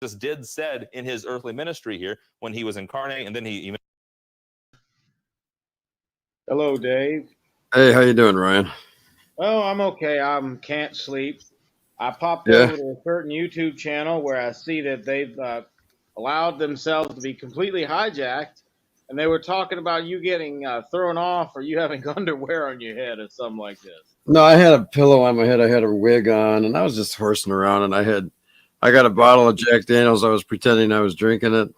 did said in his earthly ministry here when he was incarnating, and then he. Hello, Dave. Hey, how you doing, Ryan? Oh, I'm okay. I can't sleep. I popped Yeah. over to a certain YouTube channel where I see that they've allowed themselves to be completely hijacked, and they were talking about you getting thrown off or you having underwear on your head or something like this. No, I had a pillow on my head. I had a wig on, and I was just horsing around. And I got a bottle of Jack Daniels. I was pretending I was drinking it.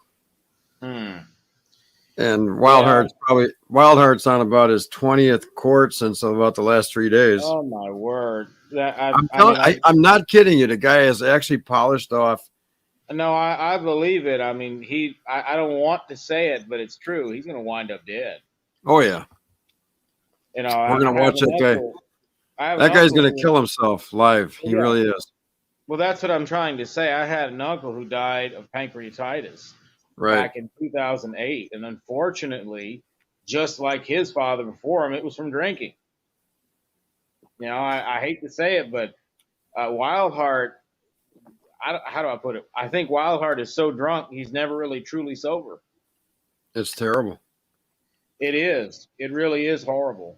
And Wild Heart's on about his 20th quart since about the last 3 days. Oh my word! I'm not kidding you. The guy has actually polished off. No, I believe it. I mean, I don't want to say it, but it's true. He's going to wind up dead. Oh yeah. We're going to watch that guy. That guy's going to kill himself live. He really is. Well, that's what I'm trying to say. I had an uncle who died of pancreatitis back in 2008. And unfortunately, just like his father before him, it was from drinking. I hate to say it, but Wildheart, how do I put it? I think Wildheart is so drunk, he's never really truly sober. It's terrible. It is. It really is horrible.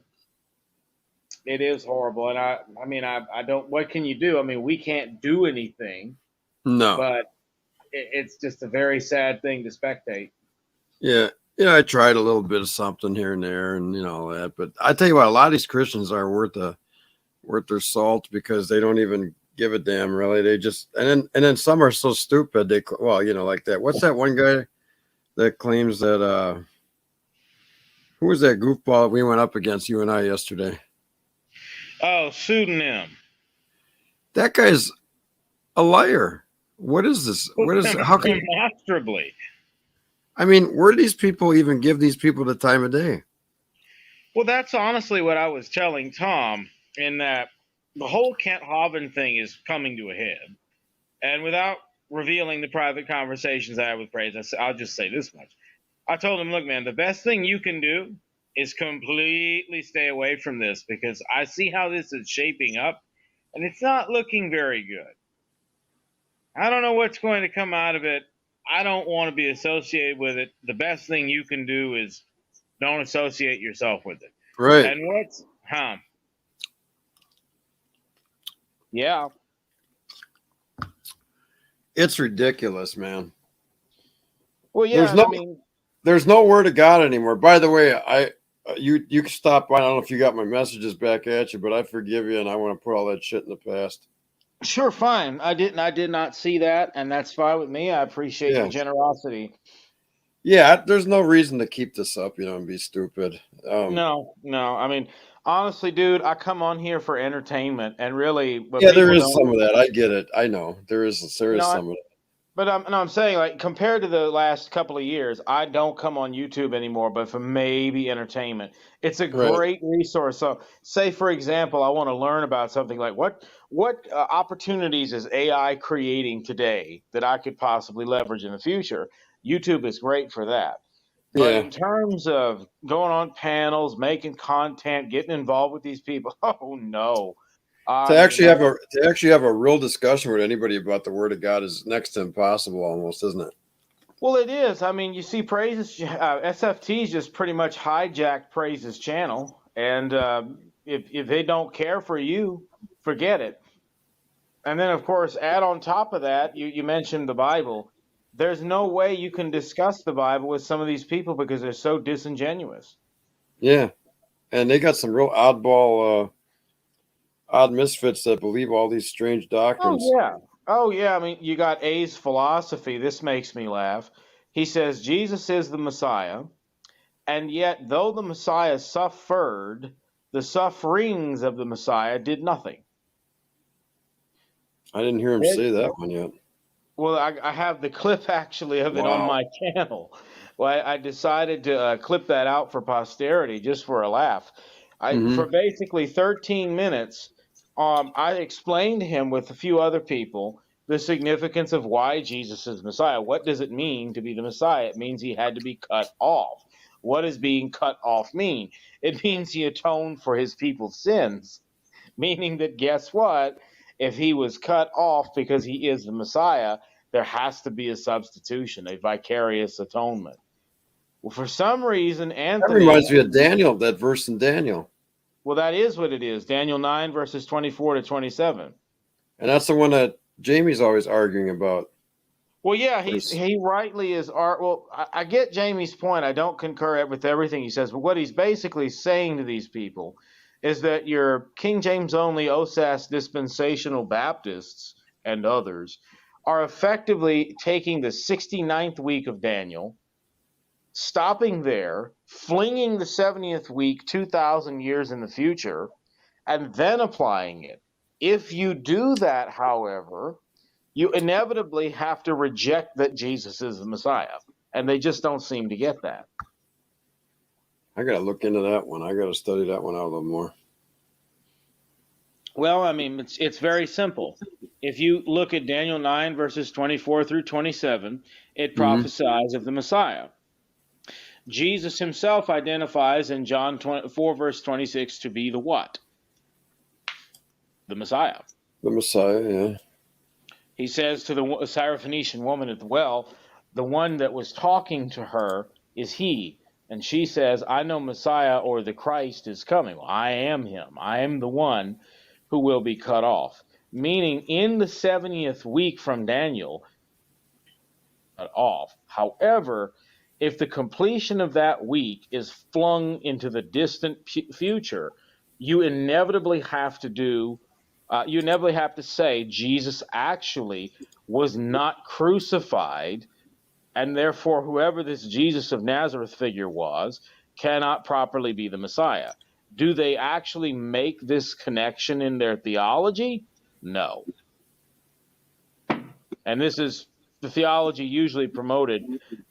It is horrible. And I don't, what can you do? I mean, we can't do anything. No. But it's just a very sad thing to spectate. Yeah. I tried a little bit of something here and there and all that. But I tell you what, a lot of these Christians are worth their salt because they don't even give a damn, really. They just, and then some are so stupid. Like that. What's that one guy that claims that, who was that goofball we went up against, you and I, yesterday? Oh, Pseudonym. That guy's a liar. What is this? How can demonstrably? I mean, where do these people even give these people the time of day? Well, that's honestly what I was telling Tom, in that the whole Kent Hovind thing is coming to a head. And without revealing the private conversations I had with Praise, I'll just say this much. I told him, look, man, the best thing you can do is completely stay away from this, because I see how this is shaping up, and it's not looking very good. I don't know what's going to come out of it. I don't want to be associated with it. The best thing you can do is don't associate yourself with it. Right. And yeah. It's ridiculous, man. Well, yeah, there's no word of God anymore. By the way, you can stop. I don't know if you got my messages back at you, but I forgive you, and I want to put all that shit in the past. Sure, fine. I did not see that, and that's fine with me. I appreciate the generosity. Yeah, there's no reason to keep this up, and be stupid. No. I mean, honestly, dude, I come on here for entertainment, and really, there is some of that. I get it. I know there is some of it. But I'm saying, like, compared to the last couple of years, I don't come on YouTube anymore, but for maybe entertainment. It's a great resource. So, say, for example, I want to learn about something like what opportunities is AI creating today that I could possibly leverage in the future. YouTube is great for that. But in terms of going on panels, making content, getting involved with these people, oh, no. To actually have a real discussion with anybody about the Word of God is next to impossible, almost, isn't it? Well, it is. I mean, you see, SFT's just pretty much hijacked Praise's channel, and if they don't care for you, forget it. And then, of course, add on top of that, you mentioned the Bible. There's no way you can discuss the Bible with some of these people because they're so disingenuous. Yeah, and they got some real odd misfits that believe all these strange doctrines. Oh yeah. I mean, you got A's philosophy. This makes me laugh. He says Jesus is the Messiah, and yet though the Messiah suffered, the sufferings of the Messiah did nothing. I didn't hear him say that one yet. Well, I have the clip actually of it on my channel. Well, I decided to clip that out for posterity just for a laugh. For basically 13 minutes, I explained to him with a few other people the significance of why Jesus is Messiah. What does it mean to be the Messiah? It means he had to be cut off. What does being cut off mean? It means he atoned for his people's sins, meaning that guess what? If he was cut off because he is the Messiah, there has to be a substitution, a vicarious atonement. Well, for some reason, That Anthony. reminds me of Daniel, that verse in Daniel. Well, that is what it is. Daniel 9, verses 24 to 27. And that's the one that Jamie's always arguing about. Well, yeah, he rightly is. Well, I get Jamie's point. I don't concur with everything he says, but what he's basically saying to these people is that your King James only OSAS dispensational Baptists and others are effectively taking the 69th week of Daniel, stopping there, flinging the 70th week 2,000 years in the future, and then applying it. If you do that, however, you inevitably have to reject that Jesus is the Messiah, and they just don't seem to get that. I got to look into that one. I got to study that one out a little more. Well, I mean, it's very simple. If you look at Daniel 9, verses 24 through 27, it prophesies of the Messiah. Jesus himself identifies in John 4, verse 26 to be the what? The Messiah. The Messiah, yeah. He says to the Syrophoenician woman at the well, the one that was talking to her is he. And she says, I know Messiah or the Christ is coming. Well, I am him. I am the one who will be cut off. Meaning in the 70th week from Daniel, cut off. However, if the completion of that week is flung into the distant future, you inevitably have to say Jesus actually was not crucified, and therefore whoever this Jesus of Nazareth figure was cannot properly be the Messiah. Do they actually make this connection in their theology? No. And this is the theology usually promoted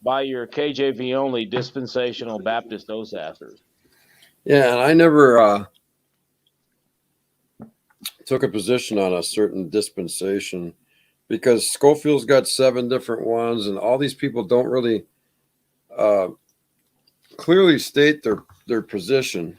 by your KJV only dispensational Baptist OSASers. Yeah, and I never took a position on a certain dispensation because Scofield's got 7 different ones, and all these people don't really clearly state their position.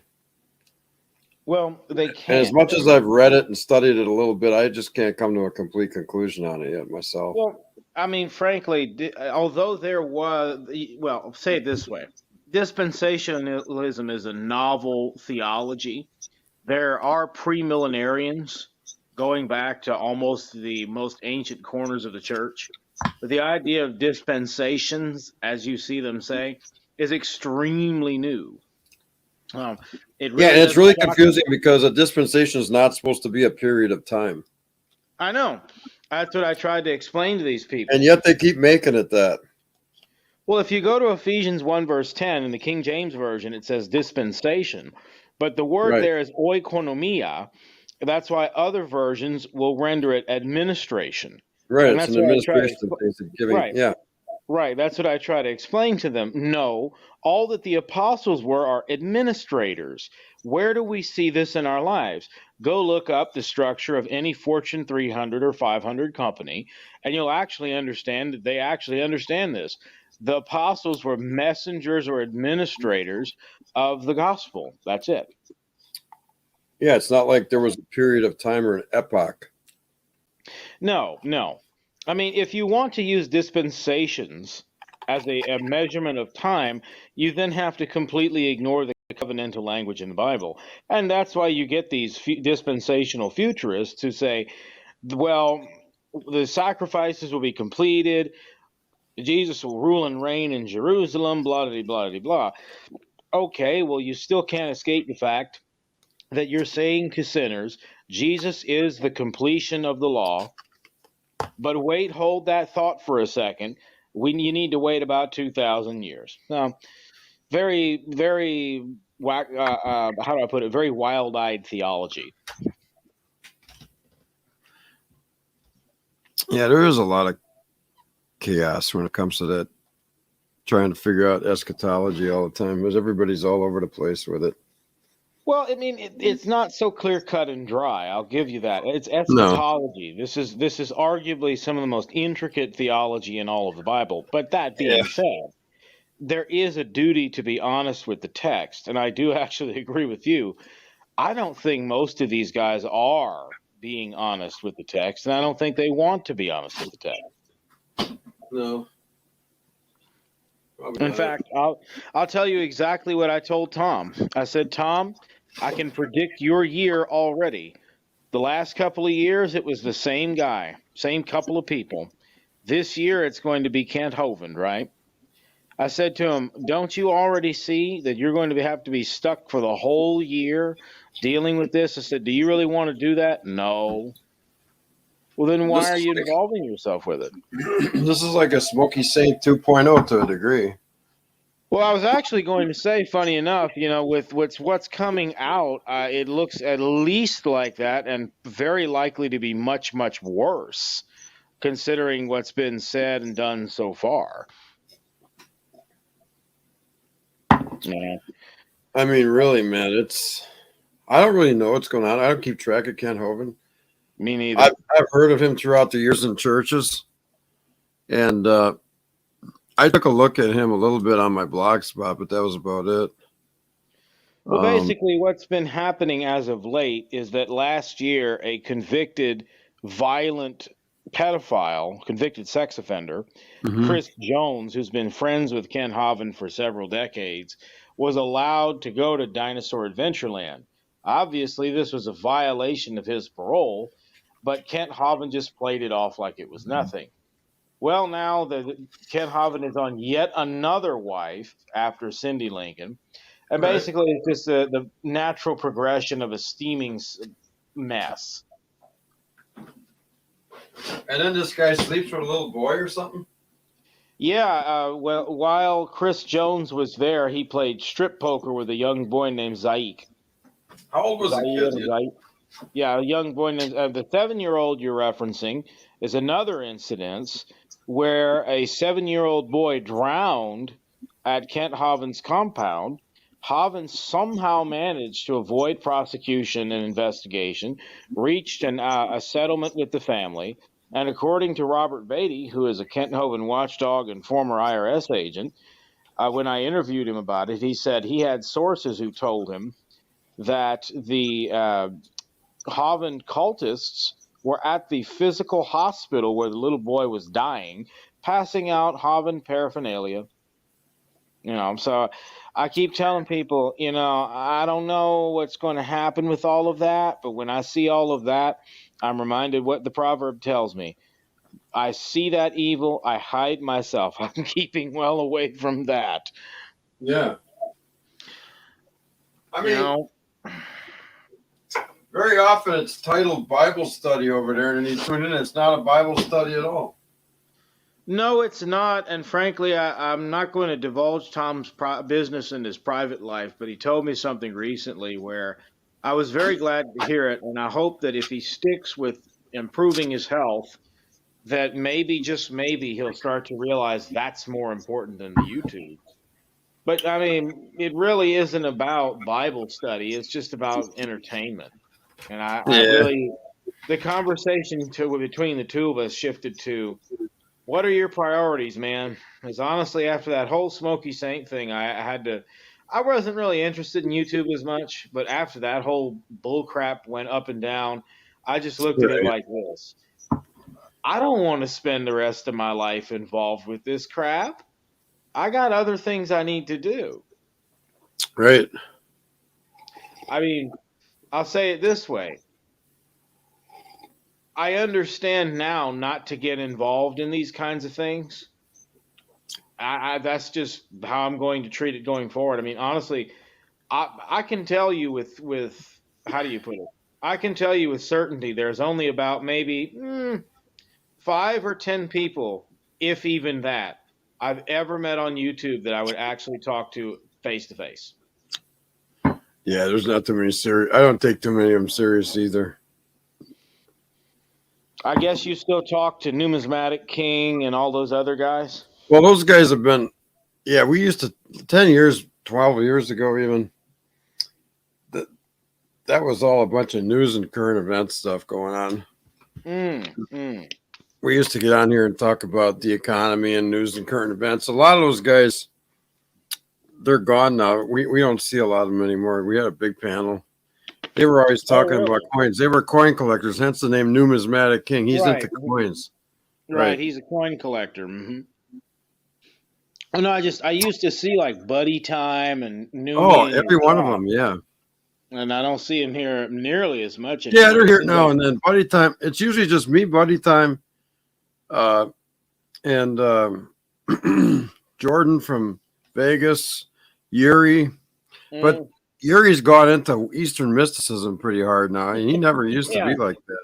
Well, they can't. And as much as I've read it and studied it a little bit, I just can't come to a complete conclusion on it yet myself. Well, I mean, frankly, although there was, well, say it this way, dispensationalism is a novel theology. There are premillenarians going back to almost the most ancient corners of the church. But the idea of dispensations, as you see them say, is extremely new. It's really confusing because a dispensation is not supposed to be a period of time. I know. That's what I tried to explain to these people. And yet they keep making it that. Well, if you go to Ephesians 1, verse 10, in the King James Version, it says dispensation. But the word there is oikonomia. That's why other versions will render it administration. Right, it's an administration giving. Right. Yeah. Right, that's what I try to explain to them. No, all that the apostles were are administrators. Where do we see this in our lives? Go look up the structure of any Fortune 300 or 500 company, and you'll actually understand that they actually understand this. The apostles were messengers or administrators of the gospel. That's it. Yeah, it's not like there was a period of time or an epoch. No. I mean, if you want to use dispensations as a measurement of time, you then have to completely ignore the covenantal language in the Bible. And that's why you get these dispensational futurists who say, well, the sacrifices will be completed, Jesus will rule and reign in Jerusalem, blah, blah, blah, blah. Okay, well, you still can't escape the fact that you're saying to sinners, Jesus is the completion of the law. But wait, hold that thought for a second. You need to wait about 2,000 years. Now, very, very, how do I put it? Very wild-eyed theology. Yeah, there is a lot of chaos when it comes to that, trying to figure out eschatology all the time, because everybody's all over the place with it. Well, I mean, it's not so clear cut and dry. I'll give you that. It's eschatology. No. This is arguably some of the most intricate theology in all of the Bible. But that being said, there is a duty to be honest with the text, and I do actually agree with you. I don't think most of these guys are being honest with the text, and I don't think they want to be honest with the text. No. Probably In not. fact, I'll tell you exactly what I told Tom. I said, Tom, I can predict your year already. The last couple of years, it was the same guy, same couple of people. This year, it's going to be Kent Hovind, right? I said to him, don't you already see that you're going to have to be stuck for the whole year dealing with this? I said, do you really want to do that? No. Well, then why are you involving yourself with it? This is like a Smokey Saint 2.0 to a degree. Well, I was actually going to say, funny enough, with what's coming out, it looks at least like that, and very likely to be much, much worse, considering what's been said and done so far. Yeah. I mean, really, man, I don't really know what's going on. I don't keep track of Kent Hovind. Me neither. I've heard of him throughout the years in churches, and I took a look at him a little bit on my blog spot, but that was about it. Well, basically, what's been happening as of late is that last year, a convicted violent pedophile, convicted sex offender, Chris Jones, who's been friends with Kent Hovind for several decades, was allowed to go to Dinosaur Adventureland. Obviously, this was a violation of his parole, but Kent Hovind just played it off like it was nothing. Well, now that Kent Hovind is on yet another wife after Cindy Lincoln, and basically it's just the natural progression of a steaming mess. And then this guy sleeps with a little boy or something? Yeah, well, while Chris Jones was there, he played strip poker with a young boy named Zaik. How old was the kid? Yeah, a young boy named the 7-year-old you're referencing is another incident where a 7-year-old boy drowned at Kent Hovind's compound. Hovind somehow managed to avoid prosecution and investigation, reached a settlement with the family, and according to Robert Beatty, who is a Kent Hovind watchdog and former IRS agent, when I interviewed him about it, he said he had sources who told him that the Hovind cultists were at the physical hospital where the little boy was dying, passing out Hovind paraphernalia. So I keep telling people, I don't know what's going to happen with all of that, but when I see all of that, I'm reminded what the proverb tells me. I see that evil, I hide myself. I'm keeping well away from that. Yeah. I mean, very often it's titled Bible study over there, and you tune in, it's not a Bible study at all. No, it's not. And frankly, I'm not going to divulge Tom's business in his private life, but he told me something recently where I was very glad to hear it. And I hope that if he sticks with improving his health, that maybe, just maybe, he'll start to realize that's more important than the YouTube. But I mean, it really isn't about Bible study. It's just about entertainment. And I really, the conversation between the two of us shifted to, what are your priorities, man? Because honestly, after that whole Smokey Saint thing, I wasn't really interested in YouTube as much, but after that whole bullcrap went up and down, I just looked at it like this. I don't want to spend the rest of my life involved with this crap. I got other things I need to do. Right. I mean, I'll say it this way. I understand now not to get involved in these kinds of things. That's just how I'm going to treat it going forward. I mean, honestly, I can tell you with how do you put it? I can tell you with certainty there's only about maybe 5 or 10 people, if even that, I've ever met on YouTube that I would actually talk to face to face. Yeah, there's not too many serious. I don't take too many of them serious either. I guess you still talk to Numismatic King and all those other guys? Well, those guys have been, we used to, 10 years, 12 years ago even, that was all a bunch of news and current event stuff going on. We used to get on here and talk about the economy and news and current events. A lot of those guys, they're gone now. We don't see a lot of them anymore. We had a big panel. They were always talking about coins. They were coin collectors, hence the name Numismatic King. He's into coins. Right, he's a coin collector. Oh, no, I used to see like Buddy Time and New Oh, Meaning every of one of God, them, yeah. and I don't see him here nearly as much Yeah, anymore. they're It here seems now like and then. Buddy Time. It's usually just me, Buddy Time, uh, and Jordan from Vegas, Yuri. But mm, Yuri's gone into Eastern mysticism pretty hard now, and he never used to yeah. be like that.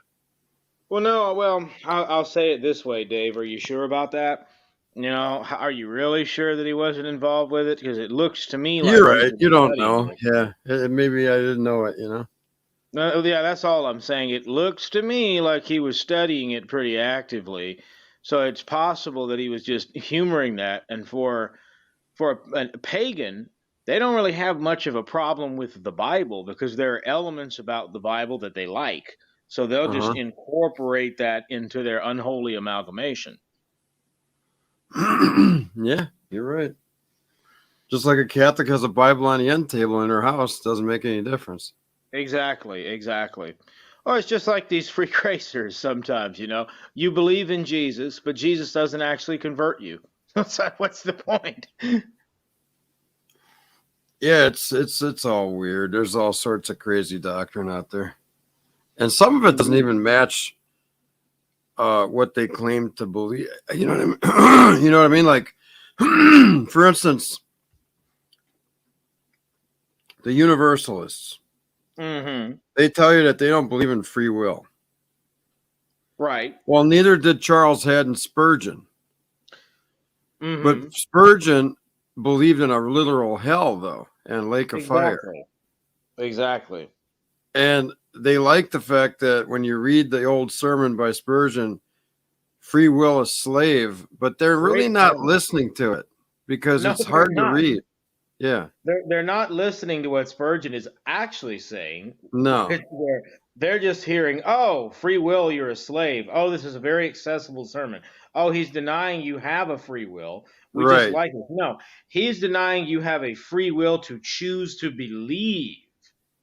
Well, no, well, I'll say it this way, Dave. Are you sure about that? You know, are you really sure that he wasn't involved with it? Because it looks to me like You're he right. was You don't studying know. it. Yeah, maybe I didn't know it. Yeah, that's all I'm saying. It looks to me like he was studying it pretty actively. So it's possible that he was just humoring that. And for a pagan, they don't really have much of a problem with the Bible because there are elements about the Bible that they like. So they'll just Uh incorporate that into their unholy amalgamation. huh. Yeah, you're right. Just like a Catholic has a Bible on the end table in her house, doesn't make any difference. Exactly, exactly. Or it's just like these free gracers sometimes, You believe in Jesus, but Jesus doesn't actually convert you. It's like, what's the point? Yeah, it's all weird. There's all sorts of crazy doctrine out there, and some of it doesn't even match what they claim to believe. You know what I mean? You know what I mean? Like, for instance, the Universalists. Mm-hmm. They tell you that they don't believe in free will. Right. Well, neither did Charles Haddon Spurgeon. Mm-hmm. But Spurgeon believed in a literal hell, though, and lake of fire. Exactly. And they like the fact that when you read the old sermon by Spurgeon, free will is slave, but they're really not listening to it because it's hard to read. Yeah. They're not listening to what Spurgeon is actually saying. No. They're just hearing, oh, free will, you're a slave. Oh, this is a very accessible sermon. Oh, he's denying you have a free will. We just like it. No, he's denying you have a free will to choose to believe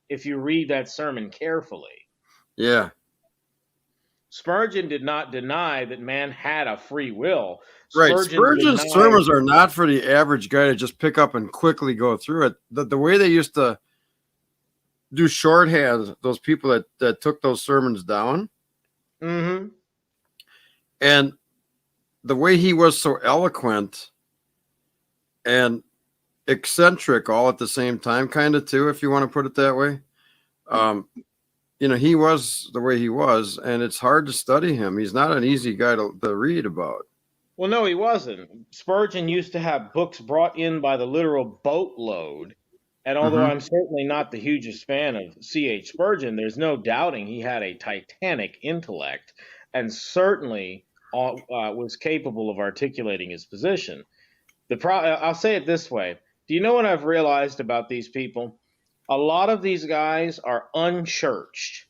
if you read that sermon carefully. Yeah. Spurgeon did not deny that man had a free will. Spurgeon's sermons are not for the average guy to just pick up and quickly go through it. The way they used to do shorthand, those people that took those sermons down. Mm-hmm. And the way he was so eloquent and eccentric all at the same time, kind of too, if you want to put it that way. He was the way he was, and it's hard to study him. He's not an easy guy to read about. Well, no, he wasn't. Spurgeon used to have books brought in by the literal boatload. And although I'm certainly not the hugest fan of C.H. Spurgeon, there's no doubting he had a titanic intellect and certainly was capable of articulating his position. I'll say it this way. Do you know what I've realized about these people? A lot of these guys are unchurched,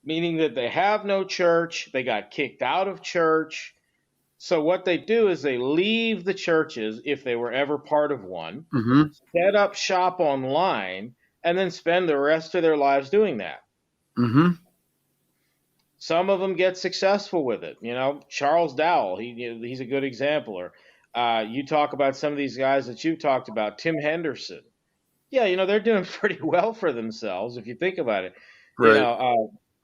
meaning that they have no church, they got kicked out of church. So what they do is they leave the churches, if they were ever part of one, set up shop online, and then spend the rest of their lives doing that. Some of them get successful with it. Charles Dowell, he's a good example. Or you talk about some of these guys that you talked about, Tim Henderson. Yeah, they're doing pretty well for themselves if you think about it. Right.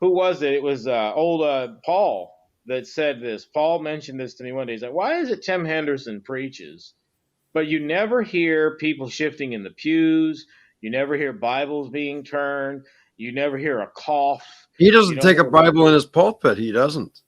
Who was it? It was old Paul that said this. Paul mentioned this to me one day. He's like, why is it Tim Henderson preaches, but you never hear people shifting in the pews? You never hear Bibles being turned. You never hear a cough. He doesn't take a Bible in his pulpit. He doesn't.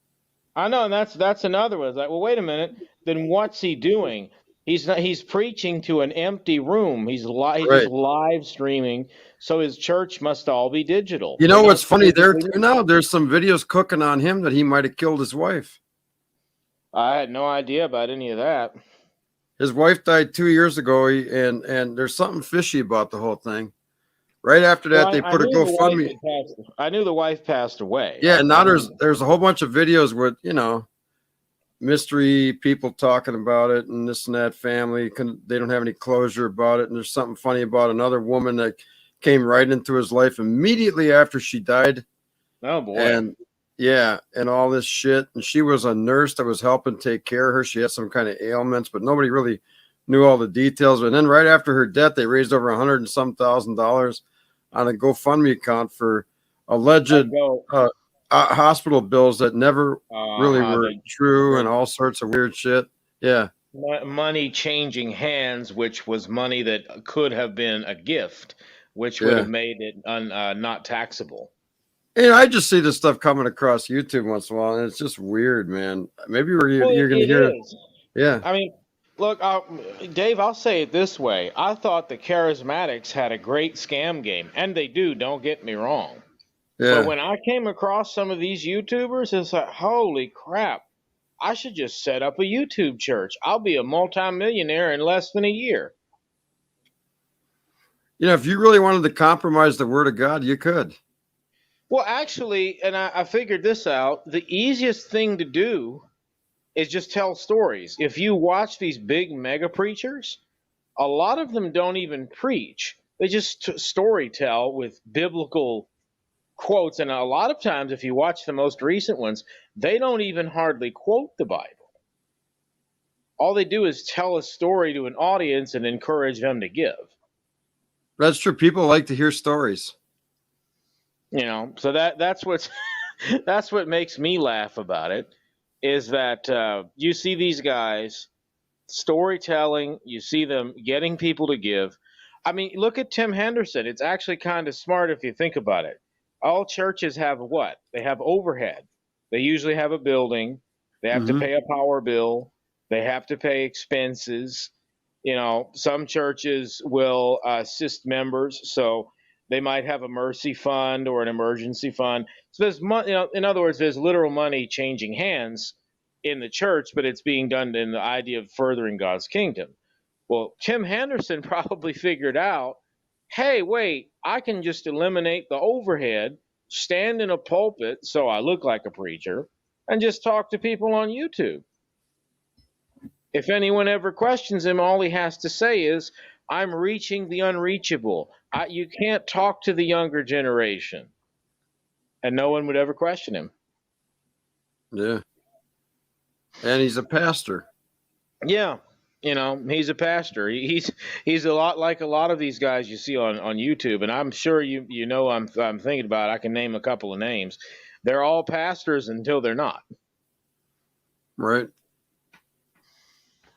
I know, and that's another one. It's like, well, wait a minute. Then what's he doing? He's preaching to an empty room. He's just live streaming. So his church must all be digital. You know what's funny? There's some videos cooking on him that he might have killed his wife. I had no idea about any of that. His wife died 2 years ago, and there's something fishy about the whole thing. Right after that, they put a GoFundMe. I knew the wife passed away. Yeah, and now there's a whole bunch of videos with mystery people talking about it and this and that family. They don't have any closure about it, and there's something funny about another woman that came right into his life immediately after she died. Oh boy! And Yeah, and all this shit. And she was a nurse that was helping take care of her. She had some kind of ailments, but nobody really knew all the details. And then right after her death, they raised over $100,000 on a GoFundMe account for alleged Go. hospital bills that never really were true, and the- all sorts of weird shit. Yeah. Money changing hands, which was money that could have been a gift, which would have made it not taxable. And I just see this stuff coming across YouTube once in a while, and it's just weird, man. Maybe you're going to hear it. Yeah. I mean, look, Dave, I'll say it this way. I thought the Charismatics had a great scam game, and they do, don't get me wrong. Yeah. But when I came across some of these YouTubers, it's like, holy crap, I should just set up a YouTube church. I'll be a multimillionaire in less than a year. You know, if you really wanted to compromise the word of God, you could. Well, actually, and I figured this out, the easiest thing to do is just tell stories. If you watch these big mega preachers, a lot of them don't even preach. They just story tell with biblical quotes. And a lot of times, if you watch the most recent ones, they don't even hardly quote the Bible. All they do is tell a story to an audience and encourage them to give. That's true. People like to hear stories. You know, so that's what's that's what makes me laugh about it, is that you see these guys storytelling, you see them getting people to give. I mean, look at Tim Henderson. It's actually kind of smart if you think about it. All churches have what? They have overhead. They usually have a building. They have to pay a power bill. They have to pay expenses. You know, some churches will assist members, so they might have a mercy fund or an emergency fund. So there's money, you know, in other words, there's literal money changing hands in the church, but it's being done in the idea of furthering God's kingdom. Well, Tim Henderson probably figured out, hey, wait, I can just eliminate the overhead, stand in a pulpit so I look like a preacher, and just talk to people on YouTube. If anyone ever questions him, all he has to say is, I'm reaching the unreachable. You can't talk to the younger generation. And no one would ever question him. Yeah. And he's a pastor. Yeah. You know, he's a pastor. He's a lot like a lot of these guys you see on YouTube. And I'm sure you know I'm thinking about it. I can name a couple of names. They're all pastors until they're not. Right.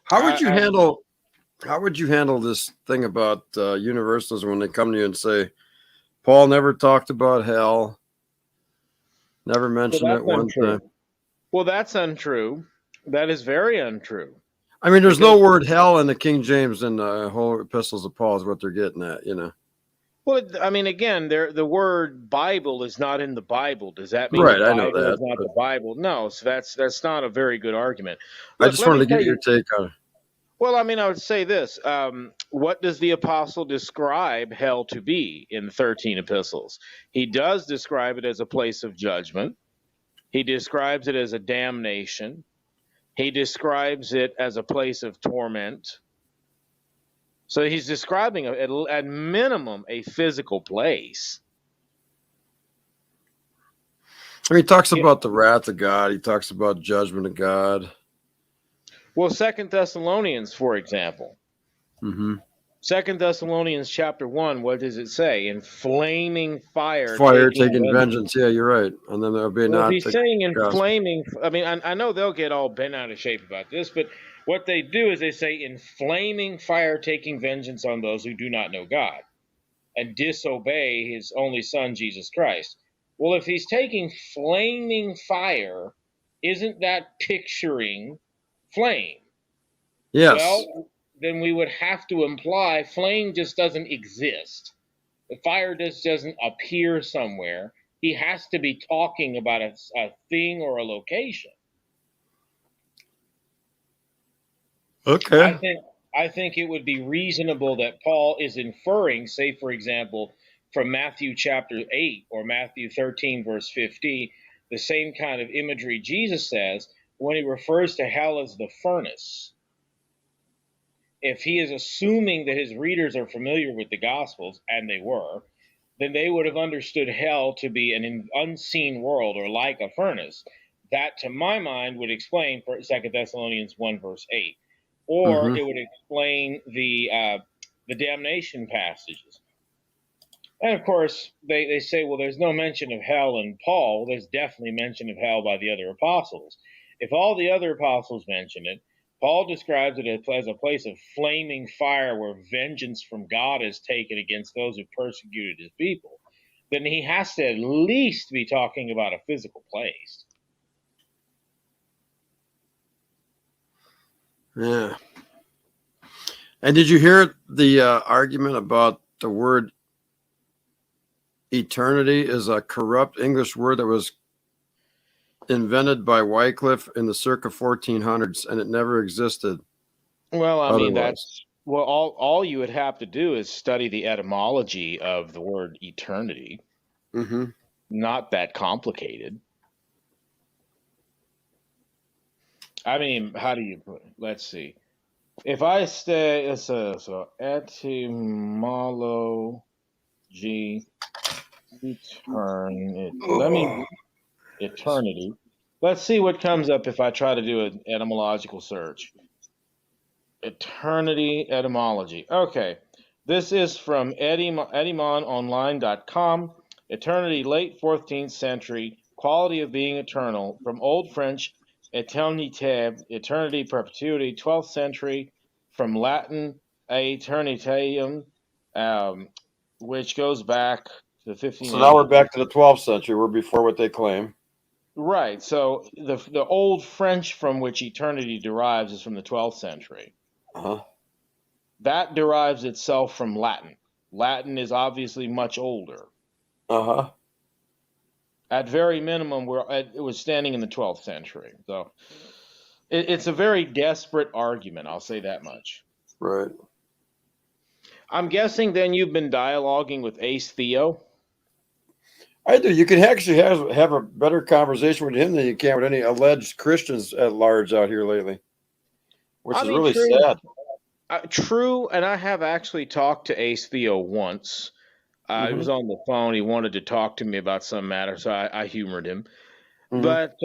How would you handle this thing about universalism when they come to you and say, Paul never talked about hell, never mentioned it one time? Well, that's untrue. That is very untrue. I mean, there's no word hell in the King James and the whole epistles of Paul is what they're getting at, you know. Well, I mean, again, the word Bible is not in the Bible. Does that mean right? The Bible I know that. is not the Bible? No, so that's not a very good argument. Look, I just wanted to get your take on it. Well, I mean, I would say this. What does the apostle describe hell to be in the 13 epistles? He does describe it as a place of judgment. He describes it as a damnation. He describes it as a place of torment. So he's describing, at minimum, a physical place. I mean, he talks about the wrath of God. He talks about judgment of God. Well, 2 Thessalonians, for example. 2 Thessalonians chapter 1, what does it say? In flaming fire. Fire taking vengeance. Yeah, you're right. And then there'll be not. He's saying in flaming. I mean, I know they'll get all bent out of shape about this, but what they do is they say in flaming fire taking vengeance on those who do not know God and disobey his only son, Jesus Christ. Well, if he's taking flaming fire, isn't that picturing flame? Yes. Well, then we would have to imply flame just doesn't exist. The fire just doesn't appear somewhere. He has to be talking about a thing or a location. Okay. I think it would be reasonable that Paul is inferring, say, for example, from Matthew chapter 8 or Matthew 13, verse 50, the same kind of imagery Jesus says when he refers to hell as the furnace. If he is assuming that his readers are familiar with the Gospels, and they were, then they would have understood hell to be an unseen world or like a furnace. That, to my mind, would explain 2 Thessalonians 1 verse 8, or Mhm. it would explain the damnation passages. And of course, they say, well, there's no mention of hell in Paul. There's definitely mention of hell by the other apostles. If all the other apostles mention it, Paul describes it as a place of flaming fire where vengeance from God is taken against those who persecuted his people. Then he has to at least be talking about a physical place. Yeah. And did you hear the argument about the word eternity is a corrupt English word that was invented by Wycliffe in the circa 1400s, and it never existed. Well, I mean, Otherwise. all you would have to do is study the etymology of the word eternity. Mm-hmm. Not that complicated. I mean, how do you put it? Let's see. If I say so etymology eternity. Let's see what comes up if I try to do an etymological search. Eternity etymology. Okay. This is from etymononline.com. Eternity, late 14th century, quality of being eternal, from Old French eternité, eternity, perpetuity, 12th century, from Latin aeternitatem, which goes back to 1580. So now we're back to the 12th century. We're before what they claim. Right. So the Old French from which eternity derives is from the 12th century. Uh-huh. That derives itself from Latin. Latin is obviously much older. Uh-huh. At very minimum, it was standing in the 12th century. So it's a very desperate argument, I'll say that much. Right. I'm guessing then you've been dialoguing with Ace Theo? I do. You can actually have a better conversation with him than you can with any alleged Christians at large out here lately, which is really sad. True, and I have actually talked to Ace Theo once. He was on the phone. He wanted to talk to me about some matter, so I humored him. Mhm. But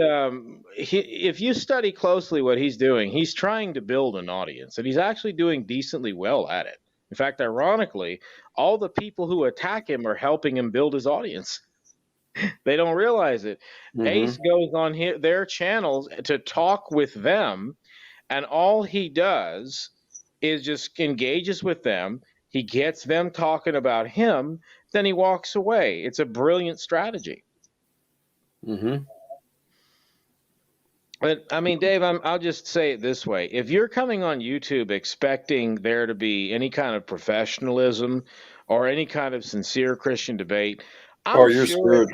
if you study closely what he's doing, he's trying to build an audience, and he's actually doing decently well at it. In fact, ironically, all the people who attack him are helping him build his audience. They don't realize it. Ace goes on their channels to talk with them, and all he does is just engages with them. He gets them talking about him, then he walks away. It's a brilliant strategy. Mm-hmm. But I mean, Dave, I'll just say it this way. If you're coming on YouTube expecting there to be any kind of professionalism or any kind of sincere Christian debate, You're screwed.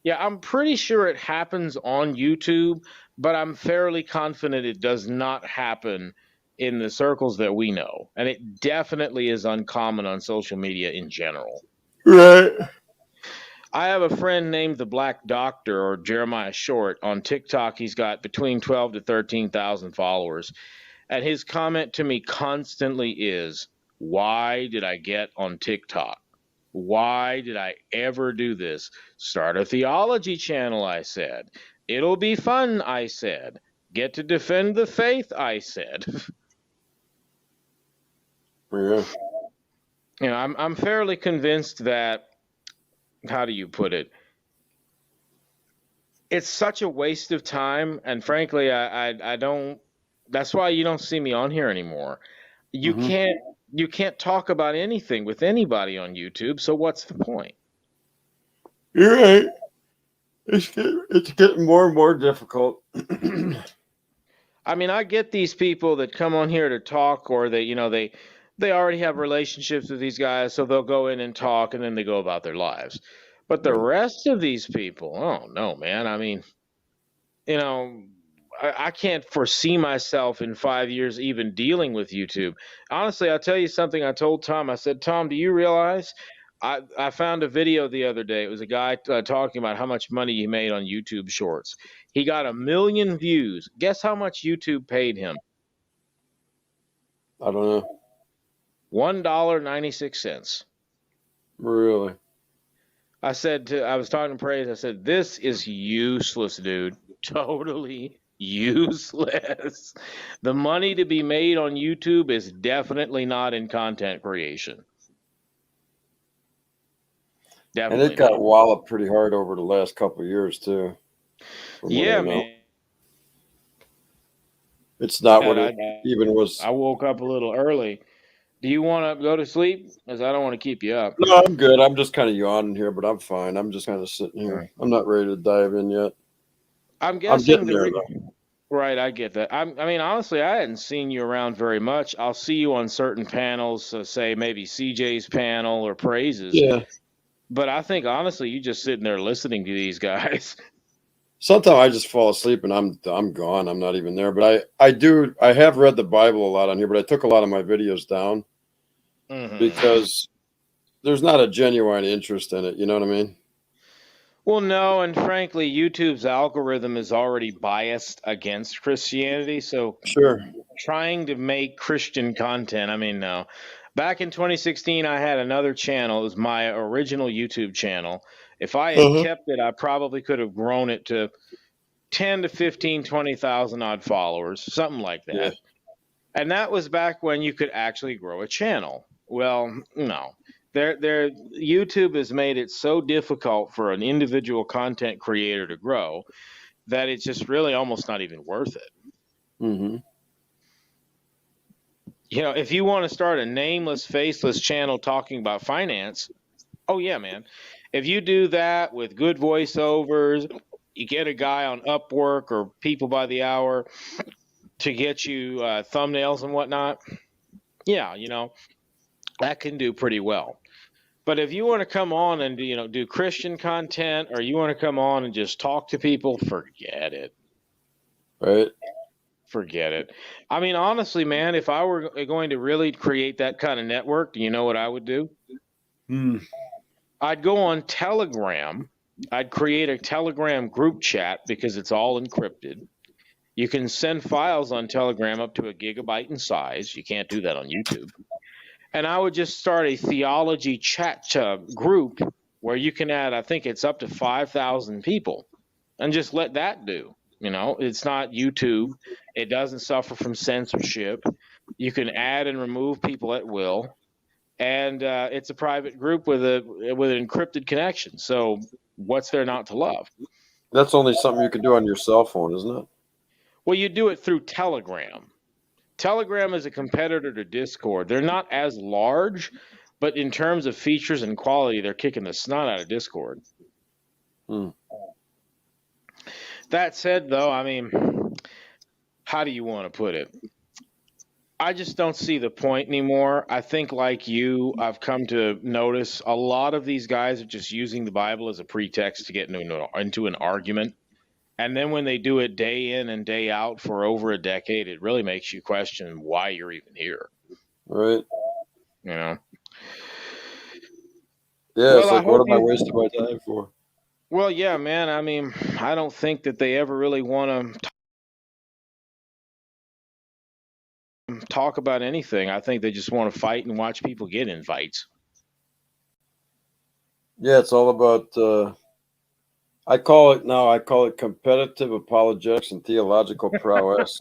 I'm pretty sure it happens on YouTube, but I'm fairly confident it does not happen in the circles that we know. And it definitely is uncommon on social media in general. Right. I have a friend named the Black Doctor, or Jeremiah Short, on TikTok. He's got between 12 to 13,000 followers. And his comment to me constantly is, why did I get on TikTok? Why did I ever do this? Start a theology channel, I said. It'll be fun, I said. Get to defend the faith, I said. Yeah. You know, I'm fairly convinced that, how do you put it? It's such a waste of time, and frankly, I don't. That's why you don't see me on here anymore. You can't talk about anything with anybody on YouTube. So what's the point? You're right. It's getting more and more difficult. I mean, I get these people that come on here to talk, or they already have relationships with these guys, so they'll go in and talk, and then they go about their lives. But the rest of these people, oh no, man. I mean, you know, I can't foresee myself in 5 years even dealing with YouTube. Honestly, I'll tell you something. I told Tom. I said, Tom, do you realize? I found a video the other day. It was a guy talking about how much money he made on YouTube Shorts. He got 1 million views. Guess how much YouTube paid him? I don't know. $1.96. Really? I was talking to Praise. I said, this is useless, dude. Totally useless. The money to be made on YouTube is definitely not in content creation. And Definitely it got not. walloped pretty hard over the last couple of years too. from what I Yeah, know. man. It's not what I, it even was. I woke up a little early. Do you want to go to sleep? Because I don't want to keep you up. No, I'm good. I'm just kind of yawning here, but I'm fine. I'm just kind of sitting here. Right. I'm not ready to dive in yet. I'm I'm guessing getting there though. Right, I get that. I mean, honestly, I hadn't seen you around very much. I'll see you on certain panels, so say maybe CJ's panel or Praises. Yeah. But I think honestly, you just sitting there listening to these guys. Sometimes I just fall asleep and I'm gone. I'm not even there. But I have read the Bible a lot on here, but I took a lot of my videos down because there's not a genuine interest in it. You know what I mean? Well, no, and frankly, YouTube's algorithm is already biased against Christianity. So Sure. trying to make Christian content, I mean, no. Back in 2016, I had another channel. It was my original YouTube channel. If I had kept it, I probably could have grown it to 10 to 15, 20,000 odd followers, something like that. Yeah. And that was back when you could actually grow a channel. Well, no. YouTube has made it so difficult for an individual content creator to grow that it's just really almost not even worth it. Mm-hmm. You know, if you want to start a nameless, faceless channel talking about finance, oh yeah, man. If you do that with good voiceovers, you get a guy on Upwork or People by the Hour to get you thumbnails and whatnot, yeah, you know, that can do pretty well. But if you want to come on and do Christian content, or you want to come on and just talk to people, forget it. Right. Forget it. I mean, honestly, man, if I were going to really create that kind of network, do you know what I would do? I'd go on Telegram. I'd create a Telegram group chat because it's all encrypted. You can send files on Telegram up to a gigabyte in size. You can't do that on YouTube. And I would just start a theology chat group where you can add, I think it's up to 5,000 people, and just let that do. You know, it's not YouTube. It doesn't suffer from censorship. You can add and remove people at will. And it's a private group with an encrypted connection. So what's there not to love? That's only something you can do on your cell phone, isn't it? Well, you do it through Telegram. Telegram is a competitor to Discord. They're not as large, but in terms of features and quality, they're kicking the snot out of Discord. That said, though, I mean, how do you want to put it? I just don't see the point anymore. I think, like you, I've come to notice a lot of these guys are just using the Bible as a pretext to get into an argument. And then when they do it day in and day out for over a decade, it really makes you question why you're even here. Right. You know? Yeah, it's like, what am I wasting my time for? Well, yeah, man. I mean, I don't think that they ever really want to talk about anything. I think they just want to fight and watch people get in fights. Yeah, it's all about I call it competitive apologetics and theological prowess.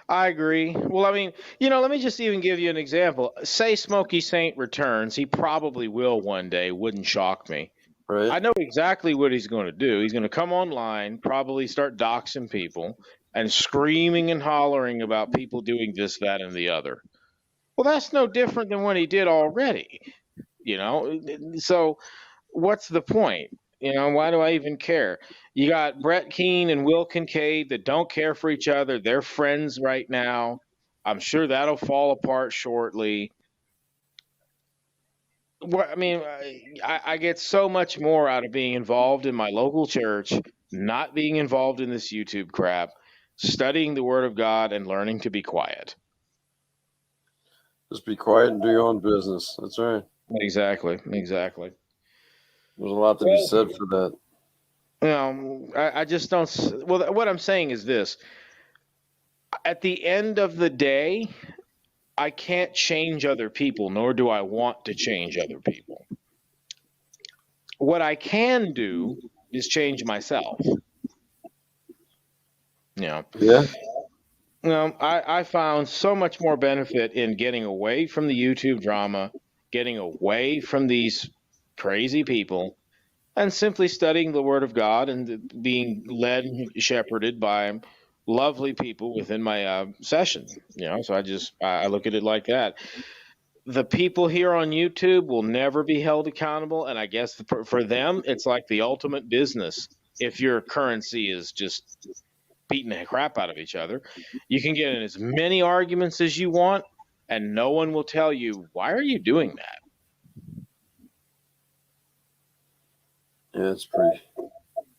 I agree. Well, I mean, let me just even give you an example. Say Smokey Saint returns. He probably will one day. Wouldn't shock me. Right. I know exactly what he's going to do. He's going to come online, probably start doxing people and screaming and hollering about people doing this, that, and the other. Well, that's no different than what he did already. So what's the point? Why do I even care? You got Brett Keane and Will Kincaid that don't care for each other. They're friends right now. I'm sure that'll fall apart shortly. I mean, I get so much more out of being involved in my local church, not being involved in this YouTube crap, studying the Word of God, and learning to be quiet. Just be quiet and do your own business. That's right. Exactly. There's a lot to be said for that. I just don't. Well, what I'm saying is this. At the end of the day, I can't change other people, nor do I want to change other people. What I can do is change myself. Yeah. I found so much more benefit in getting away from the YouTube drama, getting away from these crazy people, and simply studying the Word of God and being led and shepherded by lovely people within my session. So I look at it like that. The people here on YouTube will never be held accountable, and I guess for them, it's like the ultimate business. If your currency is just beating the crap out of each other, you can get in as many arguments as you want, and no one will tell you, why are you doing that? Yeah, it's pretty.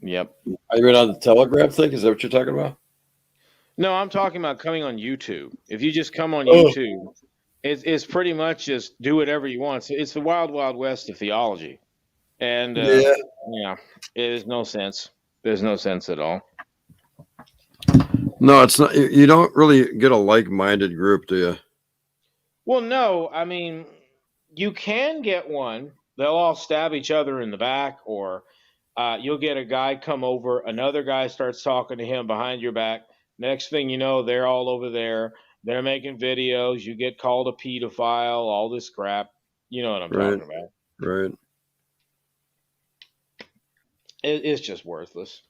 Yep. I mean, on the Telegram thing, is that what you're talking about? No, I'm talking about coming on YouTube. If you just come on Oh. YouTube, it's pretty much just do whatever you want. It's the wild, wild west of theology. And yeah, it is no sense. There's no sense at all. No, it's not. You don't really get a like-minded group, do you? Well, no, I mean, you can get one. They'll all stab each other in the back, or you'll get a guy come over, another guy starts talking to him behind your back. Next thing you know, they're all over there. They're making videos. You get called a pedophile, all this crap. You know what I'm talking about. Right. It's just worthless.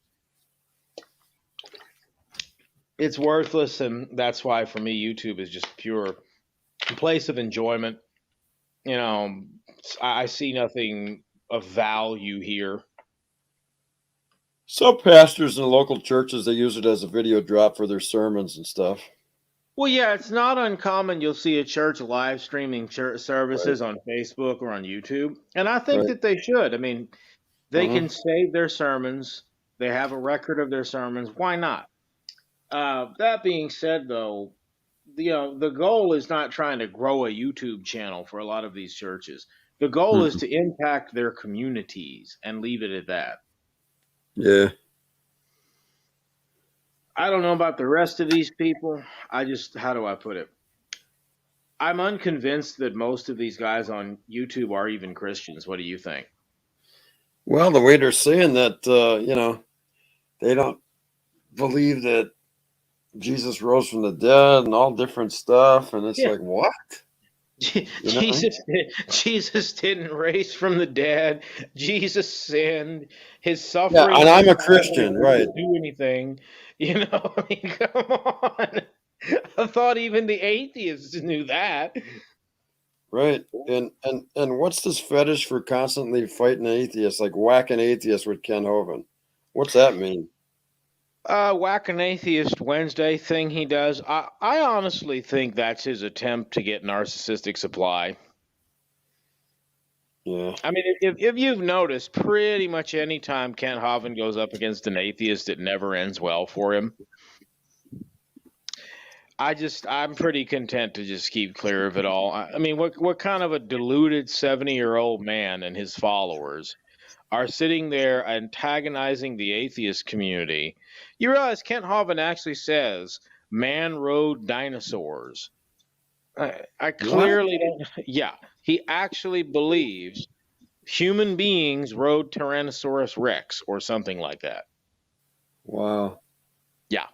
It's worthless, and that's why for me YouTube is just pure place of enjoyment. I see nothing of value here. Some pastors in local churches, they use it as a video drop for their sermons and stuff. Well, yeah, it's not uncommon. You'll see a church live streaming church services on Facebook or on YouTube, and I think that they should. I mean, they can save their sermons. They have a record of their sermons. Why not? That being said, though, the goal is not trying to grow a YouTube channel for a lot of these churches. The goal is to impact their communities and leave it at that. Yeah. I don't know about the rest of these people. How do I put it? I'm unconvinced that most of these guys on YouTube are even Christians. What do you think? Well, the way they're saying that, they don't believe that Jesus rose from the dead and all different stuff. And it's like, what? Jesus didn't raise from the dead. Jesus sinned. His suffering. Yeah, and I'm a Christian, right? Do anything, I mean, come on. I thought even the atheists knew that. Right. And what's this fetish for constantly fighting atheists, like whacking atheists with Ken Hovind? What's that mean? Whack an Atheist Wednesday thing he does. I honestly think that's his attempt to get narcissistic supply. Yeah. I mean, if you've noticed, pretty much any time Ken Hovind goes up against an atheist, it never ends well for him. I'm pretty content to just keep clear of it all. I mean, what kind of a deluded 70-year-old man and his followers are sitting there antagonizing the atheist community? You realize Kent Hovind actually says man rode dinosaurs. I clearly don't. Yeah, he actually believes human beings rode Tyrannosaurus Rex or something like that. Wow. Yeah.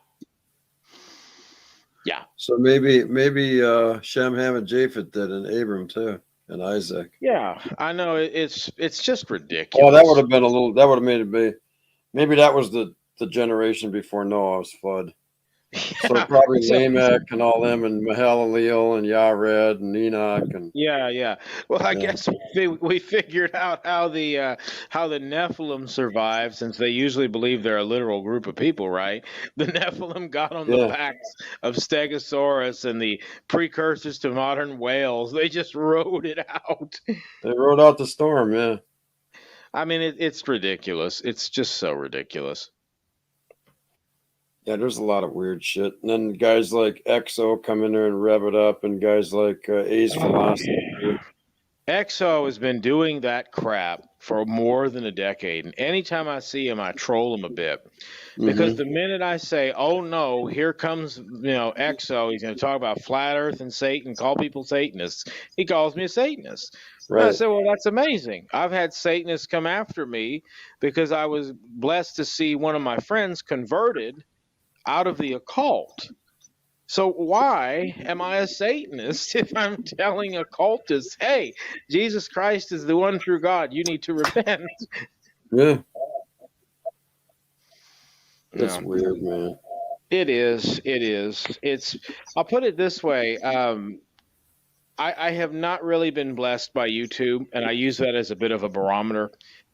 Yeah. So maybe Shem, Ham, and Japheth did, and Abram too, and Isaac. Yeah, I know it's just ridiculous. Oh, that would have been that would have made it be. Maybe that was the generation before Noah's flood. So probably Lamech and all them, and Mahalaleel and Yared and Enoch and yeah. Well, I guess we figured out how the Nephilim survived, since they usually believe they're a literal group of people, right? The Nephilim got on the backs of Stegosaurus and the precursors to modern whales. They just rode it out. They rode out the storm, yeah. I mean, it's ridiculous. It's just so ridiculous. Yeah, there's a lot of weird shit. And then guys like EXO come in there and rev it up, and guys like A's Philosophy. XO has been doing that crap for more than a decade, and anytime I see him, I troll him a bit because Mhm. the minute I say, "Oh no, here comes XO," he's going to talk about flat Earth and Satan, call people Satanists. He calls me a Satanist. And I Right. said, "Well, that's amazing. I've had Satanists come after me because I was blessed to see one of my friends converted out of the occult." So why am I a Satanist if I'm telling occultists, hey, Jesus Christ is the one true God, you need to repent? Yeah. That's No, weird, man. it is. I'll put it this way. I have not really been blessed by YouTube, and I use that as a bit of a barometer.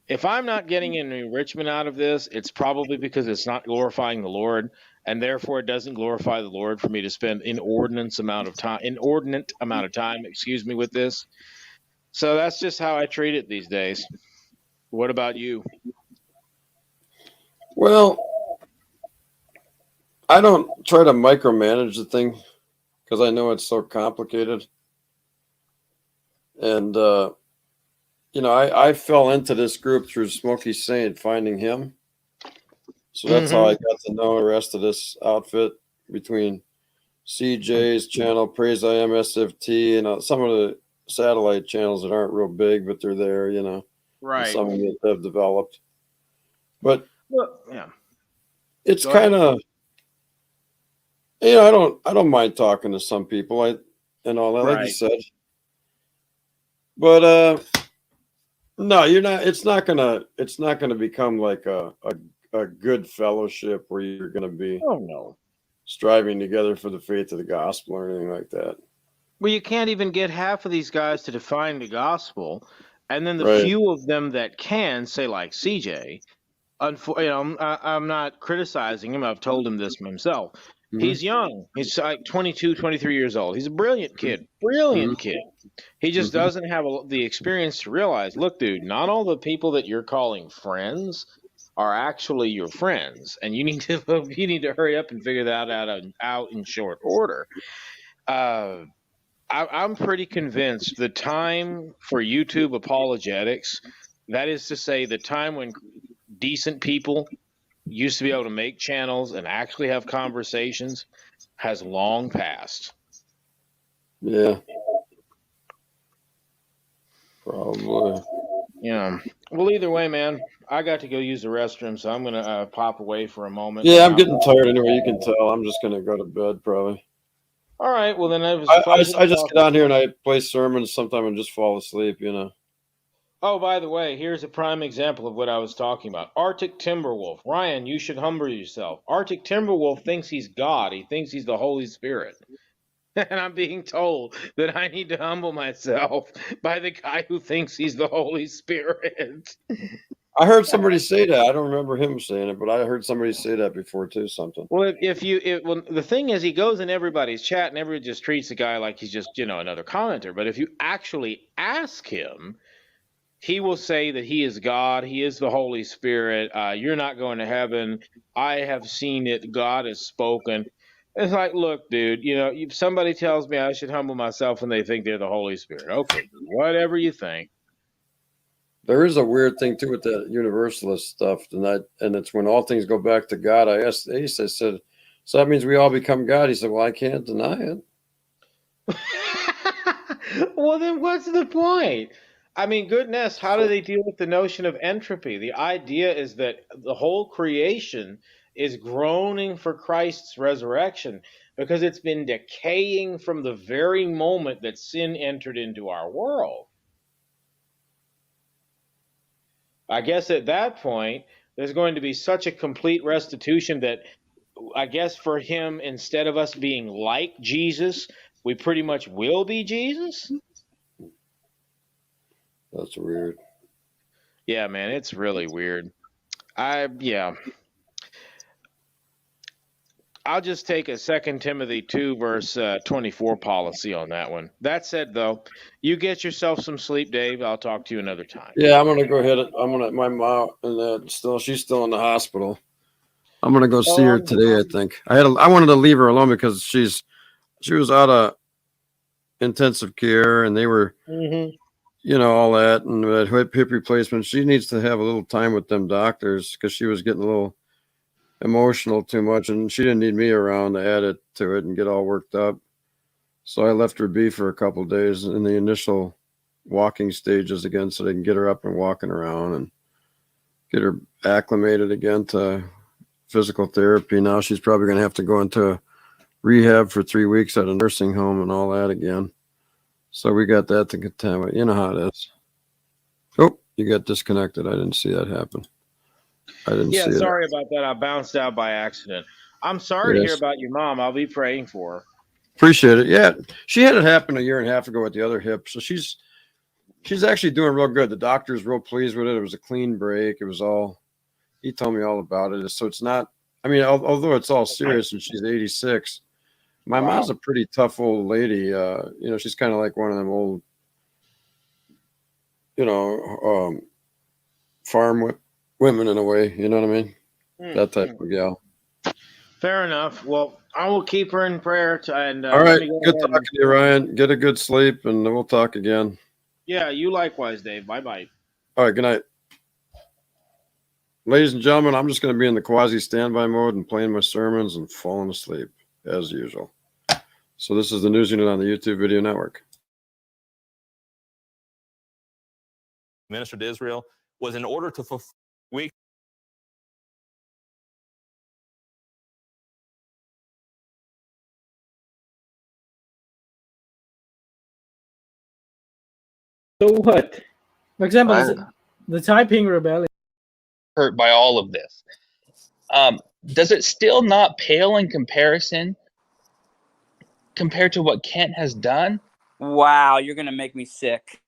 If I'm not getting any enrichment out of this, it's probably because it's not glorifying the Lord, and therefore it doesn't glorify the Lord for me to spend inordinate amount of time, excuse me, with this. So that's just how I treat it these days. What about you? Well, I don't try to micromanage the thing because I know it's so complicated. And I fell into this group through Smokey Saint, finding him. So that's how I got to know the rest of this outfit between CJ's channel, Praise I Am SFT, and some of the satellite channels that aren't real big, but they're there, and Right. some of them that have developed. But Well, yeah. it's Go ahead. kind of, I don't mind talking to some people, and all that, like you Right. said. But no, you're not. It's not gonna become like a good fellowship where you're gonna be Oh no. striving together for the faith of the gospel or anything like that. Well, you can't even get half of these guys to define the gospel, and then the Right. few of them that can, say like CJ, I'm not criticizing him. I've told him this himself. Mhm. He's young. He's like 22, 23 years old. He's a brilliant kid. Brilliant kid. He just Mhm. doesn't have the experience to realize, look, dude, not all the people that you're calling friends are actually your friends, and you need to hurry up and figure that out in short order. I'm pretty convinced the time for YouTube apologetics, that is to say, the time when decent people used to be able to make channels and actually have conversations, has long passed. Yeah. Probably. Yeah. Well, either way, man, I got to go use the restroom, so I'm gonna pop away for a moment. Yeah, I'm getting tired anyway. You can tell. I'm just gonna go to bed probably. All right. Well, then it was I, a I, pleasure. I just get on here and I play sermons sometime and just fall asleep. Oh, by the way, here's a prime example of what I was talking about. Arctic Timberwolf. Ryan, you should humble yourself. Arctic Timberwolf thinks he's God. He thinks he's the Holy Spirit. And I'm being told that I need to humble myself by the guy who thinks he's the Holy Spirit. I heard somebody say that. I don't remember him saying it, but I heard somebody say that before too. Something. Well, well, the thing is, he goes in everybody's chat and everybody just treats the guy like he's just, another commenter. But if you actually ask him, he will say that he is God. He is the Holy Spirit. You're not going to heaven. I have seen it. God has spoken. It's like, look, dude, if somebody tells me I should humble myself and they think they're the Holy Spirit, okay, whatever you think. There is a weird thing too with that universalist stuff, and it's when all things go back to God. I asked Ace, I said, so that means we all become God? He said, well, I can't deny it. Well, then what's the point? I mean, goodness, how do they deal with the notion of entropy? The idea is that the whole creation is groaning for Christ's resurrection because it's been decaying from the very moment that sin entered into our world. I guess at that point, there's going to be such a complete restitution that I guess for him, instead of us being like Jesus, we pretty much will be Jesus. That's weird. Yeah, man, it's really weird. I'll just take a 2 Timothy 2 verse 24 policy on that one. That said, though, you get yourself some sleep, Dave. I'll talk to you another time. Yeah, I'm gonna go ahead. My mom and she's still in the hospital. I'm gonna go see her today. I think I wanted to leave her alone because she was out of intensive care and they were all that and that hip replacement. She needs to have a little time with them doctors because she was getting a little emotional too much, and she didn't need me around to add it to it and get all worked up. So I left her be for a couple of days in the initial walking stages again, so they can get her up and walking around and get her acclimated again to physical therapy. Now she's probably going to have to go into rehab for 3 weeks at a nursing home and all that again. So we got that to contend with. You know how it is. Oh, you got disconnected. I didn't see that happen. I didn't see it. Yeah, sorry about that. I bounced out by accident. I'm sorry to hear about your mom. I'll be praying for her. Appreciate it. Yeah, she had it happen a year and a half ago with the other hip, so she's actually doing real good. The doctor's real pleased with it. It was a clean break. It was all. He told me all about it. So it's not. I mean, although it's all serious and she's 86, my mom's a pretty tough old lady. She's kind of like one of them old, farm women in a way. You know what I mean? That type of gal. Fair enough. Well, I will keep her in prayer. All right. Good talking to you, Ryan. Get a good sleep, and we'll talk again. Yeah, you likewise, Dave. Bye-bye. All right. Good night. Ladies and gentlemen, I'm just going to be in the quasi standby mode and playing my sermons and falling asleep as usual. So this is the News Unit on the YouTube Video Network. Ministered to Israel was in order to fulfill weeks. So what? For example, the Taiping Rebellion. Hurt by all of this. Does it still not pale in comparison compared to what Kent has done? Wow, you're gonna make me sick.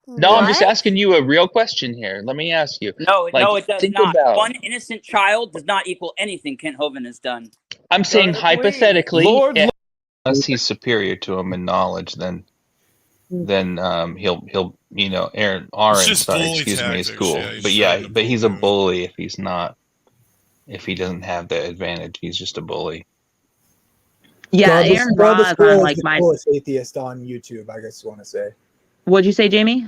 No, I'm just asking you a real question here. Let me ask you. No, no, it does not. About, one innocent child does not equal anything Kent Hovind has done. I'm saying hypothetically, unless he's superior to him in knowledge, then he'll Aaron sorry, excuse me, is cool. But he's a bully if he doesn't have the advantage. He's just a bully. Yeah, Aaron Ross on like my coolest atheist on YouTube, I guess you want to say. What'd you say, Jamie?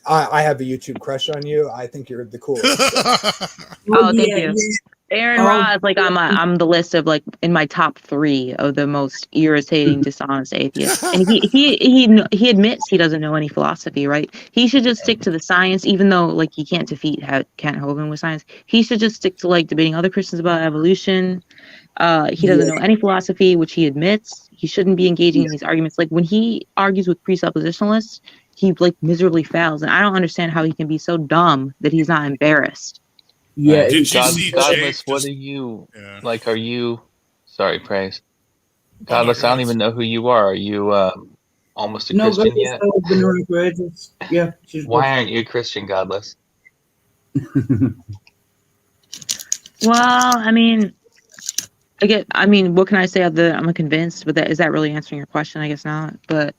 I have a YouTube crush on you. I think you're the coolest. Oh, thank you. Aaron Ross, like I'm the list of like in my top 3 of the most irritating, dishonest atheists. And he admits he doesn't know any philosophy, right? He should just stick to the science, even though like he can't defeat Kent Hovind with science. He should just stick to like debating other Christians about evolution. He doesn't know any philosophy, which he admits. He shouldn't be engaging in these arguments. Like when he argues with presuppositionalists, he like miserably fails, and I don't understand how he can be so dumb that he's not embarrassed. Yeah, Godless, what are you like? Are you sorry, Praise? Godless, I don't even know who you are. Are you almost a Christian yet? Yeah. Why aren't you a Christian, Godless? Well, I mean, what can I say? I'm convinced, but is that really answering your question? I guess not. But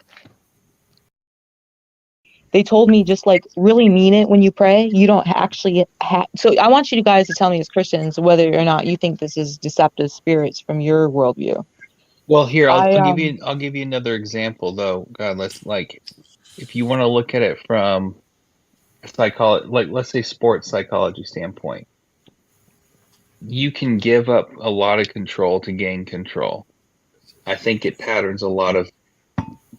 they told me just like really mean it when you pray. You don't actually have. So I want you guys to tell me as Christians whether or not you think this is deceptive spirits from your worldview. Well, here I'll give you another example though. Godless, like if you want to look at it from a psychology, like let's say sports psychology standpoint. You can give up a lot of control to gain control. I think it patterns a lot of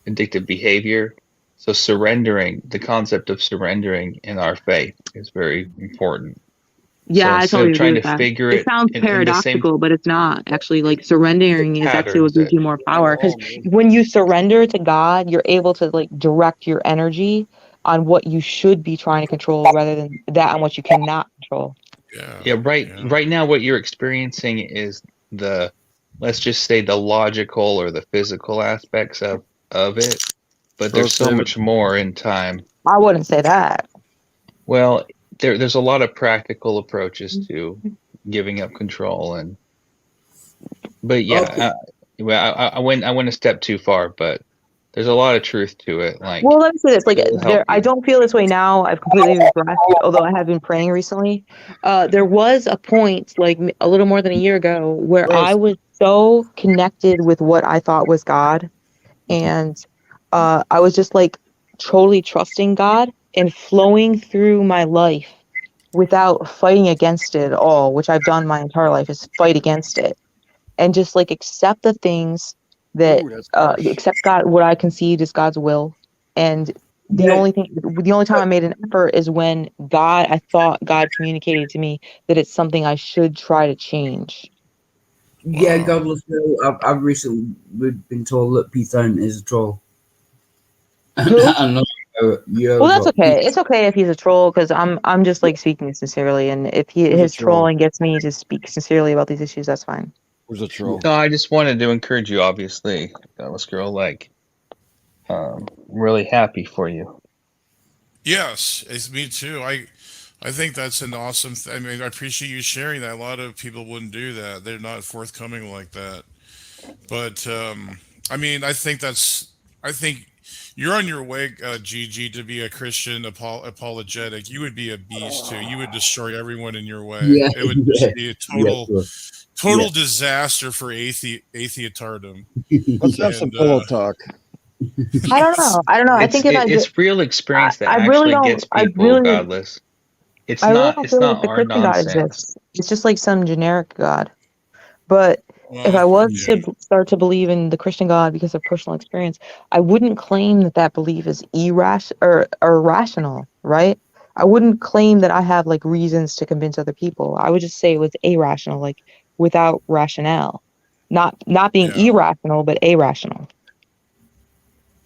addictive behavior. So the concept of surrendering in our faith is very important. Yeah, I totally agree with that. Figure it sounds paradoxical, but it's not. Actually, like surrendering is actually what gives you more power. Because when you surrender to God, you're able to like direct your energy on what you should be trying to control rather than that on what you cannot control. Right now what you're experiencing is let's just say the logical or the physical aspects of it, but there's so much more in time. I wouldn't say that. Well, there's a lot of practical approaches to giving up control I went a step too far, but there's a lot of truth to it. Like, well, let me say this: like, I don't feel this way now. I've completely regressed, although I have been praying recently. There was a point, like a little more than a year ago, where I was so connected with what I thought was God, and I was just like totally trusting God. and flowing through my life without fighting against it at all, which I've done my entire life, is fight against it and just like accept the things that Ooh, that's harsh. accept God, what I concede is God's will. And the only time I made an effort is when I thought God communicated to me that it's something I should try to change. Yeah, Godless Will. I've recently been told that Pete Thorne is a troll. Well, that's okay. It's okay if he's a troll, because I'm just like speaking sincerely, and if his trolling gets me to speak sincerely about these issues, that's fine. Who's a troll? No, I just wanted to encourage you. Obviously, Godless Girl, really happy for you. Yes, it's me too. I think that's an awesome. I mean, I appreciate you sharing that. A lot of people wouldn't do that. They're not forthcoming like that. But I mean, I think you're on your way, Gigi, to be a Christian apologetic. You would be a beast too. You would destroy everyone in your way. Yeah, It would just be a total Yeah. disaster for atheatardom. Let's have some pillow talk. I don't know. I think it's real experience that I actually really don't. gets I people really, godless. It's I really not. don't It's feel like not the our Christian God nonsense. exists. It's just like some generic God. But if I Well, was to start to believe in the Christian God because of personal experience, I wouldn't claim that belief is irrational or rational, right? I wouldn't claim that I have like reasons to convince other people. I would just say it was irrational, like without rationale, not being irrational, but irrational.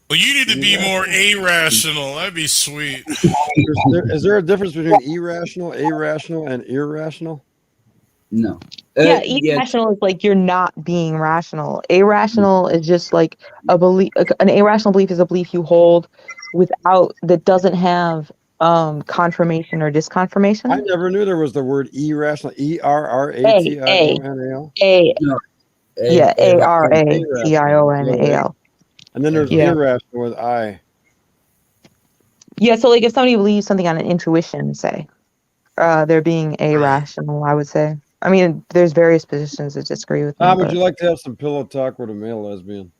Well, you need to be more irrational. That'd be sweet. Is there a difference between irrational, and irrational? No. Yeah, irrational is like you're not being rational. Irrational is just like a belief. An irrational belief is a belief you hold that doesn't have confirmation or disconfirmation. I never knew there was the word irrational. ERRATIONAL. Yeah, ARATIONAL. And then there's irrational with I. Yeah, so like if somebody believes something on an intuition, say, they're being irrational, I would say. I mean, there's various positions that disagree with me. Would you like to have some pillow talk with a male lesbian?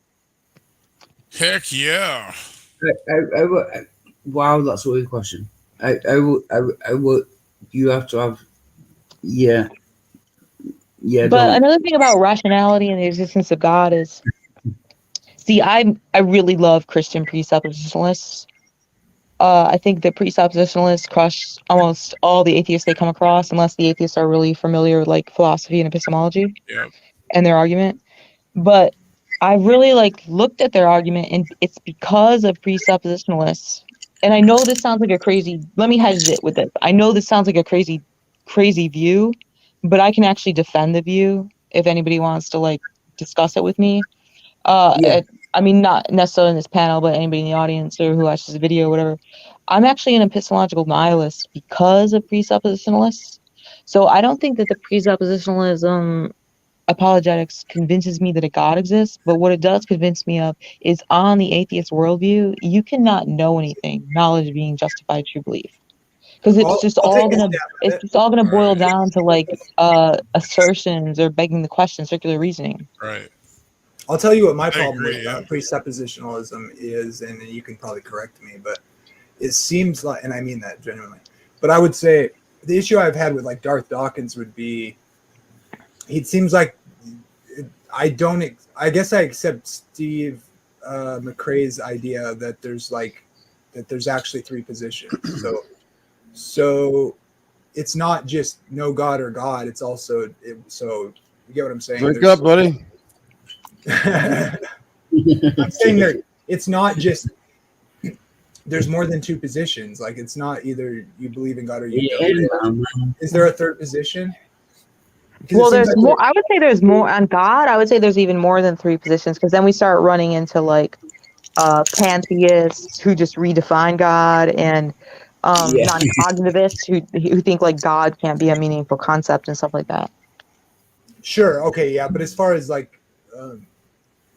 Heck yeah. Wow, that's a weird question. I will. You have to have. Yeah. Yeah. But another thing about rationality and the existence of God is, see, I really love Christian presuppositionalists. I think that presuppositionalists crush almost all the atheists they come across, unless the atheists are really familiar with like philosophy and epistemology and their argument. But I really looked at their argument, and it's because of presuppositionalists. And I know this sounds like a crazy. Let me hedge it with this. I know this sounds like a crazy view, but I can actually defend the view if anybody wants to discuss it with me. I mean, not necessarily in this panel, but anybody in the audience or who watches the video or whatever. I'm actually an epistemological nihilist because of presuppositionalists. So I don't think that the presuppositionalism apologetics convinces me that a God exists, but what it does convince me of is on the atheist worldview, you cannot know anything, knowledge being justified true belief. Because it's just all gonna boil down to assertions or begging the question, circular reasoning. Right. I'll tell you what my problem with presuppositionalism is, and you can probably correct me, but it seems like, and I mean that genuinely, but I would say the issue I've had with Darth Dawkins would be, it seems like I guess I accept Steve McRae's idea that there's actually three positions. So it's not just no God or God. It's also, so you get what I'm saying? Drink up, buddy. I'm saying it's not just, there's more than two positions. It's not either you believe in God or you don't. Is there a third position? Well, there's more. I would say there's more on God. I would say there's even more than three positions, because then we start running into pantheists who just redefine God, and non-cognitivists who think God can't be a meaningful concept and stuff like that. Sure. Okay. Yeah. But as far as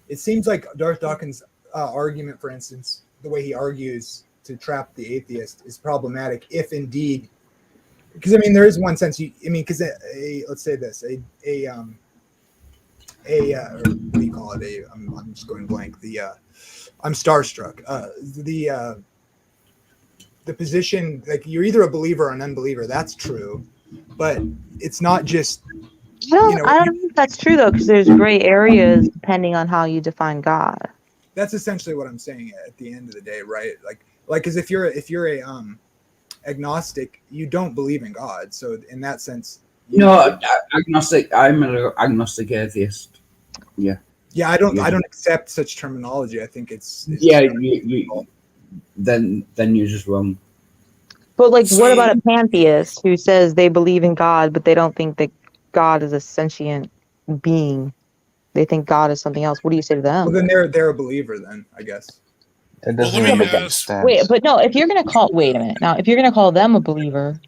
it seems like Darth Dawkins' argument, for instance, the way he argues to trap the atheist is problematic if indeed, because I mean there is one sense because let's say this what do you call it? I'm just going blank. I'm starstruck. the position, like you're either a believer or an unbeliever. That's true, but it's not just. I don't think that's true though, because there's gray areas depending on how you define God. That's essentially what I'm saying at the end of the day, right? Like, because if you're a agnostic, you don't believe in God. So in that sense, No, agnostic. I'm an agnostic atheist. Yeah. Yeah, I don't accept such terminology. I think it's yeah. Then you're just wrong. But like, what about a pantheist who says they believe in God, but they don't think that God is a sentient being? They think God is something else. What do you say to them? Well, then they're a believer, then I guess. That doesn't really make sense. Wait, but no, if you're gonna call, wait a minute. Now, if you're gonna call them a believer,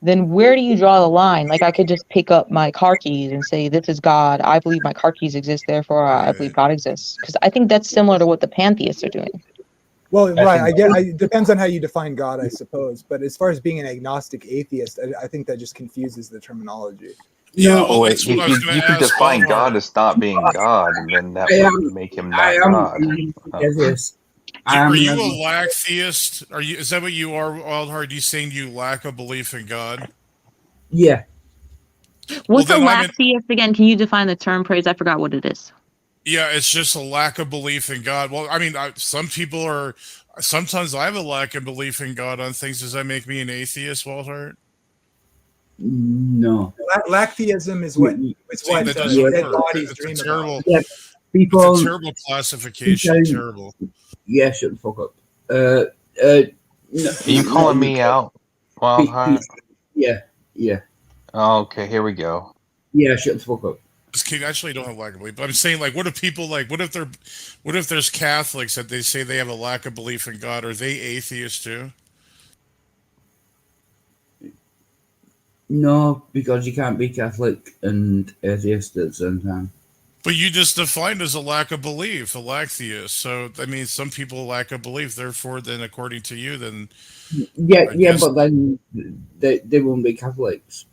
then where do you draw the line? Like, I could just pick up my car keys and say, "This is God. I believe my car keys exist. Therefore, I believe God exists." Because I think that's similar to what the pantheists are doing. Well, right. It depends on how you define God, I suppose. But as far as being an agnostic atheist, I think that just confuses the terminology. Yeah, well, wait, you could define God as not being God, and then that would make him not God. Are you a lack theist? Is that what you are, Wildheart? Are you saying you lack a belief in God? Yeah. What's a lack theist again? Can you define the term, Praise? I forgot what it is. Yeah, it's just a lack of belief in God. Well, I mean, some people are. Sometimes I have a lack of belief in God on things. Does that make me an atheist, Wildheart? No. Lacktheism is what dead bodies dream about. Yeah, people. It's a terrible classification. Terrible. Yeah, shut the fuck up. Are you calling me out, Wildheart? Yeah. Oh, okay, here we go. Yeah, shut the fuck up. Actually, I don't have lack of belief, but I'm saying, like, what if people like, what if there's Catholics that they say they have a lack of belief in God? Are they atheists too? No, because you can't be Catholic and atheist at the same time. But you just defined as a lack of belief, a lack theist. So I mean, some people lack a belief. Therefore, then according to you, then yeah, but then they won't be Catholics.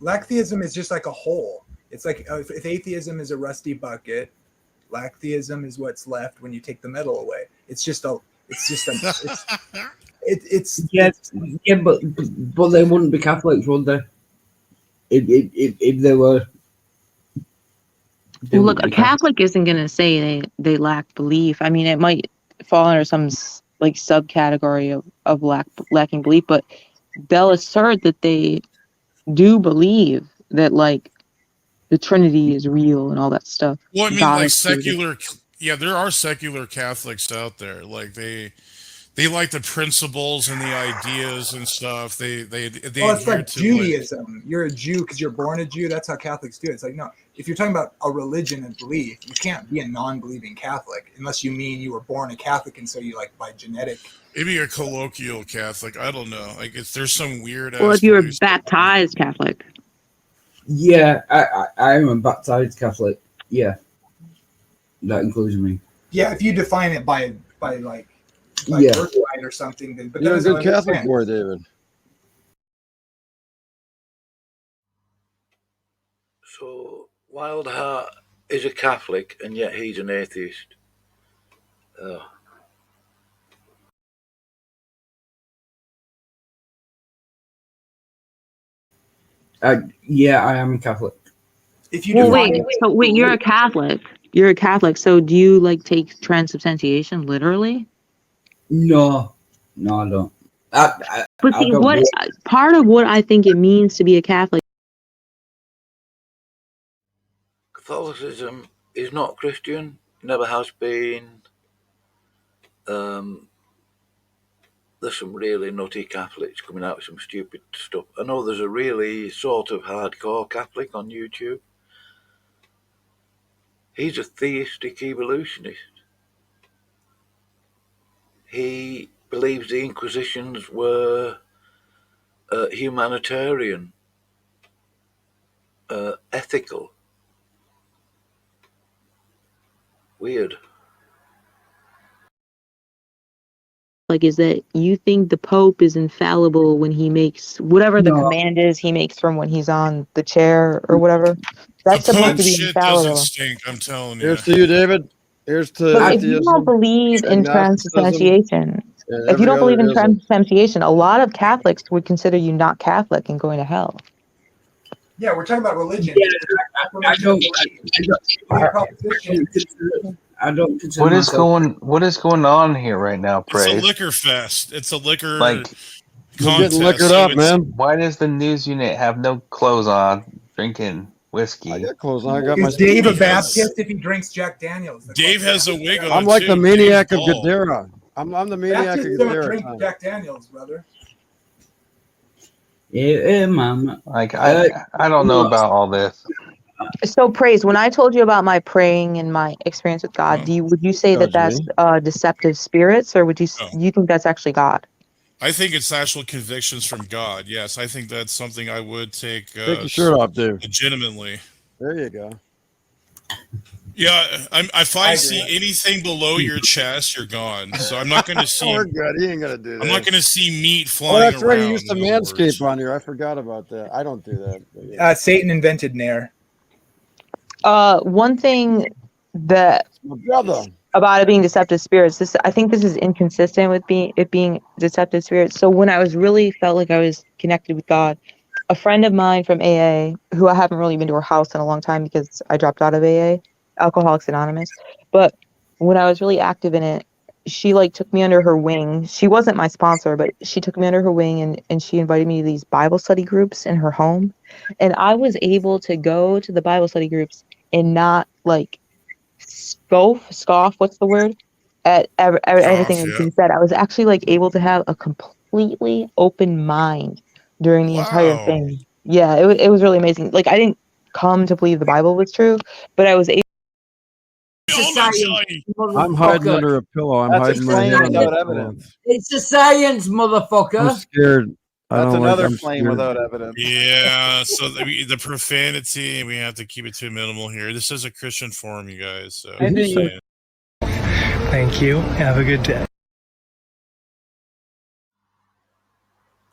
Lacktheism is just like a hole. It's like if atheism is a rusty bucket, lacktheism is what's left when you take the metal away. It's but they wouldn't be Catholics, would they? If they were. Well, look, a Catholic isn't going to say they lack belief. I mean, it might fall under some like subcategory of lacking belief, but they'll assert that they do believe that like the Trinity is real and all that stuff. Well, I mean, God like is secular. Yeah, there are secular Catholics out there. Like they like the principles and the ideas and stuff. They well, it's like Judaism. You're a Jew because you're born a Jew. That's how Catholics do it. It's like, no, if you're talking about a religion and belief, you can't be a non-believing Catholic unless you mean you were born a Catholic and so you like by genetic. Maybe a colloquial Catholic. I don't know. Like there's some weird. Well, if you were baptized Catholic. Yeah, I am a baptized Catholic. Yeah, that includes me. Yeah, if you define it by like yeah, birthright or something, then but you're a that good Catholic boy, David. So Wildheart is a Catholic and yet he's an atheist. Yeah, I am a Catholic. If you wait, you're a Catholic. You're a Catholic. So do you like take transubstantiation literally? No, I don't. But see, what part of what I think it means to be a Catholic? Catholicism is not Christian, never has been. There's some really nutty Catholics coming out with some stupid stuff. I know there's a really sort of hardcore Catholic on YouTube. He's a theistic evolutionist. He believes the Inquisitions were humanitarian, ethical. Weird. Like, is that you think the Pope is infallible when he makes whatever the command is he makes from when he's on the chair or whatever? That's supposed to be shit infallible. doesn't stink, I'm telling you. Here's to you, David. Here's to But if you don't believe in transubstantiation, if you don't believe in other ism. transubstantiation, a lot of Catholics would consider you not Catholic and going to hell. Yeah, we're talking about religion. I don't consider What is myself- going on here right now, It's a Praise? liquor fest. It's a liquor Like, We're getting contest. liquored so up, it's- man. why does the news unit have no clothes on, drinking whiskey? I got clothes on. I got my. Is Dave a Because- Baptist if he drinks Jack Daniels? The Dave question. has a wig on. I'm like the too. maniac Dave's of bald. Gadara. I'm the maniac of Baptists don't Gadara. drink Jack Daniels, brother. Yeah, man. Like, I don't know about all this. So Praise, when I told you about my praying and my experience with God, would you say that Judge that's deceptive spirits, or would you No. you think that's actually God? I think it's actual convictions from God. Yes, I think that's something I would take Take your shirt off, Dave. legitimately. There you go. Yeah, if I I see agree. anything below your chest, you're gone. So I'm not going to see. We're good. He ain't gonna do that. I'm not going to see meat Oh, flying that's right. around. He used to in other words. manscape on here. I forgot about that. I don't do that. But yeah. Satan invented Nair. One thing that My brother. about it being deceptive spirits, I think this is inconsistent with being deceptive spirits. So when I was really felt like I was connected with God, a friend of mine from AA, who I haven't really been to her house in a long time because I dropped out of AA, Alcoholics Anonymous, but when I was really active in it, she like took me under her wing. She wasn't my sponsor, but she took me under her wing and she invited me to these Bible study groups in her home. And I was able to go to the Bible study groups and not like scoff, what's the word? At everything that was being said. I was actually like able to have a completely open mind during the entire Wow. thing. Yeah, it was really amazing. Like I didn't come to believe the Bible was true, but I was able. I'm hiding under a pillow. I'm That's hiding a my claim head under without the pillow. evidence. It's a science, motherfucker. I'm scared. I That's don't another I'm claim scared. without evidence. Yeah, so the profanity, we have to keep it to a minimal here. This is a Christian forum, you guys. So I I'm think- saying. Thank you. Have a good day.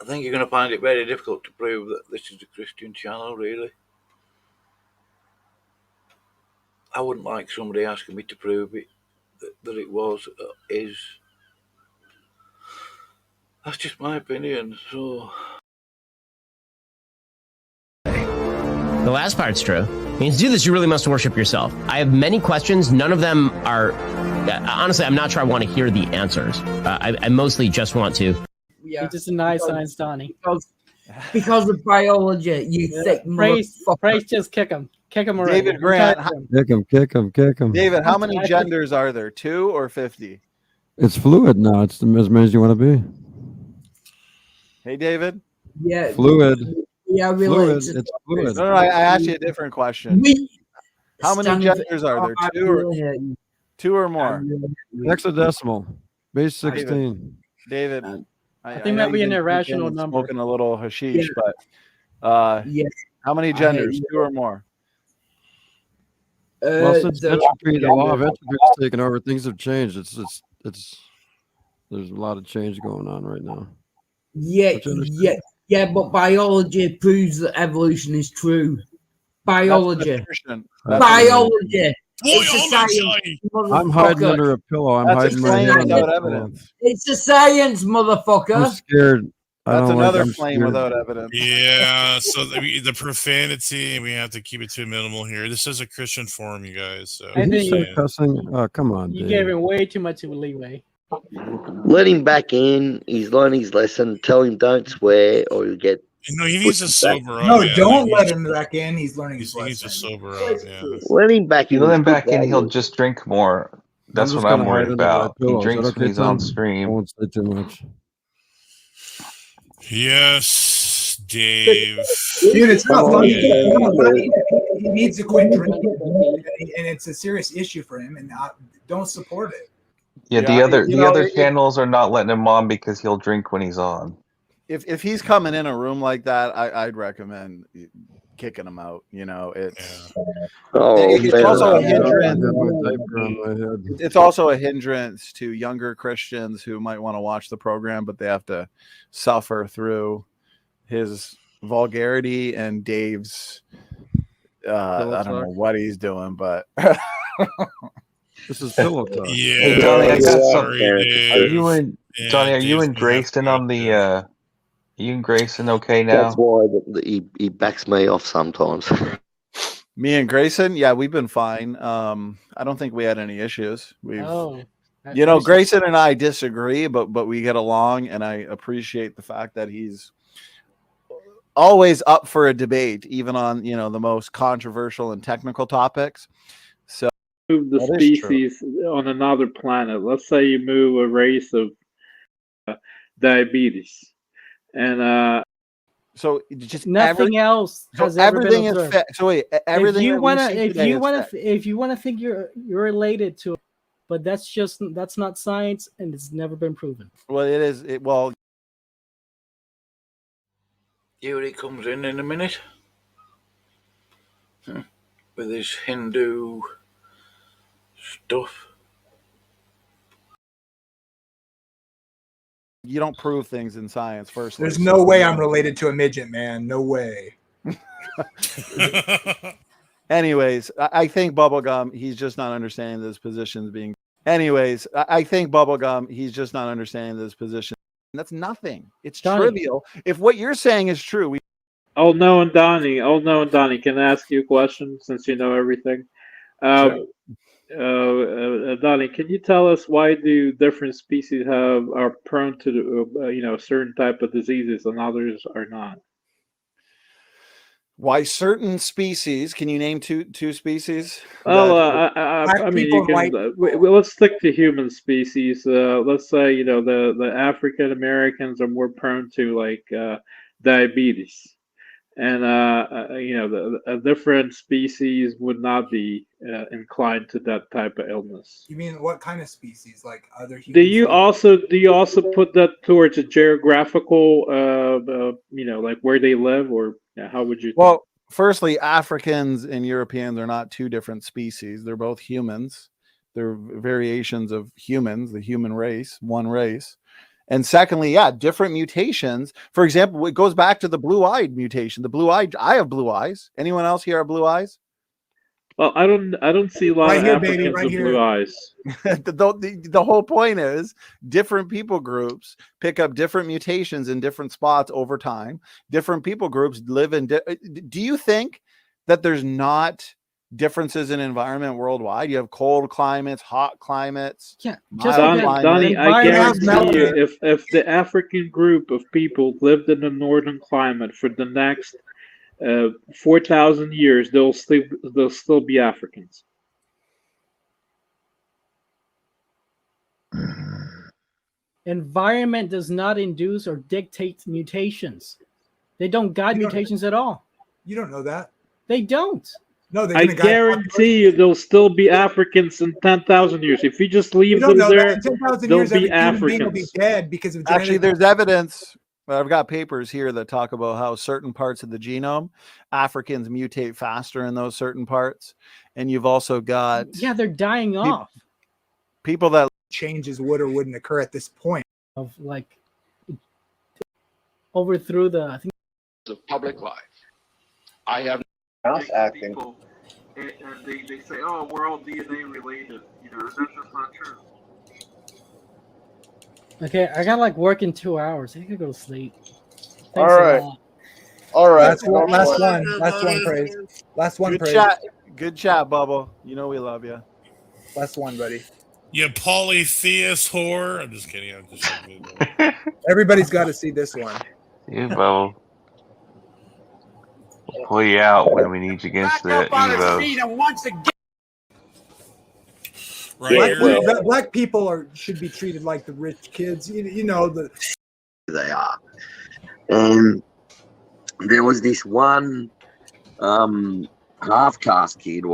I think you're going to find it very difficult to prove that this is a Christian channel, really. I wouldn't like somebody asking me to prove it, that it was, is. That's just my opinion, so. The last part's true. I mean, to do this, you really must worship yourself. I have many questions. None of them are. Honestly, I'm not sure I want to hear the answers. I mostly just want to. Yeah. He just denies science, Donnie. Because of biology, you thick Praise, motherfucker. praise, just kick him. Kick him already. David I'm Grant, tired of him. Kick him, kick him, kick him. David, how many genders are there? 2 or 50? It's fluid now. It's as many as you want to be. Hey, David. Yeah. Fluid. Yeah, really. Fluid. It's It's fluid. No, I asked you a different question. How many Stand- genders are there? I 2 or really hate you. 2 or more? Hexadecimal. Base 16. David, I think know that'd be you've an been irrational drinking and number. Smoking a little hashish, Yeah. but Yes. how many I hate genders? you. 2 or more? Well, since the- entropy, the law of entropy has taken over, things have changed. It's there's a lot of change going on right now. Yeah, Which I understand. yeah, but biology proves that evolution is true. Biology. Nutrition. Biology. It's a science, I'm hiding motherfucker. under a pillow. I'm That's a hiding my claim head under without the pillow. evidence. It's a science, I'm motherfucker. scared. I That's don't another like. I'm claim scared. without evidence. Yeah, so the profanity, we have to keep it to a minimal here. This is a Christian forum, you guys. So I Did think he say you- cussing? Oh, come on, You Dave. gave him way too much of a leeway. Let him back in. He's learning his lesson. Tell him don't swear or you'll get. No, he needs to sober up. No, man. don't Like, let him back in. He's learning his he needs to lesson. sober up. Yeah. Let him back You in. let He's him good back in, he'll value. just drink more. That's just what I'm gonna hide worried under my about. He pillow. Is that drinks okay, when he's on Tom? I stream. won't say too much. Yes, Dave. Dude, it's not funny. Yeah. It's not funny. He needs to quit drinking, and it's a serious issue for him. And don't support it. Yeah, Yeah, the other channels are not letting him on because he'll drink when he's on. If he's coming in a room like that, I'd recommend kicking him out. You know, it's it's also a hindrance. It's also a hindrance to younger Christians who might want to watch the program, but they have to suffer through his vulgarity and Dave's. I don't know what he's doing, but This is pillow talk. Yeah. Hey, Johnny, I got Sorry, something. Dave. Are you and Yeah, Johnny? Are you Dave's and gonna have to Grayson go. on the? You and Grayson okay That's now? why he backs me off sometimes. Me and Grayson, yeah, we've been fine. I don't think we had any issues. Oh, You know, Grayson and I disagree, but we get along, and I appreciate the fact that he's always up for a debate, even on, you know, the most controversial and technical topics. So move the that is true. species on another planet. Let's say you move a race of diabetes, and so just nothing else has so ever everything been is observed. so wait, everything If you that we wanna, see if today you is wanna, fake. if you wanna think you're related to it, but that's not science, and it's never been proven. Well, it is. Well, Here he comes in a minute with his Hindu stuff. you don't prove things in science. Firstly, There's no way I'm related to a midget, man. No way. Anyways, I think Bubblegum, he's just not understanding this position being. Anyways, I think Bubblegum, he's just not understanding this position. That's nothing. It's Johnny. trivial. If what you're saying is true, oh no, and Donnie, can I ask you a question since you know everything? Donnie, can you tell us why do different species are prone to certain type of diseases and others are not? why certain species? Can you name two species? Well, that- I mean, you can. Let's stick to human species. Let's say the African Americans are more prone to like diabetes, and a different species would not be inclined to that type of illness. You mean what kind of species? Like other humans? Do you also put that towards a geographical, like where they live, or how would you? Well, firstly, Africans and Europeans are not two different species. They're both humans. They're variations of humans, the human race, one race. And secondly, yeah, different mutations. For example, it goes back to the blue-eyed mutation. I have blue eyes. Anyone else here have blue eyes? Well, I don't see a lot of Africans with blue eyes. The whole point is different people groups pick up different mutations in different spots over time. Different people groups live in. Do you think that there's not differences in environment worldwide? You have cold climates, hot climates. Yeah, Donnie, I guarantee you, if the African group of people lived in the northern climate for the next 4,000 years, they'll still be Africans. Environment does not induce or dictate mutations. They don't guide mutations at all. You don't know that. They don't. No, I guarantee you they'll still be Africans in 10,000 years. If you just leave them there, In 10,000 they'll years, be every human being will Africans. be dead because of Actually, genetic- there's evidence. I've got papers here that talk about how certain parts of the genome, Africans mutate faster in those certain parts. And you've also got Yeah, they're dying off people that changes would or wouldn't occur at this point. of like overthrew the. I think of public life. I have acting. And they say, "Oh, we're all DNA related." That's just not true. Okay, I got like work in 2 hours. I could go to sleep. Thanks All a right. lot. All right. Last one, praise. Last one, Good praise. chat. Good chat, Bubble. You know we love you. Last one, buddy. You polytheist whore. I'm just kidding. I'm just kidding. Everybody's got to see this one. You, Bubble. We'll pull you out when we need you against the Evo. once again. Black people should be treated like the rich kids. You know the. They are. And there was this one half-caste kid.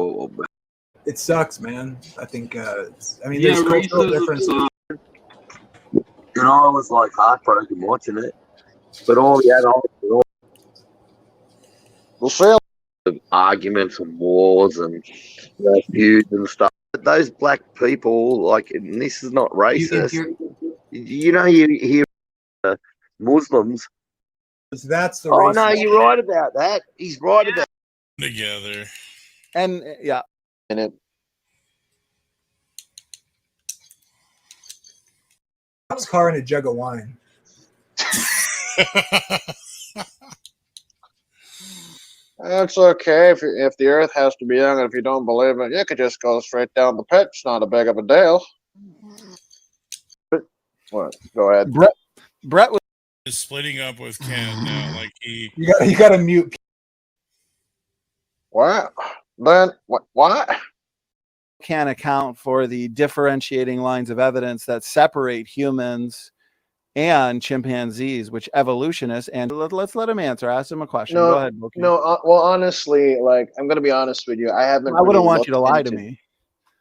It sucks, man. I think. There's cultural differences. And I was like heartbroken watching it. But all the adults were fairly arguments and wars and feuds and stuff. But those black people, like, and this is not racist. You hear Muslims. That's the. Oh no, you're right about that. He's right about. Together. And yeah. And Tom's car and a jug of wine. It's okay if the Earth has to be young, and if you don't believe it, you could just go straight down the pit. It's not a big of a deal. What? Go ahead. Brett was Is splitting up with Ken now. Like You got to mute. What? Then what? Can't account for the differentiating lines of evidence that separate humans and chimpanzees, which evolutionists and let's let him answer. Ask him a question. Go ahead. Boki. Well, honestly, like I'm gonna be honest with you. I wouldn't really want you to looked lie into- to me.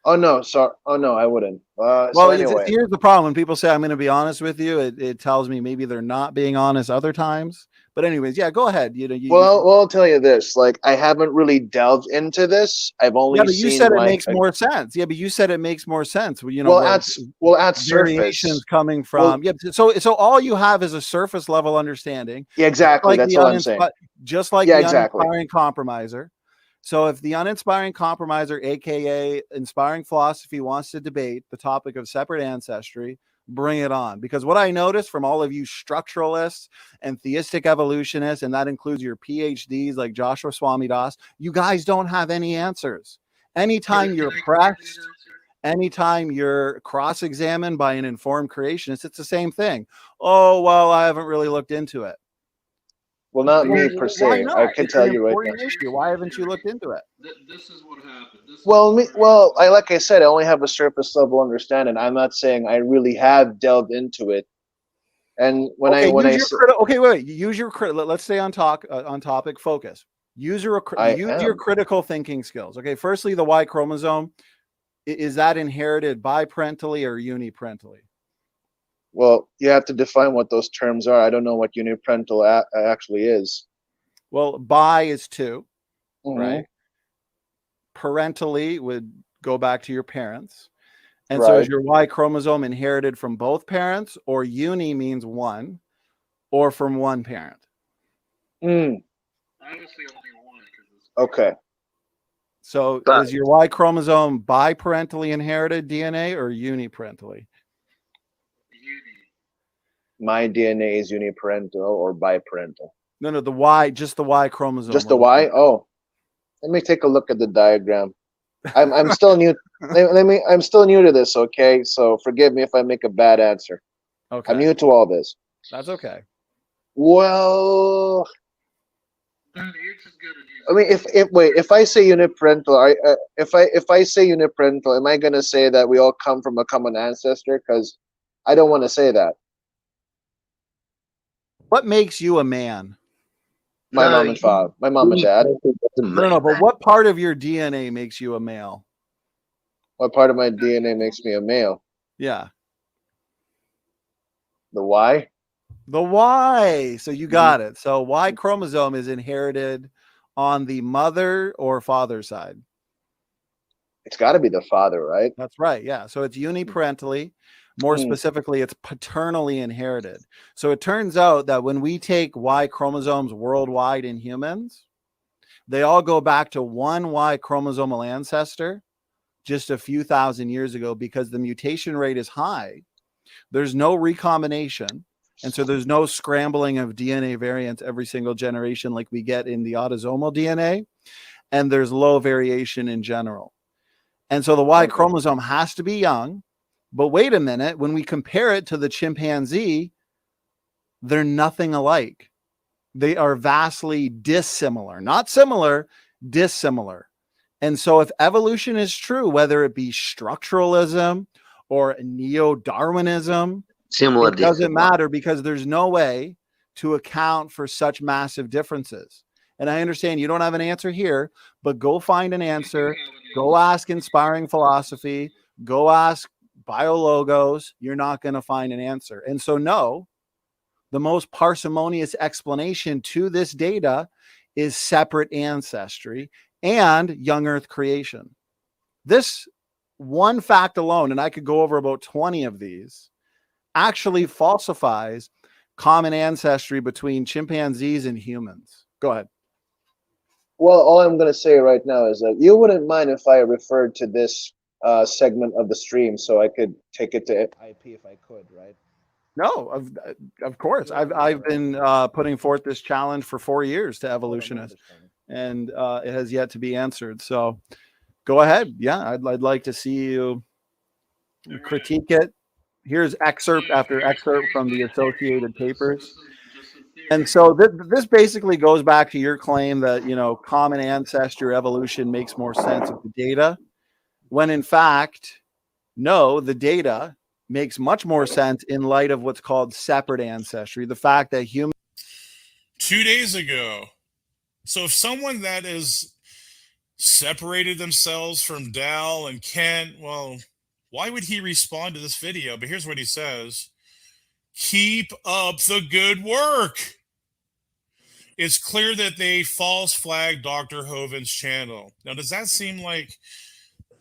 Oh no, sorry. Oh no, I wouldn't. Well, So anyway, here's the problem. When people say I'm going to be honest with you, it tells me maybe they're not being honest other times. But anyways, yeah, go ahead. well, I'll tell you this. Like, I haven't really delved into this. I've only yeah, but you seen said it like, makes more sense. Yeah, but you said it makes more sense. Well, at variations surface coming from. So all you have is a surface level understanding. Yeah, exactly. Just like That's what I'm saying. Just like Yeah, the exactly. uninspiring compromiser. So if the uninspiring compromiser, aka inspiring philosophy, wants to debate the topic of separate ancestry, bring it on. Because what I noticed from all of you structuralists and theistic evolutionists, and that includes your PhDs like Joshua Swamidas, you guys don't have any answers. Anytime you're pressed, anytime you're cross-examined by an informed creationist, it's the same thing. Oh, well, I haven't really looked into it. Well, not me per se. Why not? I can It's tell an you right important now. issue. Why haven't you looked into it? This is what happened. Like I said, I only have a surface level understanding. I'm not saying I really have delved into it. And Use your let's stay on topic. Focus. Use your critical thinking skills. Okay. Firstly, the Y chromosome, is that inherited biparentally or uniparentally? Well, you have to define what those terms are. I don't know what uniparental actually is. Well, bi is 2, Mhm. right? Parentally would go back to your parents. And so is Right. your Y chromosome inherited from both parents, or uni means 1, or from one parent? Okay. So is your Y chromosome biparentally inherited DNA or uniparentally? My DNA is uniparental or biparental. No, the Y, just the Y chromosome. Just the Y? Oh, let me take a look at the diagram. I'm still new. I'm still new to this. Okay, so forgive me if I make a bad answer. Okay. I'm new to all this. That's okay. Well, I mean, if I say uniparental, if I say uniparental, am I gonna say that we all come from a common ancestor? Because I don't want to say that. What makes you a man? My mom and father, my mom and dad. No, but what part of your DNA makes you a male? What part of my DNA makes me a male? Yeah. The Y? The Y. So you got it. So Y chromosome is inherited on the mother or father side. It's got to be the father, right? That's right. Yeah. So it's uniparentally. More specifically, it's paternally inherited. So it turns out that when we take Y chromosomes worldwide in humans, they all go back to one Y chromosomal ancestor just a few thousand years ago, because the mutation rate is high. There's no recombination. And so there's no scrambling of DNA variants every single generation like we get in the autosomal DNA. And there's low variation in general. And so the Y chromosome has to be young. But wait a minute, when we compare it to the chimpanzee, they're nothing alike. They are vastly dissimilar, not similar, dissimilar. And so if evolution is true, whether it be structuralism or neo-Darwinism, it doesn't matter, because there's no way to account for such massive differences. And I understand you don't have an answer here, but go find an answer. Go ask inspiring philosophy. Go ask BioLogos. You're not going to find an answer. And so, no, the most parsimonious explanation to this data is separate ancestry and young Earth creation. This one fact alone, and I could go over about 20 of these, actually falsifies common ancestry between chimpanzees and humans. Go ahead. Well, all I'm going to say right now is that you wouldn't mind if I referred to this segment of the stream so I could take it to IP if I could, right? No, of course. I've been putting forth this challenge for 4 years to evolutionists, and it has yet to be answered. So go ahead. Yeah, I'd like to see you critique it. Here's excerpt after excerpt from the Associated Papers. And so this basically goes back to your claim that, you know, common ancestor evolution makes more sense of the data, when in fact, no, the data makes much more sense in light of what's called separate ancestry. The fact that humans 2 days ago. So if someone that is separated themselves from Dal and Kent, well, why would he respond to this video? But here's what he says. Keep up the good work. It's clear that they false flagged Dr. Hoven's channel. Now, does that seem like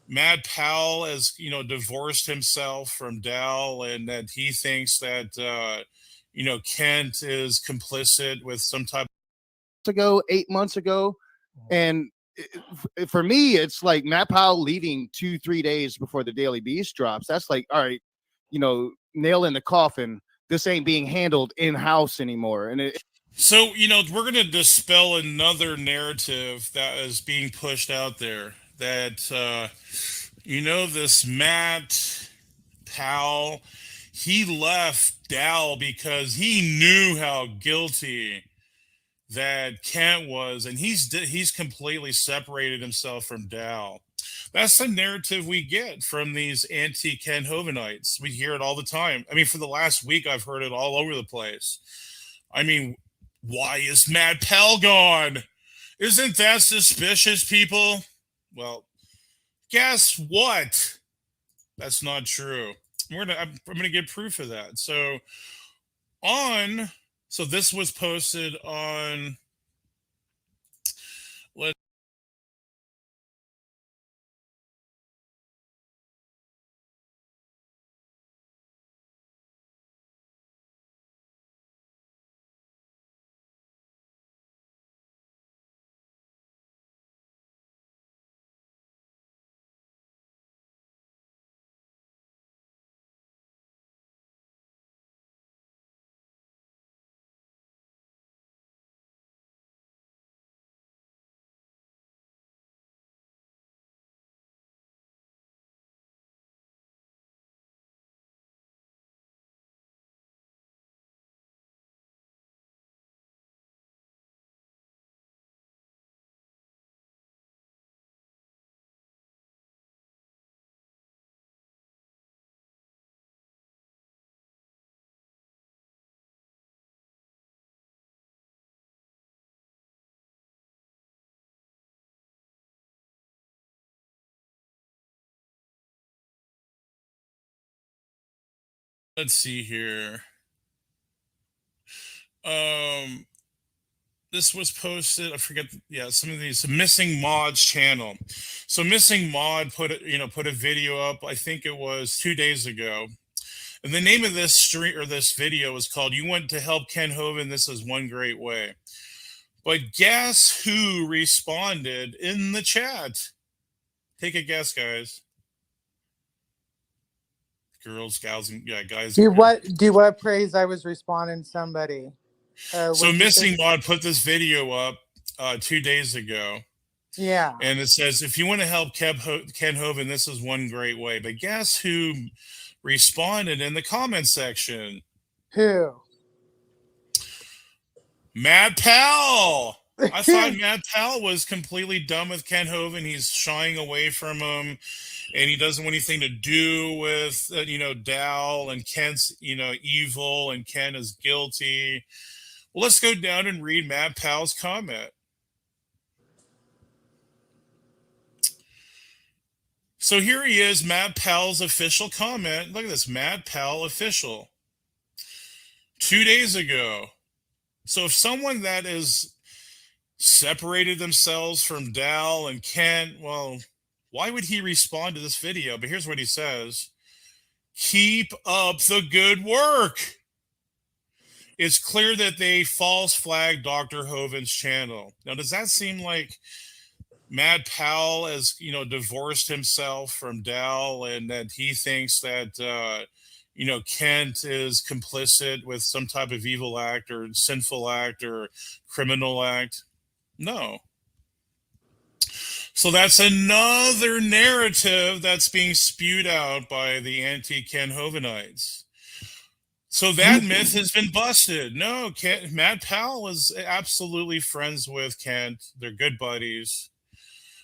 Matt Powell has, you know, divorced himself from Dal, and that he thinks that, you know, Kent is complicit with some type ago, 8 months ago, and for me, it's like Matt Powell leaving 2-3 days before the Daily Beast drops. That's like, all right, you know, nail in the coffin. This ain't being handled in-house anymore. And So, you know, we're going to dispel another narrative that is being pushed out there that, you know, this Matt Powell, he left Dal because he knew how guilty that Kent was, and he's completely separated himself from Dal. That's the narrative we get from these anti-Kent Hovenites. We hear it all the time. I mean, for the last week, I've heard it all over the place. I mean, why is Matt Powell gone? Isn't that suspicious, people? Well, guess what? That's not true. I'm gonna get proof of that. So this was posted on. Let's see here. This was posted. I forget. Yeah, some of these Missing Mod's channel. So Missing Mod put a video up. I think it was 2 days ago, and the name of this stream or this video was called "You Want to Help Kent Hovind? This is one great way." But guess who responded in the chat? Take a guess, guys. Girls, gals, and guys. Do what praise I was responding to somebody. So Missing Mod put this video up 2 days ago. Yeah. And it says, if you want to help Kent Hovind, this is one great way. But guess who responded in the comment section? Who? Matt Powell. I thought Matt Powell was completely done with Kent Hovind. He's shying away from him, and he doesn't want anything to do with, Dal, and Kent's, evil, and Kent is guilty. Well, let's go down and read Matt Powell's comment. So here he is, Matt Powell's official comment. Look at this, Matt Powell official. 2 days ago. So if someone that is separated themselves from Dal and Kent, well, why would he respond to this video? But here's what he says. Keep up the good work. It's clear that they false flagged Dr. Hoven's channel. Now, does that seem like Matt Powell has, divorced himself from Dal, and that he thinks that, Kent is complicit with some type of evil act or sinful act or criminal act. No. So that's another narrative that's being spewed out by the anti-Ken Hovenites. So that myth has been busted. No, Matt Powell was absolutely friends with Kent. They're good buddies.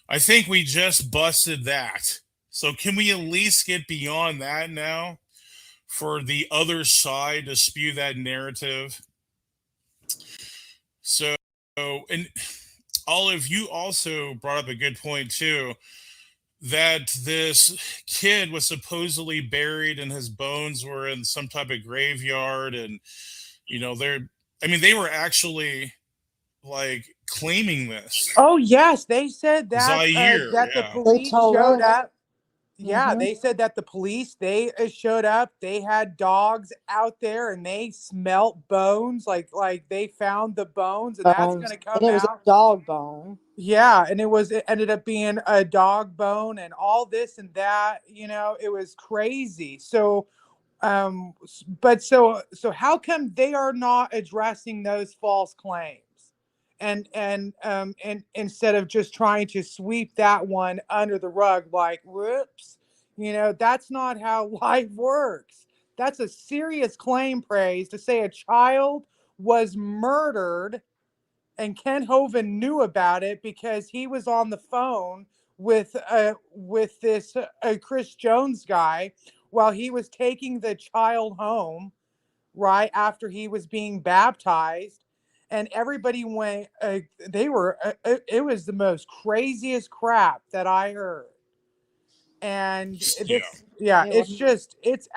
I think we just busted that. So can we at least get beyond that now for the other side to spew that narrative? So, and Olive, you also brought up a good point too, that this kid was supposedly buried and his bones were in some type of graveyard, and they were actually like claiming this. Oh yes, they said that Zaire, that yeah. the police showed up. Yeah, Mhm. they said that the police showed up. They had dogs out there and they smelt bones, like they found the bones, and that's Bones. gonna come And it was a out. dog bone. Yeah, and it ended up being a dog bone and all this and that. It was crazy. So, but so how come they are not addressing those false claims? And instead of just trying to sweep that one under the rug, like, whoops, that's not how life works. That's a serious claim, Praise, to say a child was murdered and Ken Hovind knew about it because he was on the phone with this Chris Jones guy while he was taking the child home, right after he was being baptized. And everybody went, it was the most craziest crap that I heard. And it's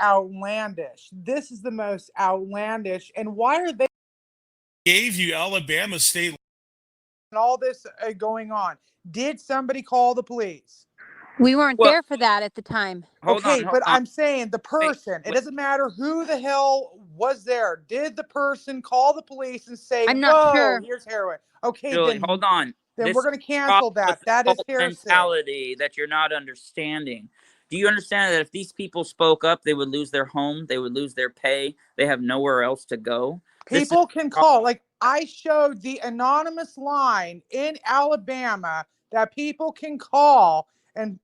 outlandish. This is the most outlandish. And why are they Gave you Alabama State and all this going on? Did somebody call the police? We weren't there for that at the time. Hold on. I'm saying the person. It doesn't matter who the hell was there. Did the person call the police and say, I'm not "Whoa, sure. here's heroin"? Okay, Julie, then hold on. Then This we're going to cancel problem that. with That the is cult heresy. mentality that you're not understanding. Do you understand that if these people spoke up, they would lose their home, they would lose their pay, they have nowhere else to go? People can call. Like I showed the anonymous line in Alabama that people can call and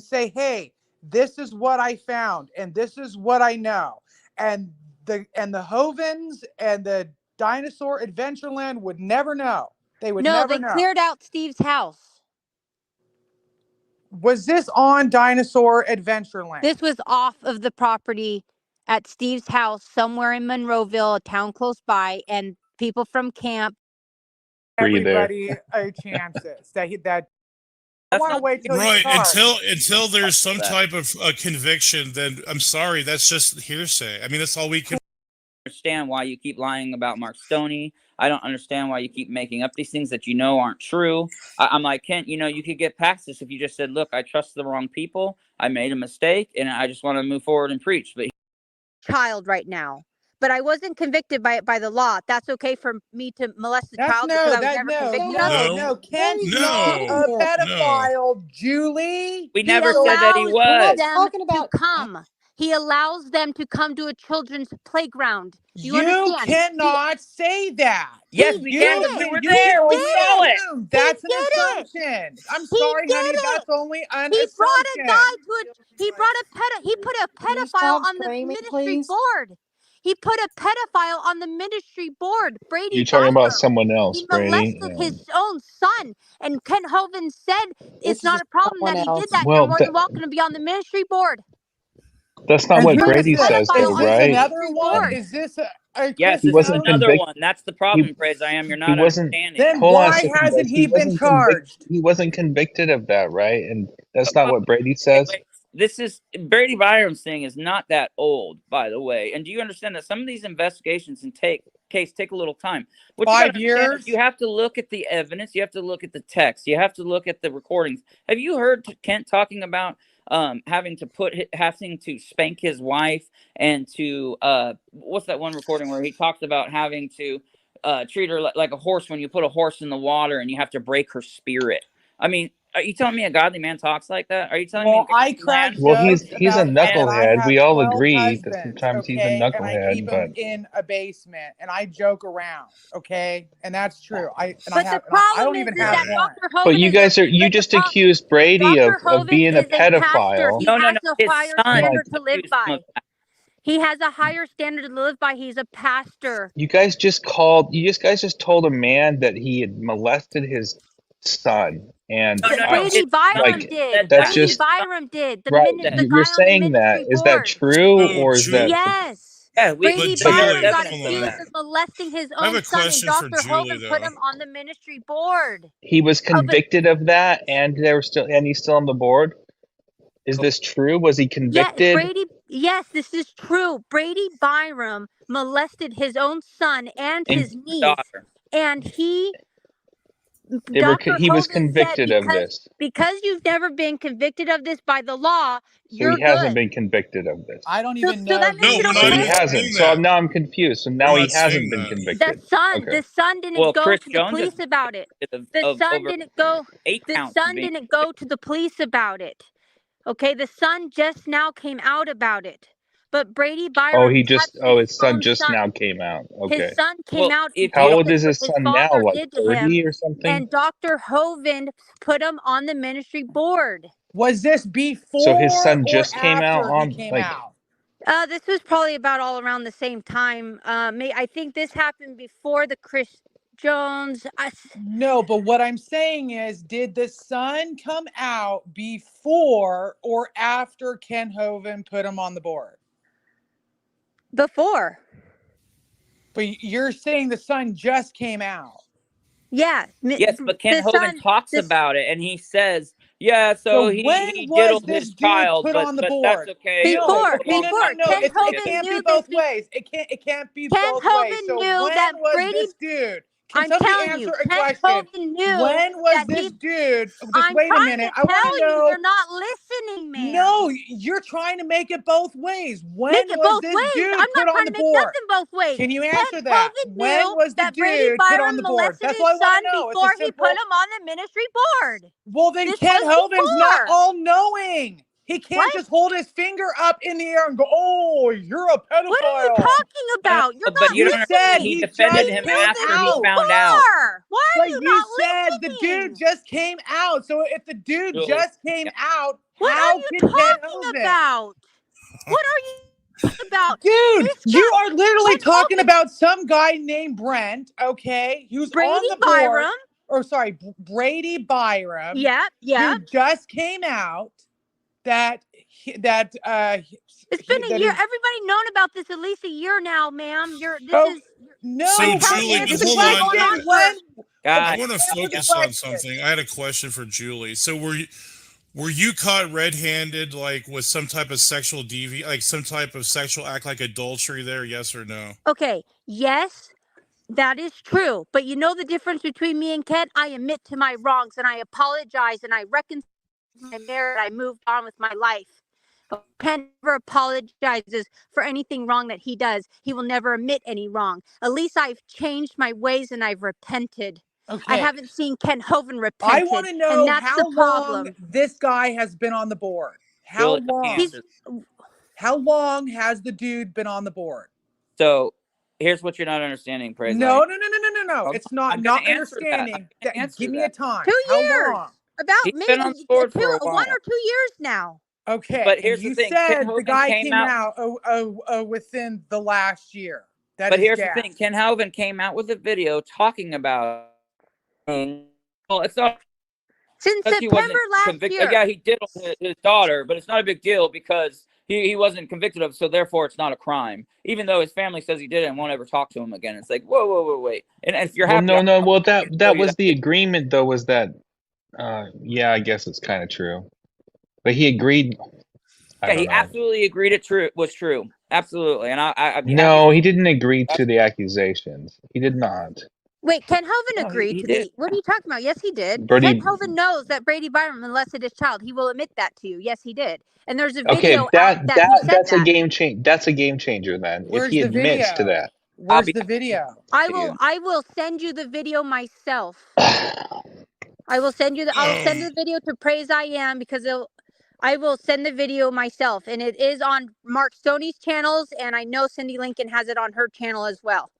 say, "Hey, this is what I found and this is what I know." And the Hovens and the Dinosaur Adventureland would never know. They would No, never they know. cleared out Steve's house. Was this on Dinosaur Adventureland? This was off of the property at Steve's house somewhere in Monroeville, a town close by, and people from camp. Everybody chances that I want to wait till right he's charged. until there's some type of conviction. Then I'm sorry, that's just hearsay. I mean, that's all we can. Understand why you keep lying about Mark Stoney. I don't understand why you keep making up these things that aren't true. I'm like, Kent, you could get past this if you just said, "Look, I trust the wrong people. I made a mistake, and I just want to move forward and preach." But Child right now. But I wasn't convicted by the law. That's okay for me to molest a child because I was never convicted of it. No. Ken's not a pedophile, Julie. we never said that he was. To come. He allows them to come to a children's playground. Do you You understand? cannot say that. Yes, we can. We were there. We saw it. That's an assumption. I'm sorry, honey. That's only an assumption. He brought a guy to he put a pedophile on the ministry board. He put a pedophile on the ministry board. Brady. You're talking about someone else, He Brady. molested his own son, and Kent Hovind said it's not a problem that he did that. Well, You're more than welcome to be on the ministry board. That's not what Brady says, though, Is this right? another one? Is this a Yes, He this is wasn't another convic- one. That's the problem, Praise I am. You're not wasn't- understanding. Then Hold on a why second, hasn't guys. he been wasn't charged? He wasn't convicted of that, right? And that's not what Brady says. Wait, this is Brady Byram's thing is not that old, by the way. And do you understand that some of these investigations and take a little time? What you 5 gotta understand years? is you have to look at the evidence. You have to look at the text. You have to look at the recordings. Have you heard Kent talking about having to spank his wife and to what's that one recording where he talks about having to treat her like a horse when you put a horse in the water and you have to break her spirit? I mean, Are you telling me a godly man talks like that? Are you telling me? Well, I crack Well, jokes he's a about the fact that I knucklehead. have We all 12 agree that husbands, sometimes he's a okay, and I knucklehead, keep them but in a basement, and I joke around, okay, and that's true. I But the I problem don't is, even is have that one. Dr. but Hoven you is guys a. are you But the just accused Brady Dr. of Hoven being a is a pastor. pedophile. He No, no, has no. a His higher son standard is to live accused by. of that. He has a higher standard to live by. He's a pastor. You guys just told a man that he had molested his son, and No, no, no. Brady His Byram son like did. said that's that. Brady His just son Byram did. right. said The You're guy on the saying that ministry is that board. true So, or is that Yes. Yeah, we. Brady but Byram Julie, got hold accused on. of molesting his I have own a son, and question for Dr. Julie, Hoven put though. him on the ministry board. he was Of it. convicted of that and he's still on the board? Is this true? Was he Yeah, convicted? Brady. Yes, this is true. Brady Byram molested his own son and And his niece, daughter. and Dr. he was Hoven said convicted of this. because you've never been convicted of this by the law, So you're he hasn't good. been convicted of this. I don't So, even so know. that means No, you we're don't not So he even listen. saying hasn't. So that. now I'm confused. So We're now he not saying hasn't been that. The convicted. son, Okay. the son didn't Well, go Chris to the Jones is police about it. convicted The of son over didn't go. 8 The counts of son being. didn't go to the police about it. Okay, the son just now came out about it. But Brady Oh, Byram he just. touched Oh, his his son own just son. now came out. His Okay. son came Well, out if How you old because is what his his son now? father Like did to him, 30 or something? and Dr. Hoven put him on the ministry board. Was this So his before son or just came out after he on came like. out? This was probably about all around the same time. I think this happened before the Chris Jones. No, but what I'm saying is, did the son come out before or after Ken Hoven put him on the board? Before. But you're saying the son just came out. Yeah. Yes, but Ken Hoven talks about it, and he says, "Yeah, so he when diddled was this his dude child, put but on the that's board? okay." Before. No. Ken It Hoven can't be knew both this. ways. It can't be Ken both ways. Hoven So knew when that was Brady. this dude? Can I'm somebody telling answer you, a Ken question? Hoven knew When was that this he. dude? Just I'm wait a trying minute. to I want tell to you, know. you're not listening, man. No, you're trying to make it both ways. When Make it was both this ways. dude I'm put not on trying the to make board? nothing both ways. Can you Ken answer that? Hoven When knew was the that Brady dude put on Byram the board? molested That's his all I son want to know. It's before a he simple. put him on the ministry board. Well, then This Ken was Hoven's not before. all knowing. He can't just hold his finger up in the air and go, "Oh, you're a pedophile." What are you talking about? You're But not you don't listening. understand. He defended him after he found out. Why are But you you not said listening? the dude just came out. So if the dude Julie, just came out, What how are you can Ken talking Hoven? about? What are you talking about? Dude, This you guy, are literally Ken talking Hoven, about some guy named Brent, okay? Who's Brady on the board. Byram. Or sorry, Brady Byram. Yeah. Who just came out that It's been a year. Everybody known about this at least a year now, ma'am. no. So I'm telling Julie, you, but this hold has been on. going on for. I want to focus on something. I had a question for Julie. So were you caught red-handed, like with some type of sexual like some type of sexual act, like adultery? There, yes or no? Okay, yes, that is true. But you know the difference between me and Ken? I admit to my wrongs and I apologize and I reconcile my marriage. I moved on with my life. Ken never apologizes for anything wrong that he does. He will never admit any wrong. At least I've changed my ways and I've repented. Okay. I haven't seen Ken Hoven I repented. want to and know that's how the long problem. this guy has been on the board. How long? How long has the dude been on the board? So here's what you're not understanding, Praise. No. Hold It's on. not I'm gonna not answer that. understanding. I'm gonna answer Give me that. a time. 2 How years. long? About He's maybe been on the board for a 1 while. or 2 years now. Okay. But here's you the thing. said Ken the Hoven guy came came out within the last year. That But is here's gas. the thing. Ken Hoven came out with a video talking about. Well, it's not since because he September wasn't last convicted. year. Yeah, he did his daughter, but it's not a big deal because he wasn't convicted of. So therefore, it's not a crime. Even though his family says he did it and won't ever talk to him again. It's like whoa, wait. And if you're Well, happy, no. Well, that was the agreement, though. Was that? Yeah, I guess it's kind of true. But he agreed. I yeah, don't he know. absolutely agreed it was true. Absolutely, and I'd be No, happy. he didn't agree to the accusations. He did not. Wait, Ken Hoven No, agreed he to did. the. What are you talking about? Yes, he did. Brady- Ken Hoven knows that Brady Byram molested his child. He will admit that to you. Yes, he did. And there's a Okay, video out that he said that's that. a game change. That's a game changer. Then, Where's if he the admits to video? that. Where's the video? I will send you the video myself. I will send you I'll send the video to Praise I Am because I will send the video myself, and it is on Mark Stoney's channels, and I know Cindy Lincoln has it on her channel as well.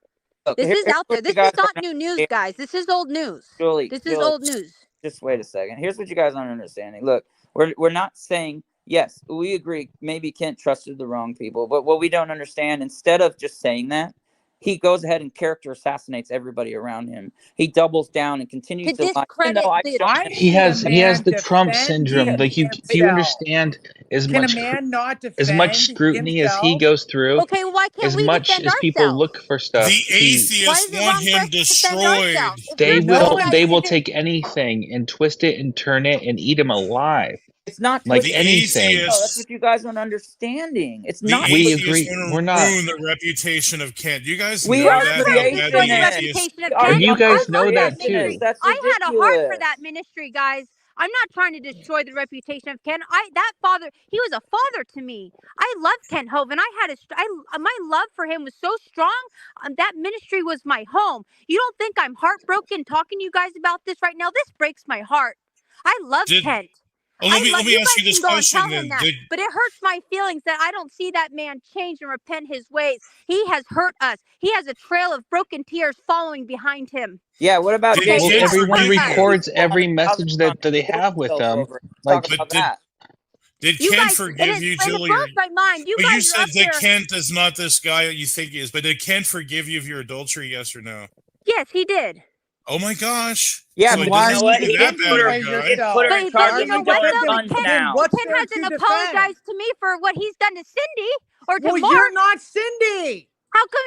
Look, This is out there. This is not new news, understand. guys. This is old news. Julie, This is old news. Just wait a second. Here's what you guys aren't understanding. Look, we're not saying, yes, we agree, maybe Kent trusted the wrong people, but what we don't understand, instead of just saying that, he goes ahead and character assassinates everybody around him. He doubles down and continues to lie. He has the Trump syndrome. Like do you understand as Can much a man not defend as much scrutiny as he himself? goes through? Okay, well, why can't as we much defend as people ourselves? look for stuff, The atheists want him destroyed. they will take anything and twist it and turn it and eat him alive. It's not like twisted. anything. No, that's what you guys aren't understanding. It's The not. We atheists agree. want to We're not. ruin the reputation of Kent. You guys We know are that. creating how the bad the atheists- reputation of Are Kent. you guys I know love that ministry. too? That's I had a heart for ridiculous. that ministry, guys. I'm not trying to destroy the reputation of Kent. That father, he was a father to me. I love Kent Hovind. My love for him was so strong. That ministry was my home. You don't think I'm heartbroken talking to you guys about this right now? This breaks my heart. I love Kent. Oh, let me ask you this Tell question him then. that, but it hurts my feelings that I don't see that man change and repent his ways. He has hurt us. He has a trail of broken tears following behind him. Yeah, what about Okay, Well, yeah, everyone okay. records every message that they have with them. Like, Did You Kent guys, forgive you, it Julie? blows my mind. You But guys you are said up that there. Kent is not this guy that you think he is. But did Kent forgive you of your adultery? Yes or no? Yes, he did. Oh my gosh! Yeah, so but it why doesn't are seem you that defending bad of a yourself? guy. Put her in charge But you of know the what, though? guns now. Ken hasn't apologized to me for what he's done to Cindy or to Well, Mark. you're not Cindy. How come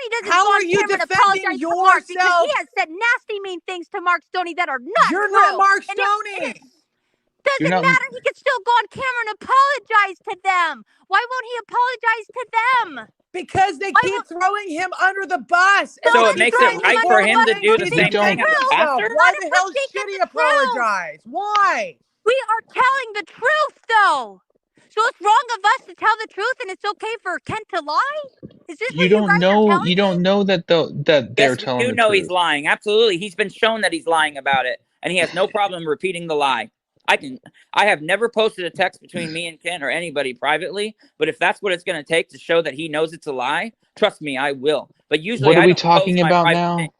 he doesn't How go are on you camera and defending apologize to Mark because yourself? he has said nasty, mean things to Mark Stoney that are not You're true. not Mark And Stoney. doesn't not- matter. He can still go on camera and apologize to them. Why won't he apologize to them? Because they keep throwing him under the bus. So And it makes throwing it right him for under him to the do the bus. same thing as a pastor? Why the hell should he apologize? Why? We are telling the truth, though. So it's wrong of us to tell the truth, and it's okay for Kent to lie. Is this you what you don't guys are know. telling? You don't know that they're Yes, telling we do the know truth. he's lying. Absolutely. He's been shown that he's lying about it, and he has no problem repeating the lie. I have never posted a text between me and Ken or anybody privately, but if that's what it's going to take to show that he knows it's a lie, trust me, I will. But usually What are I we don't talking post my about private now? things,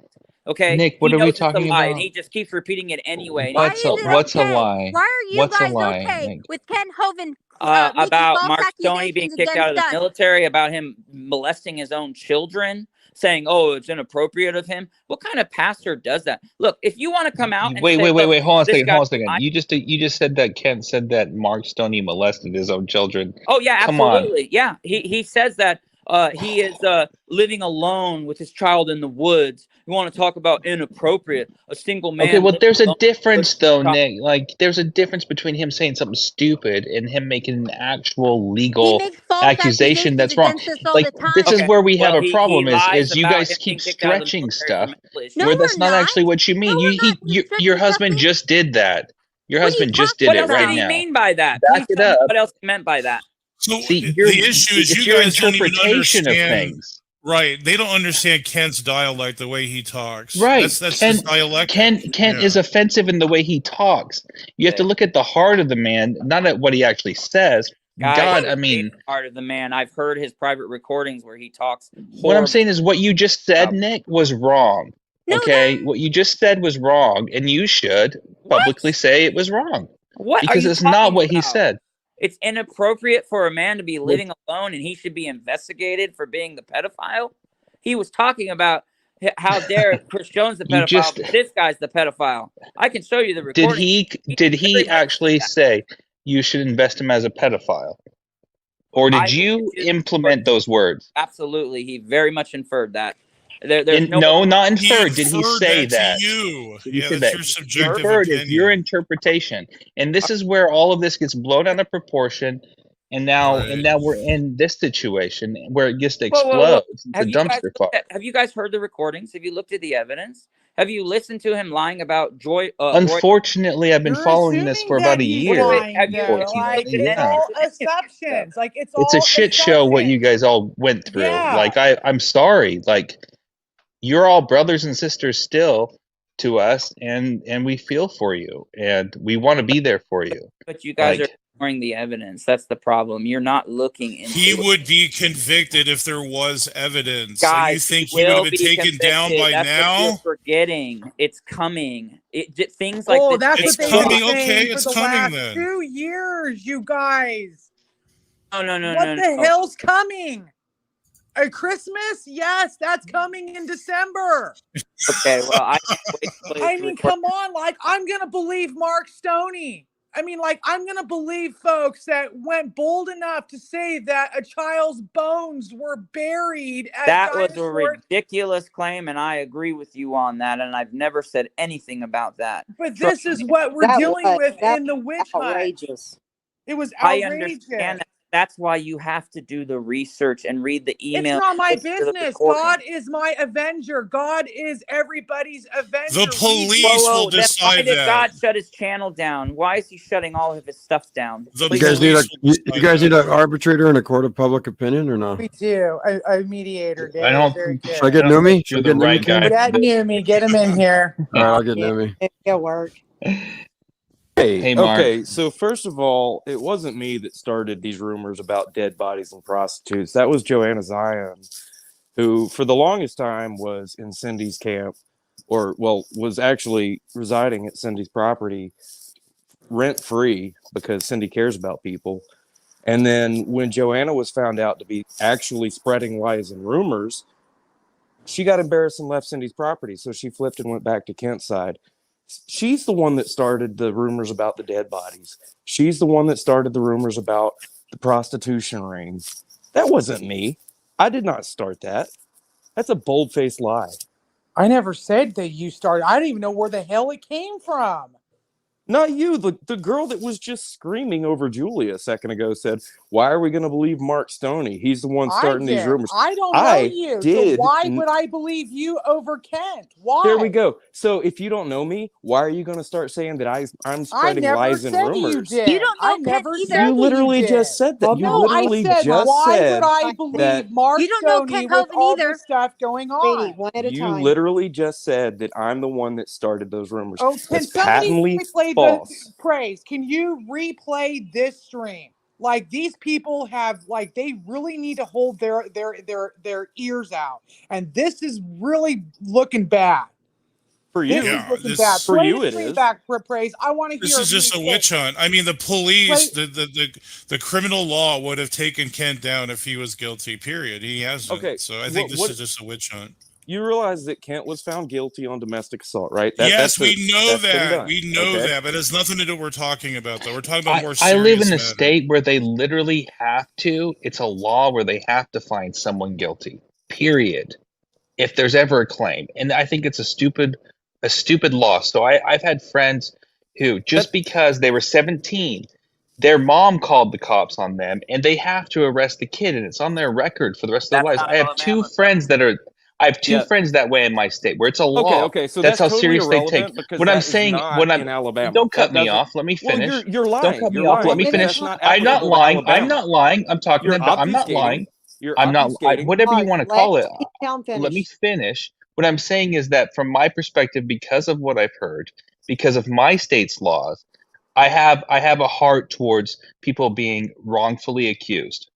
okay? Nick, what He are we knows it's a talking lie, about? and he just keeps repeating it anyway. and Why he is has it no what's a okay? lie? Why are you What's a guys lie, okay Nick? with Ken Hovind making about false Mark Stoney being accusations kicked out of the against us? military, about him molesting his own children, saying, "Oh, it's inappropriate of him." What kind of pastor does that? Look, if you want to come out and Wait, say, wait, wait, "Look, wait. Hold on a this second. guy Hold on a second. lied," You just said that Kent said that Mark Stoney molested his own children. Oh yeah, Come on. absolutely. Yeah, he says that he is living alone with his child in the woods. You want to talk about inappropriate? A single man. Okay, well, living there's a alone difference, with though, his child. Nick. Like, there's a difference between him saying something stupid and him making an actual He legal makes false accusation accusations that's wrong. against us all Like, the time. this is Okay, where we have well, a he problem. lies Is you about guys him being keep kicked out of the stretching military stuff for mental issues. No, where we're that's not not. actually what you mean. No, we're You not your stretching husband nothing. just did that. Your What are you husband just talking did What it else right did he now. mean by that? Back Please it tell me up. what else he meant by that. So See, the your issue is it's you your guys don't even interpretation of understand. things. Right? They don't understand Kent's dialect, the way he talks. Right. That's his dialectic. Kent Yeah. is offensive in the way he talks. You have to look at the heart of the man, not at what he actually says. Guys, God, I I mean, part of the man. I've heard his private recordings where he talks. what I'm horrible. saying is what you just said, Nick, was wrong. Okay? What you just said was wrong, and you should publicly say it was wrong. What are Because you it's not talking what he about? said. It's inappropriate for a man to be living alone, and he should be investigated for being the pedophile. He was talking about how dare Chris Jones the You pedophile, just- but this guy's the pedophile. I can show you the Did recording. he actually say you should invest him as a pedophile? Or did you implement those words? Absolutely, he very much inferred that. There's No, not He inferred. Did he inferred say that that? to you. Did he Yeah, say that's that? your subjective Inferred is opinion. your interpretation, and this is where all of this gets blown out of proportion. And now we're in this situation where it just explodes. It's a dumpster fire. Have you guys heard the recordings? Have you looked at the evidence? Have you listened to him lying about Joy? Unfortunately, I've been following this for about a year. Like, it's all assumptions. Like it's It's a all shit show what assumptions. you guys all went through. Yeah. Like I'm sorry. Like you're all brothers and sisters still. to us, and we feel for you, and we want to be there for you. But you guys Like, are ignoring the evidence. That's the problem. You're not looking into He it. would be convicted if there was evidence. Guys, and you think he would will have been be taken down convicted. by That's what now? you're forgetting. It's coming. Things like Oh, this. that's It's what they've coming, been saying okay, for it's the coming last then. 2 years, you guys. No, What the hell's coming? A Christmas? Yes, that's coming in December. Okay, well, I can't wait to play I this mean, record. come on. Like, I'm going to believe Mark Stoney. I mean, like, I'm going to believe folks that went bold enough to say that a child's bones were buried at That was a Dinosaur. ridiculous claim, and I agree with you on that, and I've never said anything about that. But Trust this is me. what we're dealing with in the witch hunt. outrageous. It was I outrageous. understand that. That's why you have to do the research and read the email. It's not my listen to the business. recording. God is my avenger. God is everybody's avenger. The police Whoa, will then why decide did that. God shut his channel down? Why is he shutting all of his stuff down? The You guys need an arbitrator and a court of public opinion or no? We do. A mediator. I don't Very good. Should I get Numi? You're Should I the get right Numi? guy. That knew me. Get him in here. All right, I'll get Numi. It'll work. Hey, Mark. Okay, so first of all, it wasn't me that started these rumors about dead bodies and prostitutes. That was Joanna Zion, who for the longest time was in Cindy's camp, was actually residing at Cindy's property rent free because Cindy cares about people. And then when Joanna was found out to be actually spreading lies and rumors, she got embarrassed and left Cindy's property. So she flipped and went back to Kent's side. She's the one that started the rumors about the dead bodies. She's the one that started the rumors about the prostitution ring. That wasn't me. I did not start that. That's a bold-faced lie. I never said that you started. I don't even know where the hell it came from. Not you. The girl that was just screaming over Julia a second ago said, "Why are we going to believe Mark Stoney? He's the one starting these rumors." I don't know you. Did. So why would I believe you over Kent? Why? There we go. So if you don't know me, why are you going to start saying that I'm spreading lies and rumors? You don't know I never said You literally you just said that. You No, literally I said, just why said would I believe that Mark You don't know Stoney Kent with Hovind all either. this stuff going on? One at a you time. literally just said that I'm the one that started those rumors. Oh, can That's somebody patently replay false. the praise? Can you replay this stream? Like these people have, like they really need to hold their ears out, and this is really looking bad. For you, This is looking this- bad. for Play you the it stream is. back for praise. I want to hear. This is just a who witch said- hunt. I mean, the police, Right. the criminal law would have taken Kent down if he was guilty. Period. He hasn't. Okay, So I think what- this is just a witch hunt. You realize that Kent was found guilty on domestic assault, right? Yes, we know that's been that. done. We know Okay? that, but it has nothing to do with what we're talking about, though. We're talking about more I serious live in a matters. state where they literally have to. It's a law where they have to find someone guilty. Period. If there's ever a claim, and I think it's a stupid law. So I've had friends who just because they were 17, their mom called the cops on them, and they have to arrest the kid, and it's on their record for the rest of their lives. I have two friends that are. I have two friends that way in my state where it's a law. Okay, so that's how totally serious they irrelevant take. because What that I'm is saying, not when I'm in Alabama. don't cut That me doesn't- off. Let me Well, finish. you're lying. Don't cut You're me off. lying Let me because finish. that's not I'm not applicable to lying. I'm Alabama. not lying. I'm talking You're about. I'm not obfuscating. lying. You're I'm not. obfuscating. Whatever you want to call it. Let Let me finish. What I'm saying is that from my perspective, because of what I've heard, because of my state's laws, I have a heart towards people being wrongfully accused.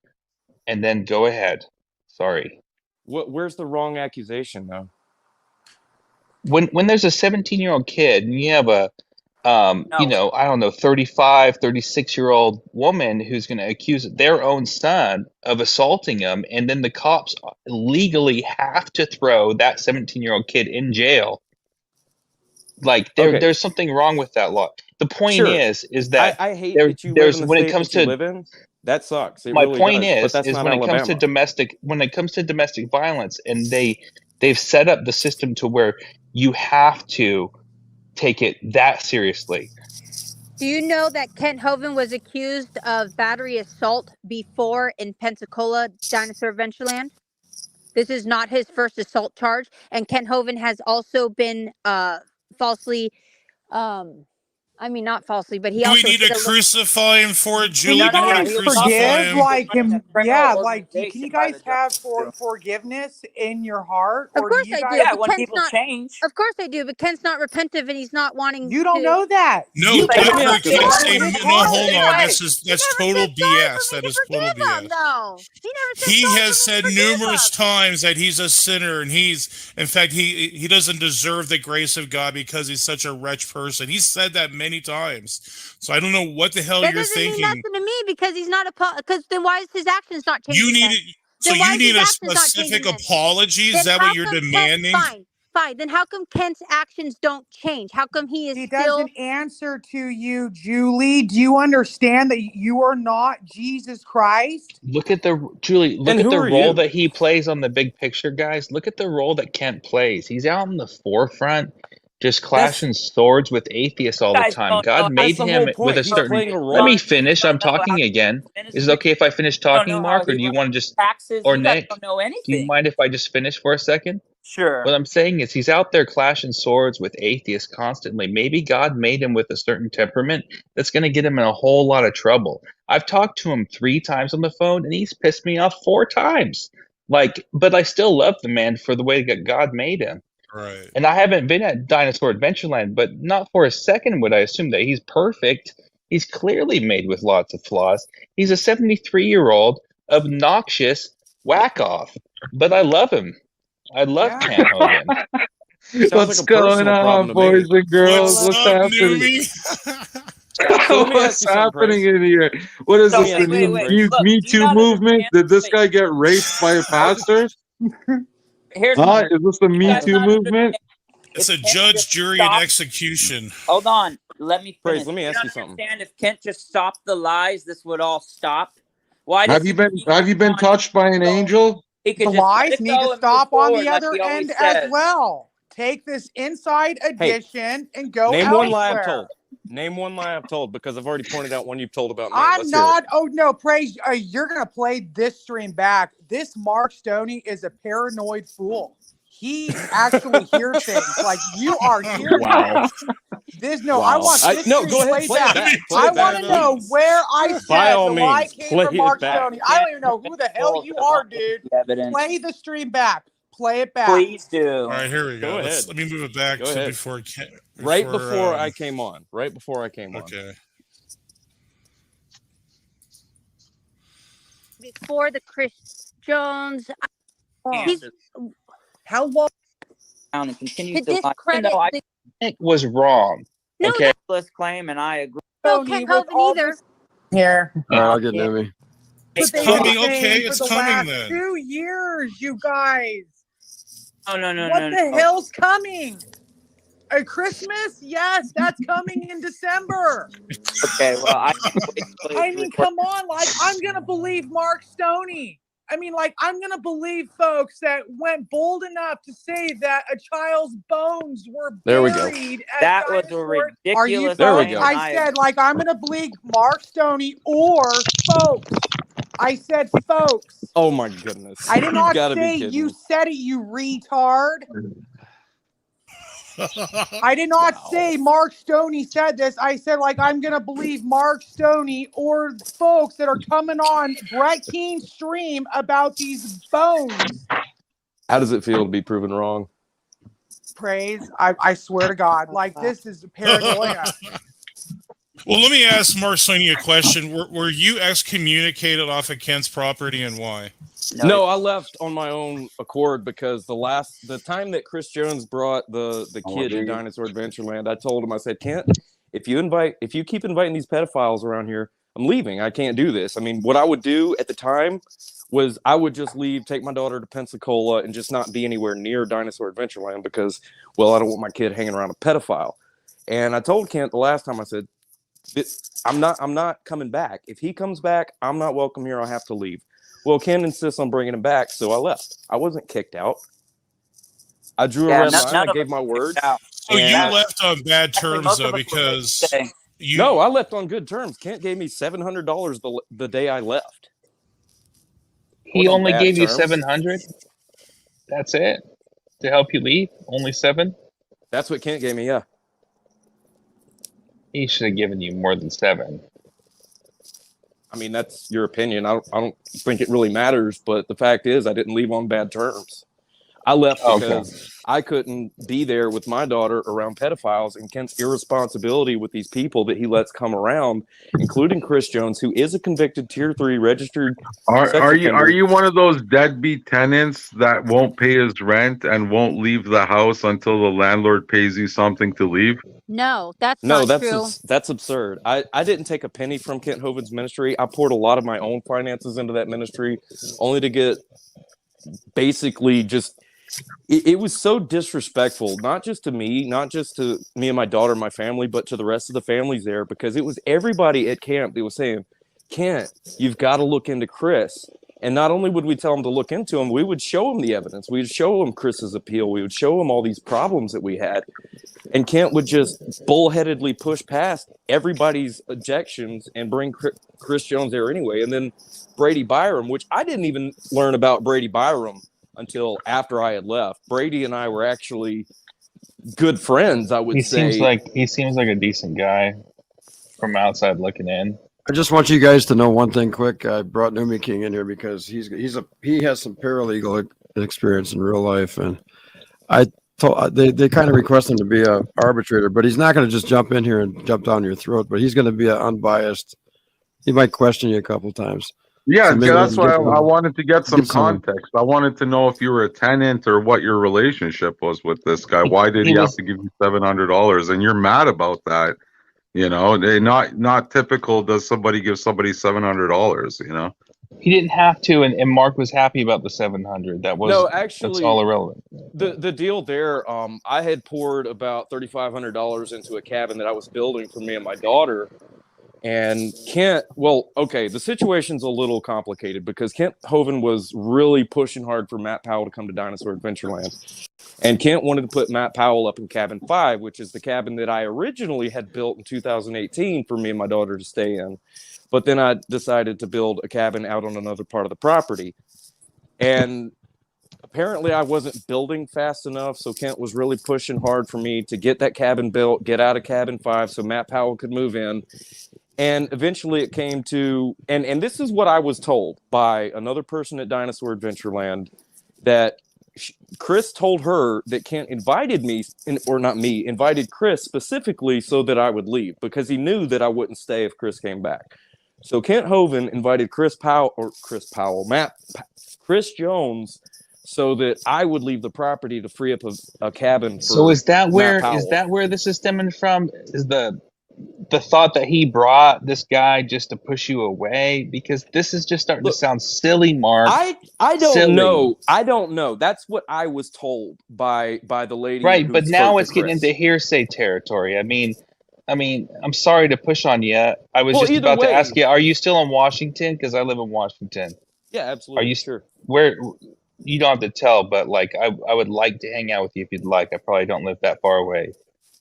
And then go ahead. Sorry. Where's the wrong accusation, though? When there's a 17-year-old kid and you have a you know, I don't know, 35, 36-year-old woman who's going to accuse their own son of assaulting him, and then the cops legally have to throw that 17-year-old kid in jail. Like there's something wrong with that law. The point Sure. is that I hate there, that you live there's in the when it state comes that you to live in. That sucks. It my really point does, but is that's not when it comes to Alabama. domestic violence, and they've set up the system to where you have to take it that seriously. Do you know that Kent Hovind was accused of battery assault before in Pensacola, Dinosaur Adventureland? This is not his first assault charge, and Kent Hovind has also been falsely I mean, not falsely, but he Do we also need to did a little- crucify him for it, Can Julie? you Do we guys need to crucify forgive, him? like him? Yeah, like, can organization you by guys the have justice system. forgiveness in your heart, Of or do course you I guys? do. Yeah, But when Kent's people not. change. Of course I do, but Kent's not repentive, and he's not wanting. You don't to... know that. No, You I've can't heard forgive Kent say, his no, heart. hold on. That's total BS. For me That to is total forgive him, BS. though. He never said He sorry has for me said to forgive numerous him. times that he's a sinner, and in fact, he doesn't deserve the grace of God because he's such a wretched person. He's said that many times. So I don't know what the hell That you're doesn't mean thinking. nothing to me because he's not because then why is his actions not changing? You need then? it. So Then why you is need his a actions not specific changing then? apology? Is Then that how what you're come demanding? Fine. Then how come Kent's actions don't change? How come he is He still? doesn't answer to you, Julie. Do you understand that you are not Jesus Christ? Look at the Julie. Look And at who the are role you? that he plays on the big picture, guys. Look at the role that Kent plays. He's out in the forefront, just clashing swords with atheists all the Guys time. don't know. God made That's the him whole with point. a He's certain. playing a Let me role. finish. I'm Don't know how talking he again. runs Is it okay if I finish don't talking, know Mark, how or he do you runs want to just? taxes. Or You guys Nick, don't know do you anything. mind if I just finish for a second? Sure. What I'm saying is he's out there clashing swords with atheists constantly. Maybe God made him with a certain temperament that's going to get him in a whole lot of trouble. I've talked to him 3 times on the phone and he's pissed me off 4 times. But I still love the man for the way that God made him. Right. And I haven't been at Dinosaur Adventureland, but not for a second would I assume that he's perfect. He's clearly made with lots of flaws. He's a 73-year-old obnoxious whack-off, but I love him. I love Kent Hogan. What's going on, boys and girls? What's happening? What's happening in here? What is this? The new Me Too movement? Did this guy get raped by a pastor? Here's Is this the Me Too movement? It's a judge, jury, and execution. Hold on. Let me finish. Praise, let me ask you something. Understand if Kent just stopped the lies, this would all stop. Why does Have you been touched by an angel? he could The just let lies it need go to and stop move on forward the like other he always end as says? well. Take this inside edition and go Name elsewhere. one lie I've told. Name one lie I've told because I've already pointed out one you've told about me. I'm Let's hear it. not. Oh no, Praise. You're gonna play this stream back. This Mark Stoney is a paranoid fool. He actually hears things like you are hearing. Wow. This no, Wow. I want this No, stream go ahead, played play it back. back. Play I it back, want to know please. where I said By all the lie means, came play from it Mark back. Stoney. I don't even know who the hell you are, dude. Evidence. Play the stream back. Play it back. Please do. All right, here we go. Go ahead. Let me move it back Go to ahead. before Right before I came on. Right before I came on. Okay. Before the Chris Jones, he's How long? And to continues to lie. Even discredit though I the. Nick was wrong. No, Okay. claim and I agree. No, Kent Hovind either. Here. All right, I'll get Nimi. But they've coming, been okay, saying it's for the coming last then. 2 years, you guys. No. What the hell's coming? A Christmas? Yes, that's coming in December. Okay, well, I mean, come on, like I'm gonna believe Mark Stoney. I mean, like I'm gonna believe folks that went bold enough to say that a child's bones were There we go. buried. At that was a Dinosaur. ridiculous. Are you? There we Folks? go. I said, like I'm gonna believe Mark Stoney or folks. I said, folks. Oh my goodness. I did not You gotta be say kidding you me. said it, you retard. I did not say Mark Stoney said this. I said, like, I'm going to believe Mark Stoney or folks that are coming on Brett Keen's stream about these bones. How does it feel to be proven wrong? Praise. I swear to God. Like, this is paranoia. Well, let me ask Mark Stoney a question. Were you excommunicated off of Kent's property and why? No, I left on my own accord because the time that Chris Jones brought the kid to Dinosaur Adventureland, I told him, I said, Kent, if you keep inviting these pedophiles around here, I'm leaving. I can't do this. I mean, what I would do at the time was I would just leave, take my daughter to Pensacola, and just not be anywhere near Dinosaur Adventureland because, well, I don't want my kid hanging around a pedophile. And I told Kent the last time, I said, I'm not coming back. If he comes back, I'm not welcome here. I'll have to leave. Well, Ken insists on bringing him back, so I left. I wasn't kicked out. I drew a red line. I gave my word. So you left on bad terms, though, because you... No, I left on good terms. Kent gave me $700 the day I left. He only gave you terms. $700. That's it to help you leave. Only $7. That's what Kent gave me. Yeah. He should have given you more than 7. I mean, that's your opinion. I don't think it really matters, but the fact is I didn't leave on bad terms. I left because I couldn't be there with my daughter around pedophiles, and Kent's irresponsibility with these people that he lets come around, including Chris Jones, who is a convicted Tier 3 registered sex Are you offender. one of those deadbeat tenants that won't pay his rent and won't leave the house until the landlord pays you something to leave? No, that's No, not true. that's absurd. I didn't take a penny from Kent Hovind's ministry. I poured a lot of my own finances into that ministry, only to get basically just it was so disrespectful, not just to me, not just to me and my daughter and my family, but to the rest of the families there, because it was everybody at camp that was saying, Kent, you've got to look into Chris. And not only would we tell him to look into him, we would show him the evidence. We'd show him Chris's appeal. We would show him all these problems that we had. And Kent would just bullheadedly push past everybody's objections and bring Chris Jones there anyway. And then Brady Byram, which I didn't even learn about Brady Byram until after I had left. Brady and I were actually good friends, I would say. He seems like a decent guy from outside looking in. I just want you guys to know one thing quick. I brought Numi King in here because he has some paralegal experience in real life, and they kind of request him to be a arbitrator, but he's not going to just jump in here and jump down your throat. But he's going to be an unbiased. He might question you a couple times. Yeah, So maybe that's we can why get I wanted to get some get some- context. I wanted to know if you were a tenant or what your relationship was with this guy. Why did he have to give you $700? And you're mad about that. You know, they not typical. Does somebody give somebody $700? You know, He didn't have to, and Mark was happy about the 700. That was that's all irrelevant. The deal there, I had poured about $3,500 into a cabin that I was building for me and my daughter. And Kent, the situation's a little complicated because Kent Hovind was really pushing hard for Matt Powell to come to Dinosaur Adventureland. And Kent wanted to put Matt Powell up in cabin 5, which is the cabin that I originally had built in 2018 for me and my daughter to stay in. But then I decided to build a cabin out on another part of the property. And apparently I wasn't building fast enough, so Kent was really pushing hard for me to get that cabin built, get out of cabin 5 so Matt Powell could move in. And eventually it came to, and this is what I was told by another person at Dinosaur Adventureland, that Chris told her that Kent invited me, invited Chris specifically so that I would leave because he knew that I wouldn't stay if Chris came back. So Kent Hovind invited Chris Jones so that I would leave the property to free up a cabin for So is that Matt Powell. where this is stemming from? Is the thought that he brought this guy just to push you away? Because this is just starting to sound silly, Mark. I don't know. I don't know. That's what I was told by the lady. Right, who but spoke now to it's getting Chris. into hearsay territory. I mean, I'm sorry to push on you. I was Well, just either about way- to ask you, are you still in Washington? Because I live in Washington. Yeah, absolutely. Are you sure? Where? You don't have to tell, but like I would like to hang out with you if you'd like. I probably don't live that far away.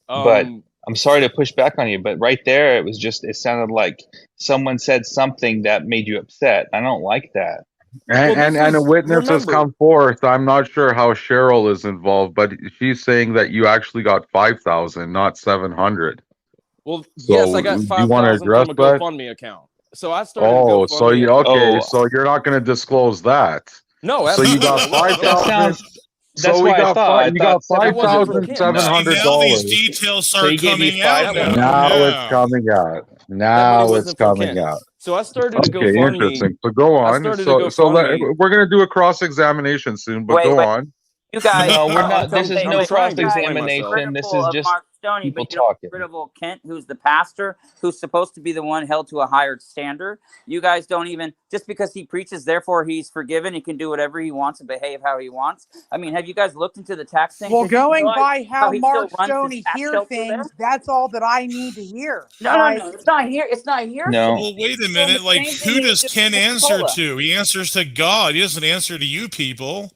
But I'm sorry to push back on you, but right there it sounded like someone said something that made you upset. I don't like that. and a witness has come forth. I'm not sure how Cheryl is involved, but she's saying that you actually got 5,000, not 700. Well, So, yes, I got do you wanna 5,000 from a address that? GoFundMe account. So I started. Oh, a so GoFundMe you account. so you're not going to disclose that? No, So you got absolutely not. 5,000. That's So we what I got thought. you got I thought Now these $5,700. details So start he gave you coming out 5,000. now. Now it's coming out. Now it's coming out. So I started a Okay, GoFundMe. interesting. So go I on. started a So we're going to do a cross examination soon, but go Wait. on. You guys, No, we're not. This is I'm no trying to cross explain examination. This is critical of just Mark Stoney, people but you don't talking. get critical Kent, who's the pastor, who's supposed to be the one held to a higher standard. You guys don't even, just because he preaches, therefore he's forgiven. He can do whatever he wants and behave how he wants. I mean, have you guys looked into the tax thing? Well, 'Cause you going realize by how he still Mark runs his Stoney tax hears shelter there? things, that's all that I need to hear. No, it's not here. It's not here. No. Well, wait a minute. Like, who does Ken answer to? He answers to God. He doesn't answer to you people.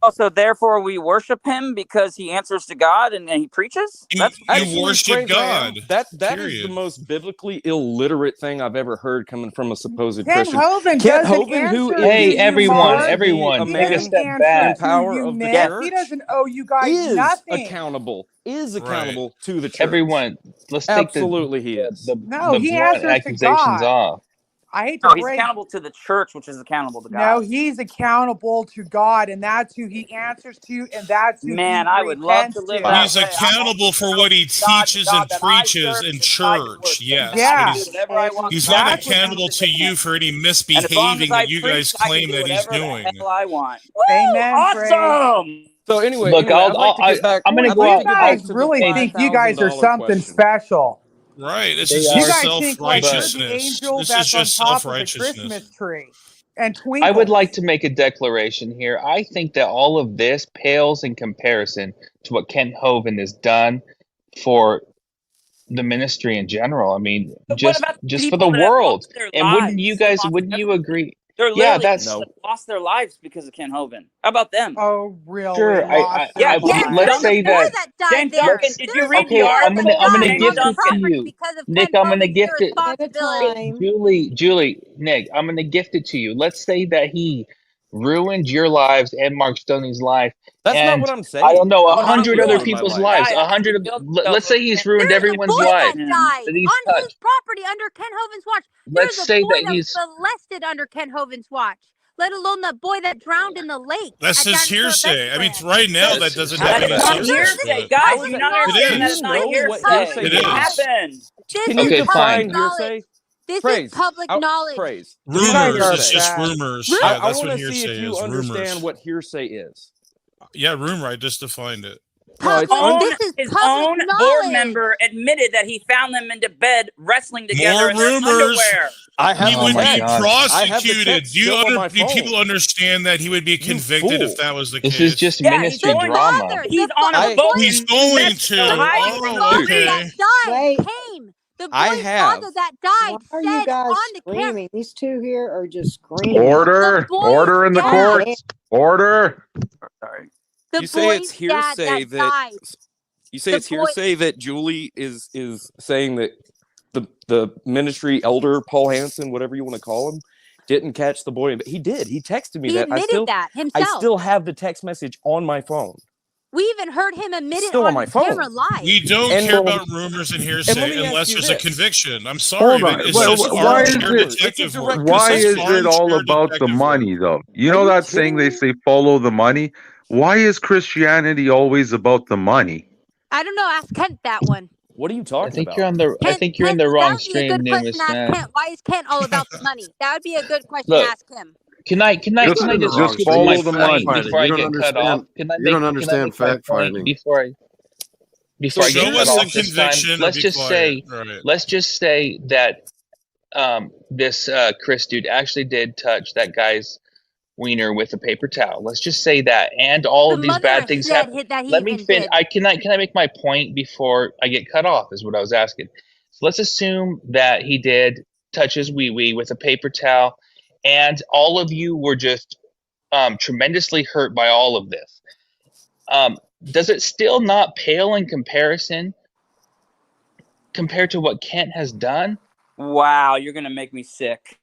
Oh, so therefore we worship him because he answers to God and he preaches? That's You worship God. That is the most biblically illiterate thing I've ever heard coming from a supposed Ken Christian. Hovind Ken doesn't Hovind, who answer is to Hey, you, everyone, Mark. everyone, He take a doesn't step answer back. to Power you, of the Nick. church He doesn't owe you guys is nothing. accountable to the church. Everyone, let's take Absolutely he is. No, he blunt answers to accusations God. off. I hate to No, he's break. accountable to the church, which is accountable to God. No, he's accountable to God, and that's who he answers to, and that's who Man, he I would love to repents live to. that He's way. accountable for what he teaches and preaches in church. Yes, Yeah. but he's not accountable to you for any misbehaving that you guys claim that he's doing. I want. Amen. Awesome. So anyway, Look, I'd like to get back. I'm gonna I'd go like out. to get back guys to the really think you guys are $5,000 something question. special. Right. This They is are- You just guys think like you're the self-righteousness. angel This is that's on just top of the self-righteousness. Christmas tree and I twinkles. would like to make a declaration here. I think that all of this pales in comparison to what Ken Hovind has done for the ministry in general. I mean, just about the for the people that have world. lost their And wouldn't you lives? guys? Wouldn't you agree? They're Yeah, literally that's lost their lives because of Ken Hovind. How about them? Oh, really? sure. Yeah, Let's say that. that died James there. Duncan, did you read Okay, the I'm article? gonna James gift it to Duncan. you, because of Nick. Ken I'm gonna Hovind's gift it. irresponsibility. Julie, Nick. I'm gonna gift it to you. Let's say that he ruined your lives and Mark Stoney's life. That's not and what I'm saying. I don't know, I'm not 100 other ruining my people's life. lives. 100. Let's say he's ruined everyone's Boy life. that died that he's on touched. his property under Ken Hovind's watch. Let's There's say a boy that that he's. was molested under Ken Hovind's watch. Let alone the boy that drowned in the lake. That's at his Dinosaur hearsay. I mean, Restaurant. right now that doesn't have any That's not substance. hearsay, But guys. You not understand It that's is. not know what hearsay. hearsay It It is. happened. This Can is you Okay, define public knowledge. hearsay? This Praise. is public knowledge. Praise. You guys rumors. are It's just bad. rumors. I Yeah, that's want what to see hearsay if you is. understand Rumors. what hearsay is. Yeah, rumor. I just defined it. No, it's His own board member admitted that he found them into bed wrestling together More in their rumors. underwear. I have He the would text. be I have the prosecuted. text Do you still on my do phone. people understand that he would be convicted if that was the This case? is just Yeah, he's ministry going drama. He's on a boat. He's in going Mexico to. hiding from the Oh, police. okay. That died came. The I boy's have. father that died Why are you said guys on the camera. screaming? These two here are just screaming. Order, boy's order in the dad- courts. Order. Sorry. The You say it's boy's dad hearsay that died. you say The it's boy- hearsay that Julie is saying that the ministry elder Paul Hansen, whatever you want to call him, didn't catch the boy. But he did. He texted me He that. admitted that I himself. still have the text message on my phone. We even heard him admit it Still on on my the phone. camera live. We don't And care well- about rumors and and let hearsay me ask unless you there's a this. conviction. I'm sorry, Hold on. but it's Well, just why is armchair it- detective work. Why This is it all armchair about the detective money, work. though? You know that saying they say follow the money? Why is Christianity always about the money? I don't know. Ask Kent that one. What are you I talking think about? you're on the. I Kent, think you're in Kent, the wrong that would be a stream, good question Numis to ask man. Kent. Why is Kent all about the money? That would be a good question Look, to ask him. Can I just Just stick follow my the point money. before I You get don't cut off? understand- Can I you make, don't can I understand make my fact point finding. before I Show get us cut the off this conviction time? or Let's be just say, quiet. Right. let's just say that this Chris dude actually did touch that guy's wiener with a paper towel. Let's just say that, and all The of these mother bad things said happen. that he Let me even finish. did. Can I make my point before I get cut off? Is what I was asking. So let's assume that he did touch his wee wee with a paper towel, and all of you were just tremendously hurt by all of this. Does it still not pale in comparison compared to what Kent has done? Wow, you're gonna make me sick.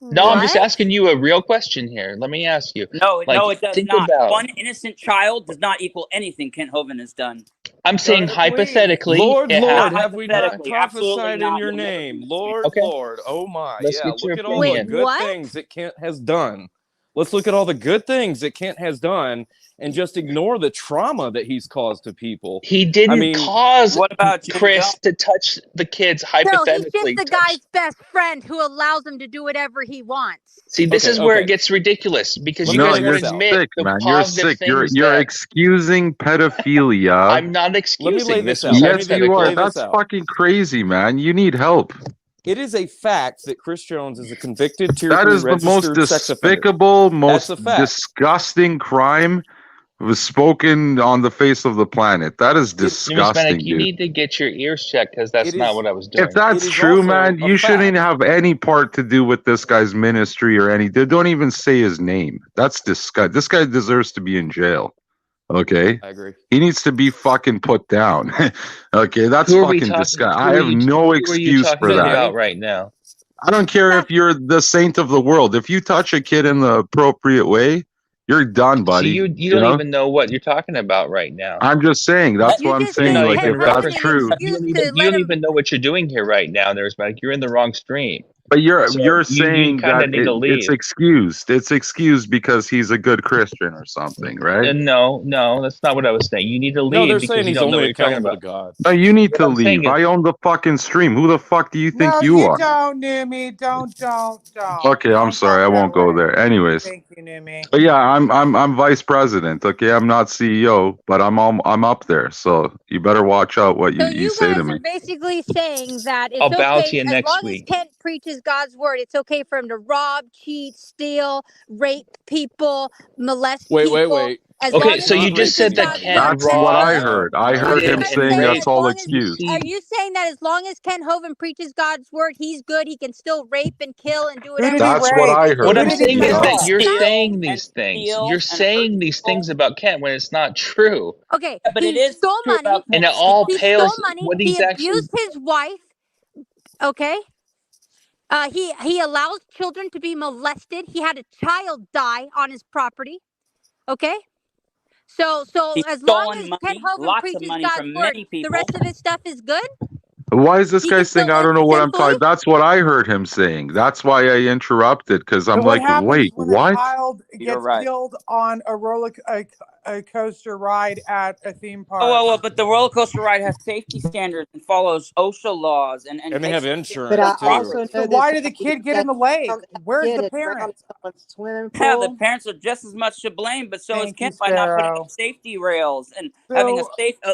No, I'm just asking you a real question here. Let me ask you. No, no, it does think not. about- One innocent child does not equal anything Kent Hovind has done. I'm saying hypothetically. Lord, it Lord, happened. have we not Hypothetically, absolutely prophesied in not. your We'll never name? do Lord, Okay. Lord, oh my. Let's Yeah, get your look at all the opinion. good What? things that Kent has done. Let's look at all the good things that Kent has done and just ignore the trauma that he's caused to people. He didn't cause what about Jim Chris Jones? to touch the kids No, he's hypothetically. just the guy's best friend who allows him to do whatever he wants. See, this Okay, is where okay. it gets ridiculous because you No, guys you're won't admit sick, the man. You're positive sick. You're things you're that excusing pedophilia. I'm not excusing. this This out. was Let me Yes, lay you are. this That's out. fucking crazy, man. You need help. It is a fact that Chris Jones is a convicted tier That 3 is the most registered sex offender. despicable, most That's a fact. disgusting crime was spoken on the face of the planet. That is Numismatic, disgusting, you dude. need to get your ears checked because that's It not is- what I was doing. If that's true, man, you shouldn't have any part to do with this guy's ministry or any. Don't even say his name. That's disgusting. This guy deserves to be in jail. Okay, I agree. he needs to be fucking put down. Okay, that's Who are we fucking talking? disgusting. Who I are have you- no who are you excuse for talking that. about right now? I don't care if you're the saint of the world. If you touch a kid in the appropriate way, you're done, So buddy. you don't know? even know what you're talking about right now. I'm just saying. That's You what I'm just You're saying. not gave Like, Ken if Hovind that's an true, excuse to you let don't him. even know what you're doing here right now, Numismatic. You're in the wrong stream. but you're So you're you saying kind that of need to it's leave. excused. It's excused because he's a good Christian or something, right? No, that's not what I was saying. You need to No, leave they're because saying you he's don't know what only you're talking accountable to about. God. No, you need What to I'm saying leave. is, I own the fucking stream. Who the fuck do you think No, you you are? don't, Numi. Don't. Okay, I'm Don't sorry. I talk that won't go way. there. Anyways, Thank you, Numi. but yeah, I'm vice president. Okay, I'm not CEO, but I'm up there. So you better watch out what So you you say to guys me. are basically saying that I'll it's bow to okay you as next long as week. Kent preaches God's word. It's okay for him to rob, cheat, steal, rape people, molest Wait, people. wait. As Okay, long as so he you just preaches said that God's Kent word, That's Kent's what I good. heard. I So heard you him guys saying saying that's as all long as excused. are you saying that as long as Kent Hovind preaches God's word, he's good? He can still rape and kill and do Who whatever. did he That's what rape? I It's What heard. I'm Who did he saying You is okay. kill? know? that you're Now, saying and these things. steal You're and hurt saying these people. things about Kent when it's not true. okay, Yeah, but it he is stole true money. about And Kent it all He stealing. stole pales money. what He he's actually. abused his wife. Okay. He allows children to be molested. He had a child die on his property. Okay. So He's as long stolen as Kent money, Hovind lots of preaches money God's from word, many the people. rest of his stuff is good. Why is this He guy can still saying I live don't know what I'm sinfully. talking? That's what I heard him saying. That's why I interrupted because I'm But what like, happens wait, when a what? child You're gets right. killed on a coaster ride at a theme Oh, park? but the roller coaster ride has safety standards and follows OSHA laws and And they takes have care of kids But insurance I on too. also property. So know that why did the somebody kid get in that the lake? found that Where's kid the had drowned parent? someone's swimming Yeah, the pool. parents are just as much to blame, but so is Thank you, Kent by not putting up Sparrow. safety rails and having So,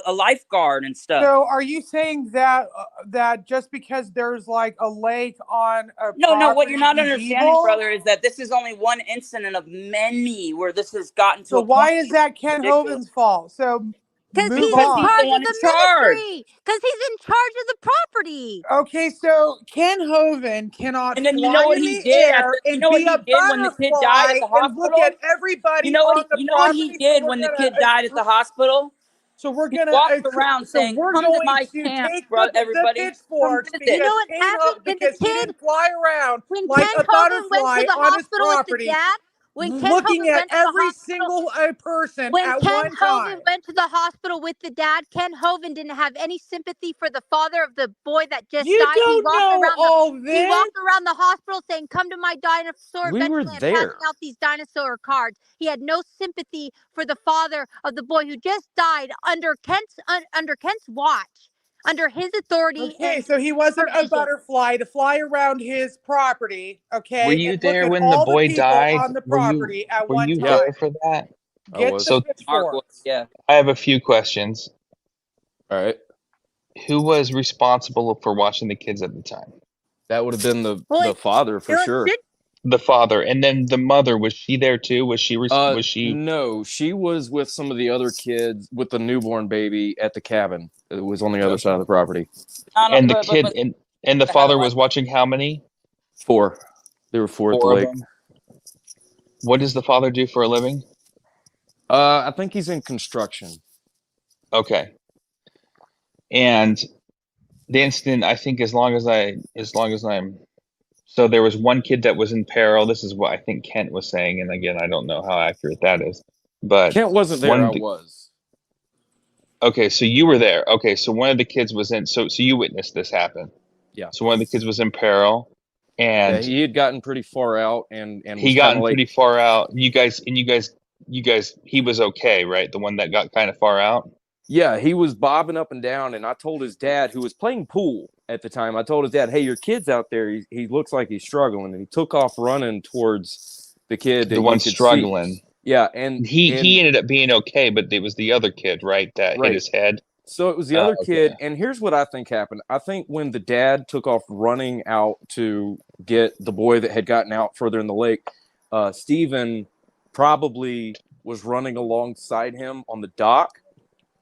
a lifeguard and stuff. so are you saying that that just because there's like a lake on a No, what property, you're not he's understanding, evil? brother, is that this is only one incident of many where this has gotten to So a point why is that Ken ridiculous. Hovind's fault? So Because move he's in Because he's on. the charge one of in the charge. ministry. Because he's in charge of the property. Okay, so Ken Hovind cannot And then you know fly what in he the did air you and know what be he a did when the kid died at butterfly the and look at hospital? everybody on the You know what he property. So did we're when the gonna kid died at the hospital? so we're He gonna walked around so saying, we're "Come to going my to camp, take bro, the everybody. Come pitchforks visit." You know because what happened when the because he kid, didn't fly around when like Ken a Hovind went to butterfly the on his hospital with the property, dad? When Ken looking Hovind at went to the every hospital, single person when at Ken one Hovind time. went to the hospital with the dad, Ken Hovind didn't have any sympathy for the father of the boy that just You died. don't know all He this. walked around the hospital saying, "Come to my dinosaur We were Adventureland," passing there. out these dinosaur cards. He had no sympathy for the father of the boy who just died under Kent's watch, under his authority Okay, and so he wasn't a supervision. butterfly to fly around his property, Were okay, you and look there at when the all the boy people died? on the property at Were one you Yeah, there time. for that? I Get was. the So Mark was, pitchforks. yeah. I have a few questions. All right. Who was responsible for watching the kids at the time? That would have been the Well, father for sure. The father, and then the mother. Was she there too? Was she? No, she was with some of the other kids with the newborn baby at the cabin. It was on the other side of the property. And the kid and the father was watching how many? 4. There were 4 at the 4 of lake. them. What does the father do for a living? I think he's in construction. Okay. And the incident, I think, as long as I'm, so there was one kid that was in peril. This is what I think Kent was saying, and again, I don't know how accurate that is. But Kent wasn't there. I was. Okay, so you were there. Okay, so one of the kids was in. So you witnessed this happen. Yeah. So one of the kids was in peril, and Yeah, he had gotten pretty far out, and he was gotten kinda like, pretty far out. You guys, he was okay, right? The one that got kind of far out. yeah, he was bobbing up and down, and I told his dad, who was playing pool at the time, I told his dad, "Hey, your kid's out there. He looks like he's struggling," and he took off running towards the kid. That The you one could see. struggling. Yeah, and he ended up being okay, but it was the other kid, right, that hit his head. So it was the other kid, and here's what I think happened. I think when the dad took off running out to get the boy that had gotten out further in the lake, Stephen probably was running alongside him on the dock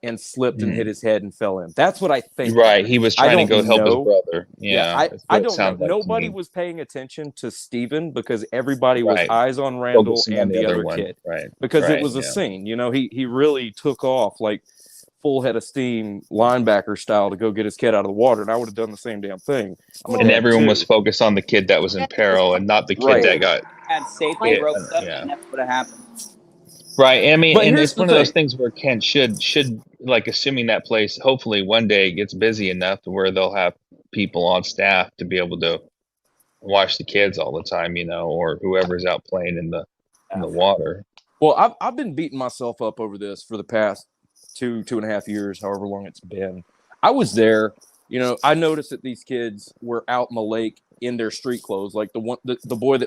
and slipped and hit his head and fell in. That's what I think. Right. He was trying to go help his know. brother. Yeah. that's I what it don't know. sounds like to Nobody me. was paying attention to Steven because everybody was Right. eyes on Randall Focusing on and the the other other one. kid. Right. Because it Right, was a yeah. scene. You know, he really took off like full head of steam, linebacker style, to go get his kid out of the water, and I would have done the same damn thing. And everyone was focused on the kid that was in peril and not the kid Right. that got Had safely hit. roped up, Yeah. and that would have happened. Right. I mean, But and here's it's the one of those thing. things where Kent should like, assuming that place hopefully one day gets busy enough to where they'll have people on staff to be able to watch the kids all the time, you know, or whoever's out playing in the water. Well, I've been beating myself up over this for the past 2.5 years, however long it's been. I was there. You know, I noticed that these kids were out in the lake in their street clothes. Like the boy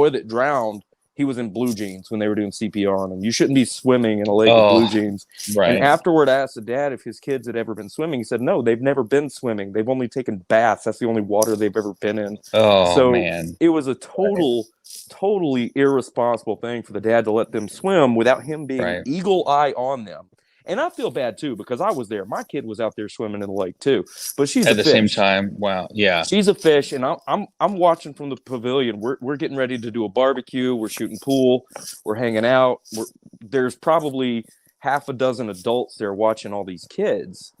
that drowned, he was in blue jeans when they were doing CPR on him. You shouldn't be swimming in a lake with blue jeans. Right. And afterward, I asked the dad if his kids had ever been swimming. He said, no, they've never been swimming. They've only taken baths. That's the only water they've ever been in. Oh, so man. it was a totally irresponsible thing for the dad to let them swim without him being eagle eye on them. And I feel bad too, because I was there. My kid was out there swimming in the lake too, but she's At a the fish. same time, wow, yeah. She's a fish, and I'm watching from the pavilion. We're getting ready to do a barbecue. We're shooting pool. We're hanging out. There's probably half a dozen adults there watching all these kids,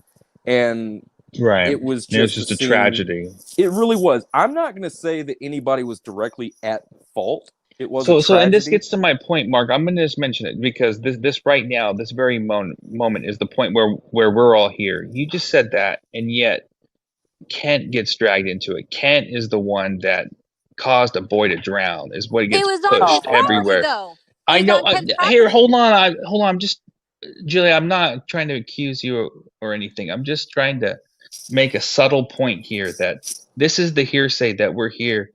and Right. it was It was just just a scene. tragedy. It really was. I'm not going to say that anybody was directly at fault. It was So, a so, and this tragedy. gets to my point, Mark. I'm going to just mention it because this right now, this very moment is the point where we're all here. You just said that, and yet Kent gets dragged into it. Kent is the one that caused a boy to drown. Is what It gets was on his pushed property, everywhere. though. I know. Here, hold on. Hold on. I'm just, Julia. I'm not trying to accuse you or anything. I'm just trying to make a subtle point here that this is the hearsay that we're here,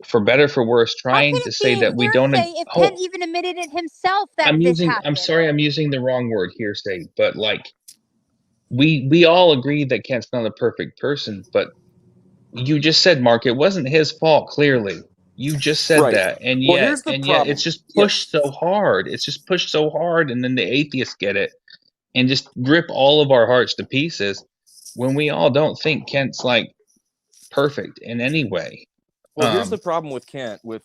for better for worse, trying to say that we don't. Hearsay if Kent even admitted it himself that this happened. I'm sorry, I'm using the wrong word, hearsay, but like we all agree that Kent's not a perfect person, but you just said, Mark, it wasn't his fault. Clearly, you just said Right. that, and Well, yet, here's the problem. it's just pushed so hard. It's just pushed so hard, and then the atheists get it and just rip all of our hearts to pieces when we all don't think Kent's like perfect in any way. Well, here's the problem with Kent with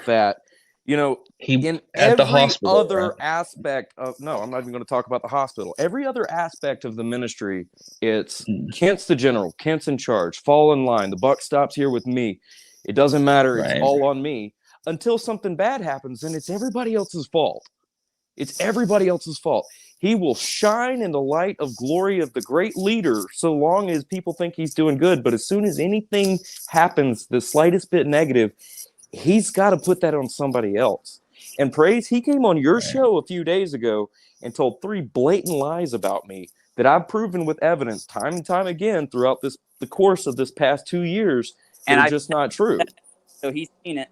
that. You know, in at the every hospital, other right? aspect of I'm not even going to talk about the hospital. Every other aspect of the ministry, it's Kent's the general, Kent's in charge. Fall in line. The buck stops here with me. It doesn't matter. It's Right. all on me until something bad happens, and it's everybody else's fault. It's everybody else's fault. He will shine in the light of glory of the great leader so long as people think he's doing good. But as soon as anything happens, the slightest bit negative, he's got to put that on somebody else. And Praise, he came on your show a few days ago and told 3 blatant lies about me that I've proven with evidence time and time again throughout the course of this past 2 years that And are I- just not true. So he's seen it.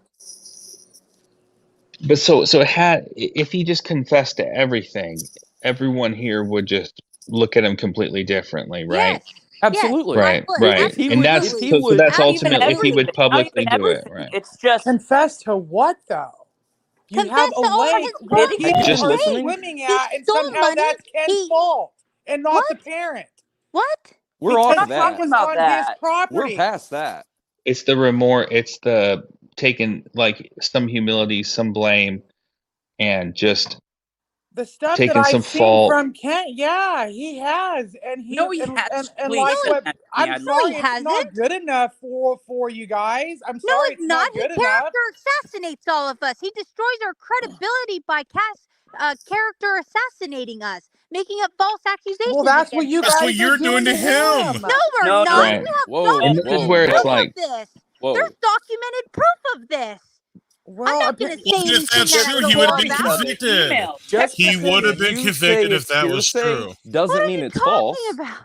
But so if he just confessed to everything, everyone here would just look at him completely differently, right? Absolutely. Right, absolutely. right. If he And would- that's if he so would- that's not even ultimately if he would everything, publicly do it, right? It's just confess to what though? You Confess have a to all lake his where wrongs people Just are listening. swimming He at, and stole somehow money. that's Ken's fault and not the parent. What? We're off Because of that. it was About on that. his property. We're past that. It's the remorse. It's the taking like some humility, some blame, and just The stuff taking that some I've seen fault. from Kent, yeah, he has, and he No, he and, hasn't. and Please, like don't what have me. I'm I- sorry, No, he it's not hasn't. good enough for you guys. I'm No, sorry, it's not. He good enough. character assassinates all of us. He destroys our credibility by character assassinating us, making up false accusations. Well, that's what against you us. guys That's what are you're doing to him. No, we're No, not. Right. We have Whoa, And this is whoa, where proof it's whoa, like, of this. whoa. There's documented proof of this. Well, I'm not going to say Well, anything if that's that true, I he don't would know have been about. convicted. Email. Just He because would have been you convicted say if that was it's hearsay true. doesn't What are mean you it's false. talking about?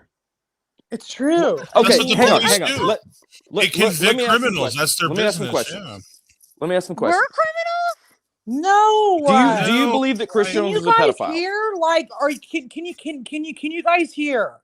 it's true. That's Okay, what the hang on, police hang on. do. Let They me convict ask some criminals. questions. That's their Let me ask some business. questions. Yeah. Let me ask some We're questions. criminals? No. Do you No, believe that Chris I- Can Jones you is a guys pedophile? hear? Like, can you guys hear?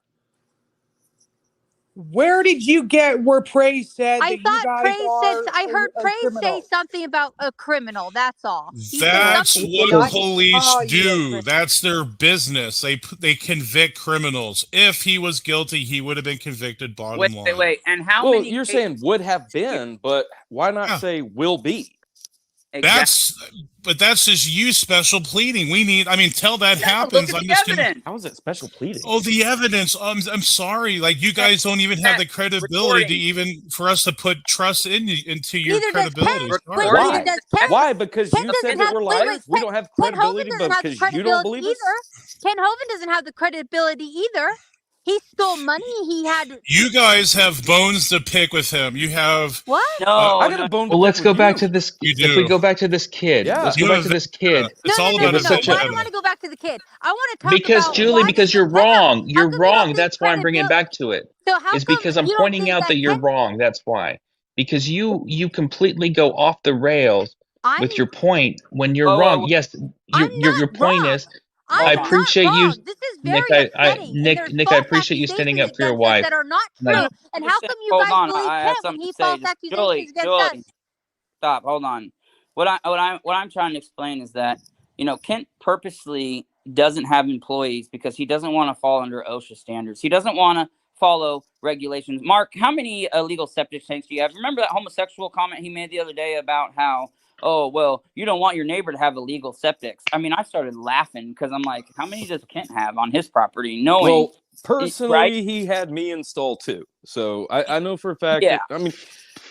Where did you get where Praise said I that you thought guys Praise are said. I heard a Praise say criminal? something about a criminal. That's all. He said That's something. what Not police call you a do. criminal. That's their business. They convict criminals. If he was guilty, he would have been convicted. Bottom line. Wait. And how Well, many? you're cases- saying would have been, but why not say will be? That's just you special pleading. We need. I mean, till that happens, Look at I'm the just gonna. evidence. How is it special pleading? Oh, the evidence. I'm sorry. Like you guys don't even have the credibility to even for us to put trust into your Neither does credibility. Ken. Sorry. Wait, neither does Ken. Why? Because Ken you doesn't said that have- we're wait, liars. wait, We don't have Ken Hovind credibility, doesn't but have the because you don't credibility believe us. either. Ken Hovind doesn't have the credibility either. He stole money. He had You guys have bones to pick with him. You have what? I got a bone. Well, let's go back to this. You If we do. go back to this kid, Yeah. let's You go back have- to this kid. It's all No. about I a don't want to go back to the kid. I want to talk Because about Julie, why because does you're the- hang on. wrong. How You're come you don't wrong. think That's why I'm bringing it credibility- back to it. So how It's come because I'm you don't pointing think out that you're Ken- wrong. That's why. Because you completely go off the rails with your point when you're wrong. Yes, your point is. I appreciate you, This is very Nick. I upsetting, and Nick, there's Nick. I false appreciate you standing up accusations for your against us wife. that are not And I- true. And how come you Hold guys on, believe I have Ken when something he to say. false Just- accusations against Julie, us? stop. Hold on. What I'm trying to explain is that Kent purposely doesn't have employees because he doesn't want to fall under OSHA standards. He doesn't want to follow regulations. Mark, how many illegal septic tanks do you have? Remember that homosexual comment he made the other day about how, oh, well, you don't want your neighbor to have illegal septics. I mean, I started laughing because I'm like, how many does Kent have on his property? Knowing, Well, personally, right? he had me install too. So I know for a fact. Yeah. That, I mean,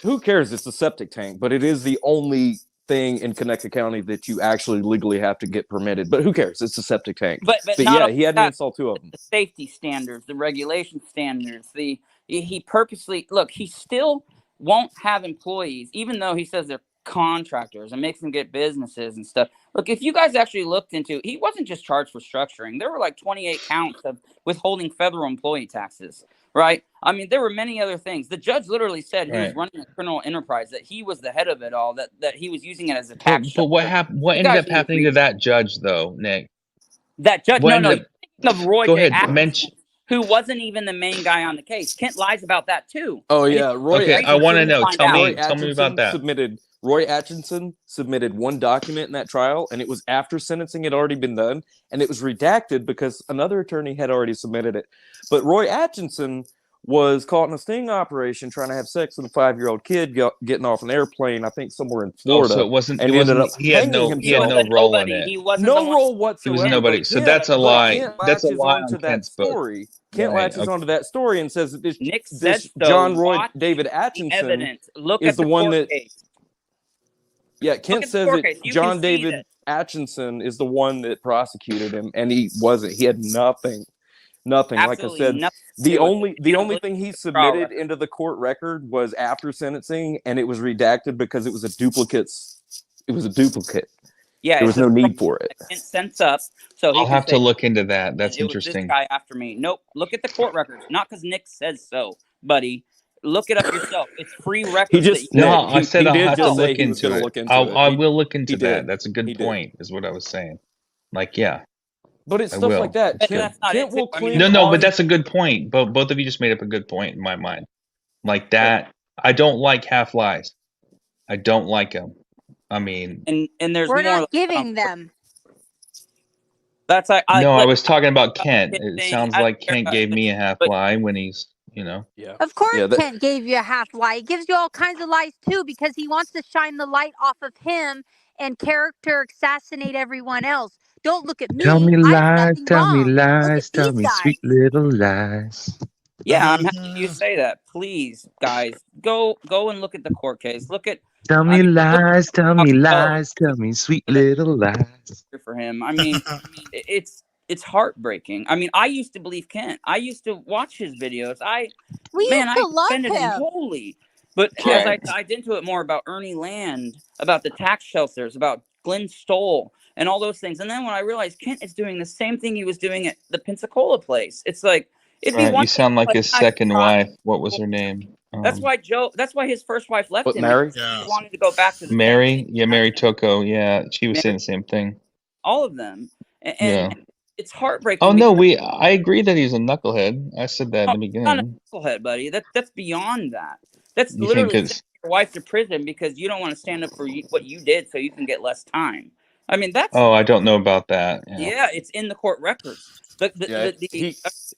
who cares? It's a septic tank, but it is the only thing in Connecticut County that you actually legally have to get permitted. But who cares? It's a septic tank. But yeah, not he had me that, install 2 of them. the safety standards, the regulation standards, he purposely he still won't have employees, even though he says they're contractors and makes them get businesses and stuff. Look, if you guys actually looked into, he wasn't just charged for structuring. There were like 28 counts of withholding federal employee taxes, right? I mean, there were many other things. The judge literally said he was Right. running a criminal enterprise, that he was the head of it all, that he was using it as a But, tax but what shelter. happened? What You ended guys up need to happening to that judge, though, Nick? That judge, What no, ended you're thinking of Roy Go J. ahead. Atkinson, who wasn't even the main guy on the case. Kent lies about that too. Oh And yeah, if- Roy. Okay, I want to know. find Tell out. me about that. Roy Atkinson submitted one document in that trial, and it was after sentencing had already been done, and it was redacted because another attorney had already submitted it. But Roy Atkinson was caught in a sting operation trying to have sex with a 5-year-old kid getting off an airplane, I think somewhere in Florida. so it wasn't. And It he ended wasn't. up He had hanging no. He had himself. no role in it. He wasn't the No one- role It whatsoever. was nobody. but So Kent- that's a but lie. Kent That's a latches lie onto on that Kent's book. story. Kent Right, latches okay. onto that story and says that this, Nick this said so. John Roy Watch David the Atkinson evidence. Look is at the one court that. case. Yeah, Kent at the says court that case. You John can see David that. Atkinson is the one that prosecuted him, and he wasn't. He had nothing. Like I Absolutely said, nothing to the do with only it. the You only know, thing he look at the trial submitted into the court record was after sentencing, and it was redacted because it was a duplicate. It was a duplicate. Yeah, there was it's no a need for it. Kent sends up, so he I'll can have to say, look into that. That's it was interesting. this guy after me. Nope. Look at the court records. Not because Nick says so, buddy. Look it up yourself. It's free records. He just that you No, he- I said he I'll did have to just say look he was into gonna it. look into I it. will look into he that. did. That's a good He did. point. Is what I was saying. Like, yeah, But it's I stuff will. like that. But Kent, that's not Kent it, will too. I mean, claim No, on- but that's a good point. Both of you just made up a good point in my mind. Like that, I don't like half lies. I don't like them. I mean, and there's We're more. not giving them. That's like no, I like, was talking about Kent. Kent It thing, sounds I don't like care Kent about gave it, me a half but- lie when he's, Yeah. Of course, Yeah, that- Kent gave you a half lie. He gives you all kinds of lies too because he wants to shine the light off of him and character assassinate everyone else. Don't look at me. Tell me I have lies, nothing tell me wrong. lies, tell these me guys. sweet little lies. Yeah, I'm happy you say that. Please, guys, go and look at the court case. Look at Tell me lies, tell me lies, tell me sweet little lies. for him. I mean, it's heartbreaking. I mean, I used to believe Kent. I used to watch his videos. We Man, used to I love defended him him. wholly. But as I dived into it more about Ernie Land, about the tax shelters, about Glenn Stoll, and all those things, and then when I realized Kent is doing the same thing he was doing at the Pensacola place, it's like it'd be right, one. you sound like his I second thought- wife. What was her name? That's why That's why his first wife left What, him. Mary? He wanted to go back to the Mary. Yeah, Mary Toko. Yeah, she was saying the same thing. all of them. And Yeah. It's heartbreaking. Oh no, because I agree that he's a knucklehead. I said that in the you're not a beginning. knucklehead, buddy. That's beyond that. That's You think literally it's sending your wife to prison because you don't want to stand up for what you did, so you can get less time. I mean, that's Oh, I don't know about that. yeah, it's in the court records. Yeah,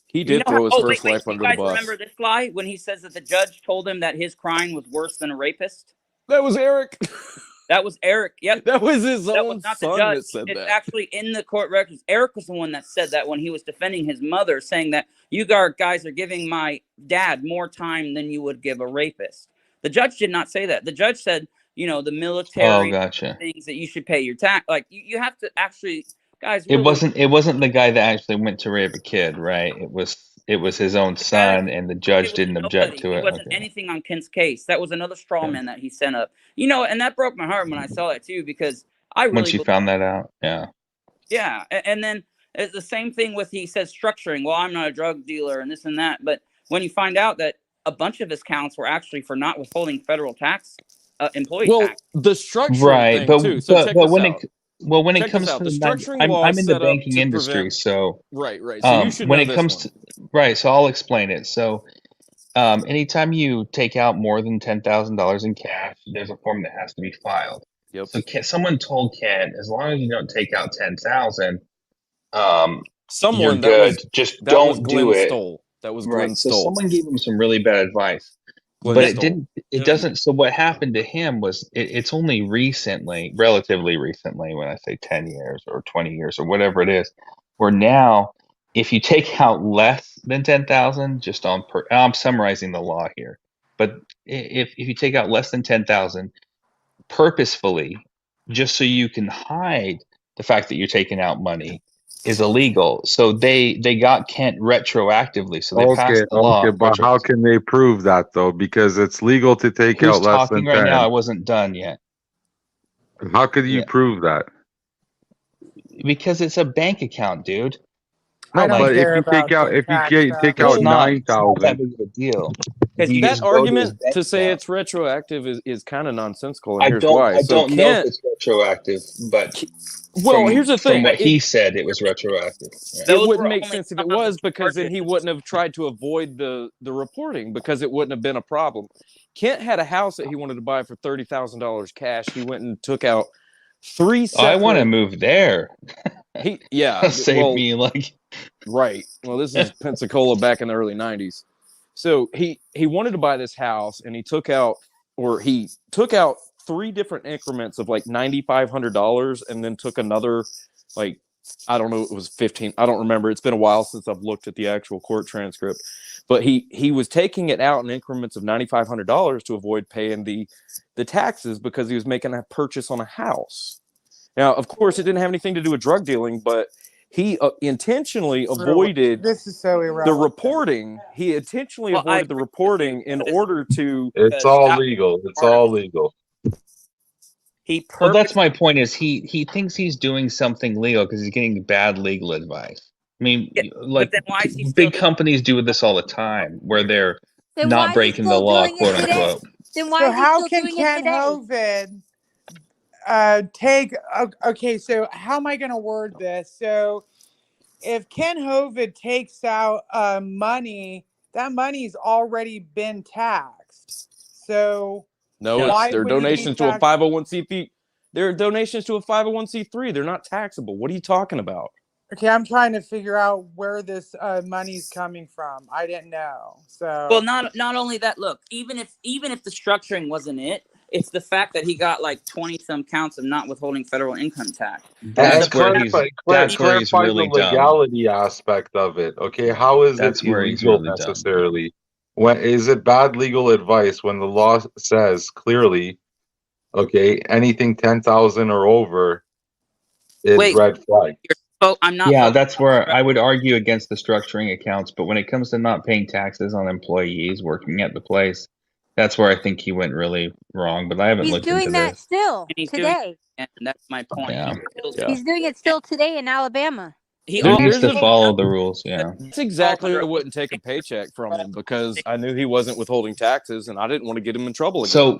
he you did know throw his oh, first wait, wife you under the guys bus. remember this lie when he says that the judge told him that his crime was worse than a rapist? That was Eric. That was Eric. Yep. That was his That own was not the son judge. that said It's that. actually in the court records. Eric was the one that said that when he was defending his mother, saying that you guys are giving my dad more time than you would give a rapist. The judge did not say that. The judge said, the military Oh, gotcha. things that you should pay your tax. Like you have to actually, guys. It Really, wasn't the guy that actually went to rape a kid, right? It was his own son, and the judge didn't object to It it. wasn't Okay. anything on Kent's case. That was another straw man that he sent up. And that broke my heart when I saw it too, because I really Once you found that out, yeah. yeah. And then it's the same thing with he says structuring. Well, I'm not a drug dealer and this and that. But when you find out that a bunch of his counts were actually for not withholding federal tax, employee Well, tax. the structuring Right, thing but too. So check this when out. when it Check comes this out. to The the structuring law I'm is in the set up banking to industry, prevent- so Right. So you should when know it this comes one. to right, so I'll explain it. So anytime you take out more than $10,000 in cash, there's a form that has to be filed. Yep. So someone told Ken, as long as you don't take out 10,000, Someone you're that good. was Just that was don't Glenn do it. Stoll. That was Right. Glenn So Stoll. someone gave him some really bad advice. Glenn But it Stoll. didn't. It doesn't. So what happened to him was it's only recently, relatively recently, when I say 10 years or 20 years or whatever it is, where now, if you take out less than 10,000, just I'm summarizing the law here, but if you take out less than 10,000 purposefully, just so you can hide the fact that you're taking out money, is illegal. So they got Kent retroactively. So they passed the law. But how can they prove that though? Because it's legal to take Who's out less than talking right 10. now? I wasn't done yet. How could you Yeah. prove that? Because it's a bank account, dude. I don't But if care you about take out the tax stuff. take out It's not that 9,000, big of a deal. Because You That just go to his argument bank to say account. it's retroactive is kind of nonsensical, and I here's don't why. I So don't know if Kent, it's retroactive, but well, here's the from thing. what he said, it was retroactive. Yeah. It Those wouldn't were make only sense if some it of the was, because then he charges. wouldn't have tried to avoid the reporting, because it wouldn't have been a problem. Kent had a house that he wanted to buy for $30,000 cash. He went and took out 3 separate. I want to move there. Yeah. Save Well, me like right. Well, this is Pensacola back in the early 90s. So he wanted to buy this house, and he took out 3 different increments of like $9,500, and then took another, like, I don't know, it was 15. I don't remember. It's been a while since I've looked at the actual court transcript, but he was taking it out in increments of $9,500 to avoid paying the taxes, because he was making a purchase on a house. Now, of course, it didn't have anything to do with drug dealing, but he intentionally avoided This is so the irrelevant. reporting. He intentionally Well, I avoided the reporting in order to. it's Because all that was legal. It's part of all it. legal. He Well, that's purposely my point. Is he thinks he's doing something legal because he's getting bad legal advice. I mean, Yeah, but like then why is he still big doing companies do this all the time, where they're Then why not is he breaking the still law, doing it quote today? unquote. Then why So is he how still can doing it Ken today? Hovind take? Okay, so how am I going to word this? So if Ken Hovind takes out money, that money's already been taxed. So No, why they're would he be donations to a taxed? 501c3. They're donations to a 501c3. They're not taxable. What are you talking about? Okay, I'm trying to figure out where this money's coming from. I didn't know. So well, not only that. Look, even if the structuring wasn't it, it's the fact that he got like 20 some counts of not withholding federal income tax. That's where he's Clarify really the dumb. legality aspect of it. Okay, how is That's it where he's illegal really dumb. necessarily? When is it bad legal advice when the law says clearly, okay, anything 10,000 or over is Wait, red flag? I'm not. Yeah, that's where I would argue against the structuring accounts. But when it comes to not paying taxes on employees working at the place, that's where I think he went really wrong. But I haven't He's looked doing into that this. still And he's doing today. and that's my point. Yeah. He's doing it still today in Alabama. He There needs also to follow the rules. Yeah. That's exactly why I wouldn't take a paycheck from him, because I knew he wasn't withholding taxes, and I didn't want to get him in trouble again.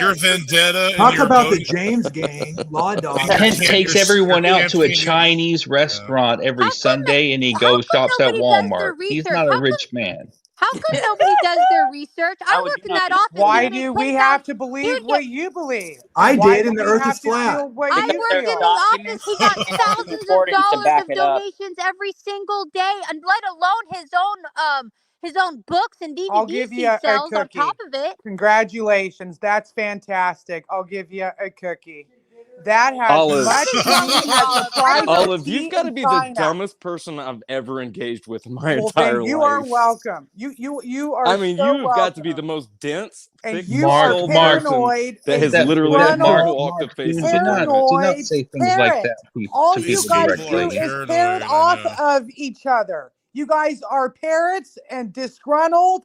Your vendetta. and Talk your about the vote- James gang, Law Dog. Kent takes everyone out to a campaign- Chinese restaurant every Sunday, and he goes shops at Walmart. He's not a rich man. How come nobody does their research? I work in that office. Why We make do we 10,000 have to believe what you believe? I Why did, do and the we Earth have is to flat. feel what I you worked in feel? the office. He got thousands of recordings to dollars back of it up. donations every single day, and let alone his own books and I'll DVDs give he you a sells on cookie. top of it. Congratulations, that's fantastic. I'll give you a cookie. That has Olive. much money as the price Olive, of you've tea got to in be China. the dumbest person I've ever engaged with in my Well, entire then you life. are welcome. You are. I mean, so you have got welcome. to be the most dense, And thick you are skulled paranoid person that and has That- literally that ever disgruntled, walked the face of do the not planet. do not say things like parrot. that to All to you people guys directly. do is parrot off of each other. You guys are parrots and disgruntled.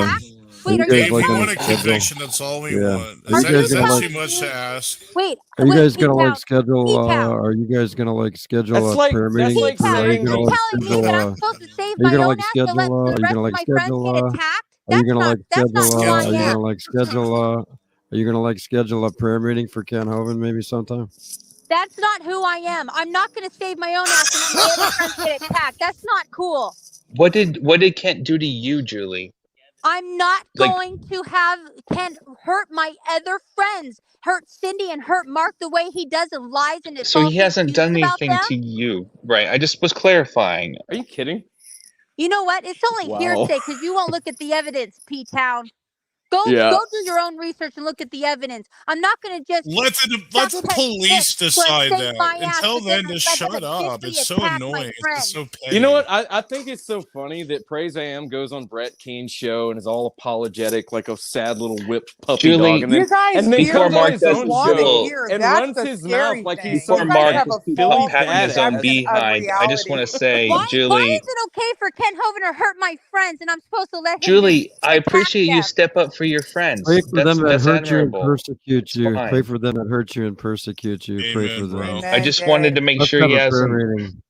attacked? Wait, you are guys Dave, like we on want a a schedule? conviction. That's all we Yeah. want. Are you guys Is gonna that like? too much to ask? Wait, Are you guys gonna like P-Town, schedule? P-Town. Are you guys gonna like schedule That's a like prayer that's meeting? like For, are you saying gonna You're like telling me schedule? that I'm supposed to save Are you my gonna own like ass to let schedule? the Are you rest gonna of like my friends schedule? get attacked? Are you gonna like That's not schedule? who I Are you am. gonna like schedule? Are you gonna like schedule a prayer meeting for Ken Hovind maybe sometime? That's not who I am. I'm not going to save my own ass and let my other friends get attacked. That's not cool. What did Kent do to you, Julie? I'm not Like- going to have Ken hurt my other friends, hurt Cindy and hurt Mark the way he does and lies and is So he falsely hasn't done accused about anything them. to you, right? I just was clarifying. Are you kidding? You know what? It's only Wow. hearsay because you won't look at the evidence, P-Town. Go Yeah. do your own research and look at the evidence. I'm not going to just Let the police decide that. Until then, just shut up. It's so annoying. It's so petty. You know what? I think it's so funny that Praise AM goes on Brett Keen's show and is all apologetic, like a sad little whipped puppy Julie, dog, and then You guys and then hear comes on what his you own want to show hear. and That's runs the his scary mouth like thing. he's You some guys Mark have a patting false his own perception of behind. I just want to say, Why Julie, is it okay for Ken Hovind to hurt my friends and I'm supposed to let him Julie, I attack appreciate you them? step up for your friends. Pray for them that That's hurt you and admirable. persecute It's you. fine. Pray for them that hurt you and persecute you. Pray for them. I just wanted to make Let's sure have he a prayer hasn't. meeting.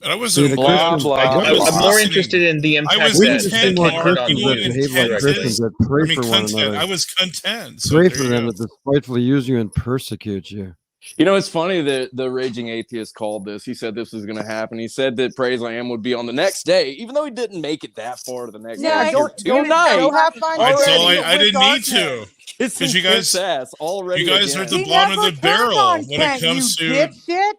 I was See, the blah, Christians, blah, I'm blah. more interested in the I impact was we that need to see content, more Kent Mark. had on Christians You know that what behave like intent Christians is? that pray I mean, for one content. another. I was content. So Pray there for you them go. that despitefully use you and persecute you. You know, it's funny that the Raging Atheist called this. He said this was going to happen. He said that Praise AM would be on the next day, even though he didn't make it that far to the next Yeah, day. go Tonight, have fun. I Already. didn't need to. Kissing Because you Kent's guys, ass already. you guys are at the He bottom never of the turned barrel on when it Kent, comes you to. dipshit.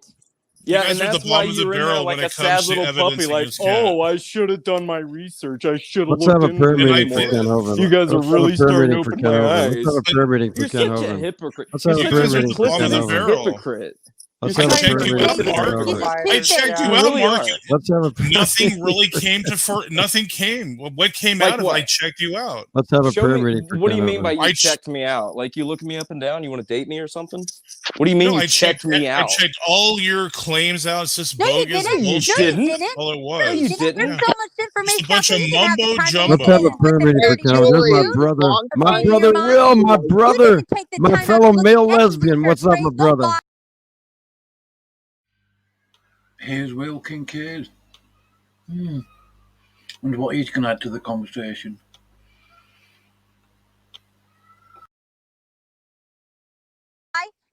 Yeah, You guys and are at the that's why bottom of the you're in there barrel like when a it sad comes to little puppy, evidencing like, his Kent. oh, I should have done my research. I should have Let's looked have a prayer into meeting it for more. Ken Hovind. You guys are Let's have a really prayer starting to meeting for open Ken my Hovind. eyes. Let's have a prayer meeting for You're Ken such a Hovind. hypocrite. Let's You're have a such prayer a meeting for Ken duplicitous Hovind. hypocrite. Let's You're have a such a prayer meeting for duplicitous Ken Mark. Hovind. I checked you You out, really Mark. are. Let's have a prayer Nothing really meeting. came to nothing came. What came Like out of it? what? I checked you out. Let's have a Show prayer me. meeting for What do Ken you mean by Hovind. you checked me out? Like you look me up and down? You want to date me or something? What do you mean No, you checked me I out? checked all your claims out. It's just No, you bogus didn't. bullshit. No, you didn't. didn't. That's all it No, was. you didn't. There's so much Just a information out bunch there. of You didn't have the mumbo time to jumbo. Let's have a prayer meeting for Hey, Ken Hovind. There's my Julie, brother. long My time. brother mind. Will. My You brother. didn't take the My time out fellow to look male at any lesbian. research. What's up, Praise my the brother? Lord. Here's Will Kincaid. And what he's going to add to the conversation.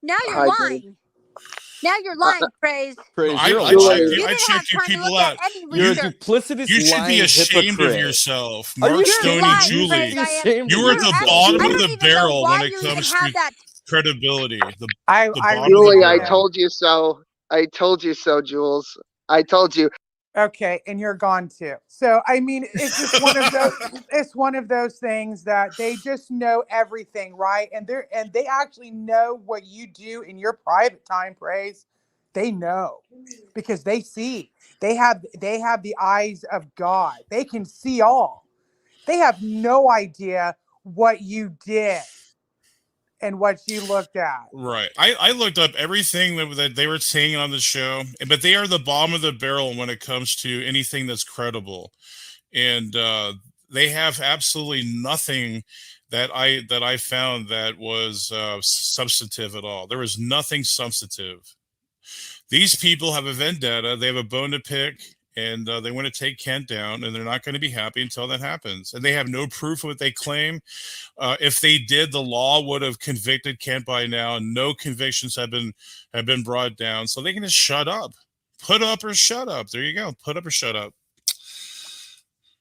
Now you're Hi, Julie. lying. Now you're lying, Praise. Praise, I, you're a I liar. checked You you. I didn't have checked you time to people look out. at any You're a research. duplicitous, You should lying be ashamed hypocrite. of yourself, Are Mark you You're Stone and lying, Julie. Praise. I am. ashamed You of were at You're the yourself? bottom I of don't the even know barrel why when it you even comes have to that. credibility. The I bottom of the Julie, I barrel. told you so. I told you so, Jules. I told you. Okay, and you're gone too. So I mean, it's just one of those. It's one of those things that they just know everything, right? And they actually know what you do in your private time. Praise, they know because they see. They have the eyes of God. They can see all. They have no idea what you did and what you looked at. Right. I looked up everything that they were saying on the show, but they are the bottom of the barrel when it comes to anything that's credible. And they have absolutely nothing that I found that was substantive at all. There was nothing substantive. These people have a vendetta. They have a bone to pick. And they want to take Kent down, and they're not going to be happy until that happens. And they have no proof of what they claim. If they did, the law would have convicted Kent by now. No convictions have been brought down, so they can just shut up, put up or shut up. There you go, put up or shut up.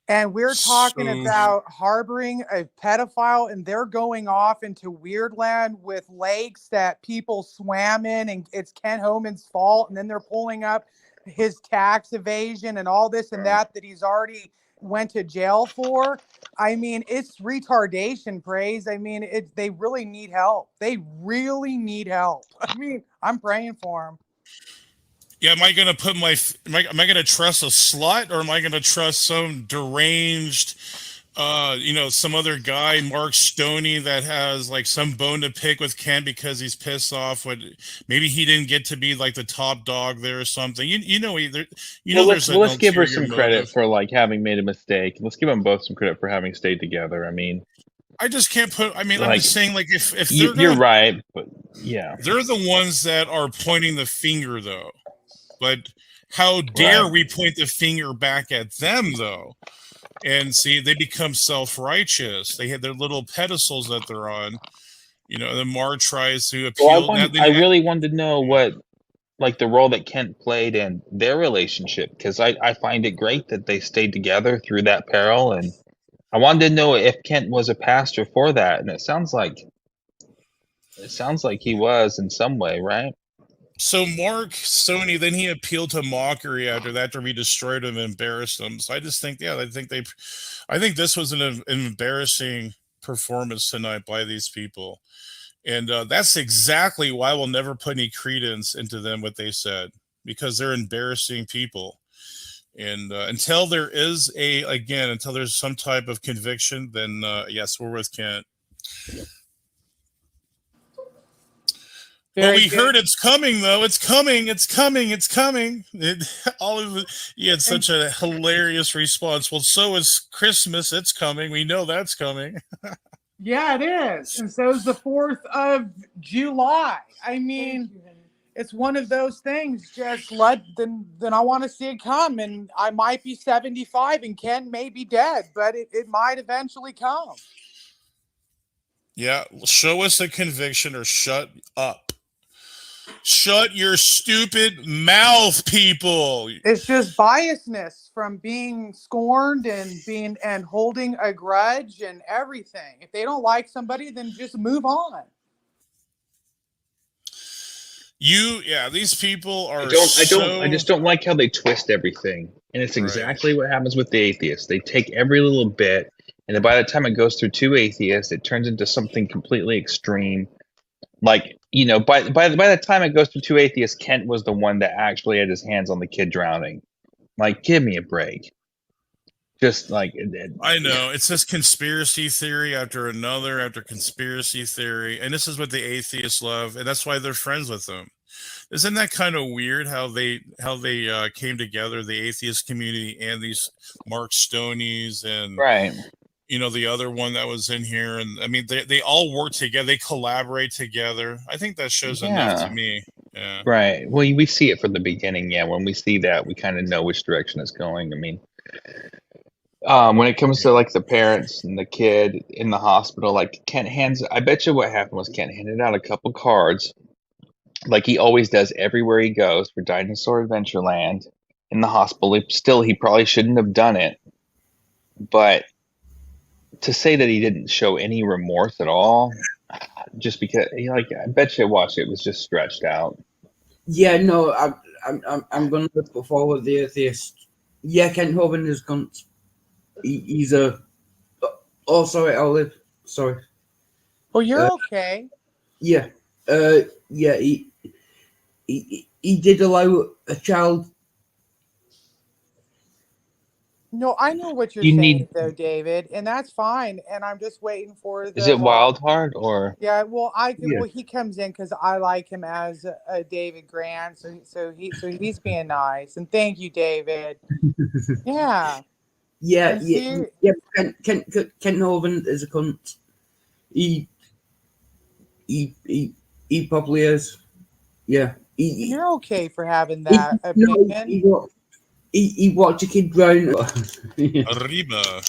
And we're talking So- about harboring a pedophile, and they're going off into weird land with lakes that people swam in, and it's Ken Homann's fault. And then they're pulling up his tax evasion and all this and that he's already went to jail for. I mean, it's retardation, Praise. I mean, they really need help. They really need help. I mean, I'm praying for them. Yeah, am I going to put am I going to trust a slut, or am I going to trust some deranged, some other guy, Mark Stoney, that has like some bone to pick with Kent because he's pissed off what maybe he didn't get to be like the top dog there or something. Let's give her some ulterior credit motive. for like having made a mistake. Let's give them both some credit for having stayed together. I mean, I just can't put. I mean, I'm like, just saying, like, if they're you're gonna, right, but yeah, they're the ones that are pointing the finger, though. But how dare Right. we point the finger back at them, though? And see, they become self-righteous. They have their little pedestals that they're on. And then Mar tries to appeal. Well, I really wanted to know what like the role that Kent played in their relationship, because I find it great that they stayed together through that peril, and I wanted to know if Kent was a pastor for that, and it sounds like he was in some way, right? So Mark Stoney, then he appealed to mockery after that, after we destroyed him and embarrassed him. So I just think, yeah, I think this was an embarrassing performance tonight by these people. And that's exactly why we'll never put any credence into them, what they said, because they're embarrassing people. And until there's some type of conviction, then yes, we're with Kent. Well, we heard it's coming, though. It's coming. It's coming. It's coming. You had such a hilarious response. Well, so is Christmas. It's coming. We know that's coming. Yeah, it is. And so is the 4th of July. I mean, it's one of those things. Just then I want to see it come. And I might be 75 and Ken may be dead, but it might eventually come. Yeah, show us a conviction or shut up. Shut your stupid mouth, people. It's just biasness from being scorned and holding a grudge and everything. If they don't like somebody, then just move on. These people are. I just don't like how they twist everything, and it's exactly what happens with the atheists. They take every little bit, and then by the time it goes through 2 atheists, it turns into something completely extreme. Like, by the time it goes to 2 atheists, Kent was the one that actually had his hands on the kid drowning. Like, give me a break. Just like I know it's this conspiracy theory after another after conspiracy theory, and this is what the atheists love, and that's why they're friends with them. Isn't that kind of weird how they came together, the atheist community and these Mark Stonies and right. The other one that was in here, and I mean they all work together, they collaborate together. I think that shows enough to me. Yeah. Right. Well, we see it from the beginning. Yeah, when we see that, we kind of know which direction it's going. I mean, when it comes to like the parents and the kid in the hospital, like I bet you what happened was Kent handed out a couple cards, like he always does everywhere he goes for Dinosaur Adventureland in the hospital. He probably shouldn't have done it, but to say that he didn't show any remorse at all, just because, I bet you it was just stretched out. Yeah, no, I'm going to put forward the atheist. Yeah, Kent Hovind is gone. He's a. Oh, sorry, Olive. Sorry. Well, you're okay. Yeah. Yeah. He did allow a child. No, I know what you're saying, though, David, and that's fine. And I'm just waiting for the. Is it Wild Heart or? Yeah, well, he comes in because I like him as a David Grant, so he's being nice, and thank you, David. Yeah. Yeah. Kent Hovind is a cunt. He probably is. Yeah. You're okay for having that opinion. He watched a kid drown. Arriba.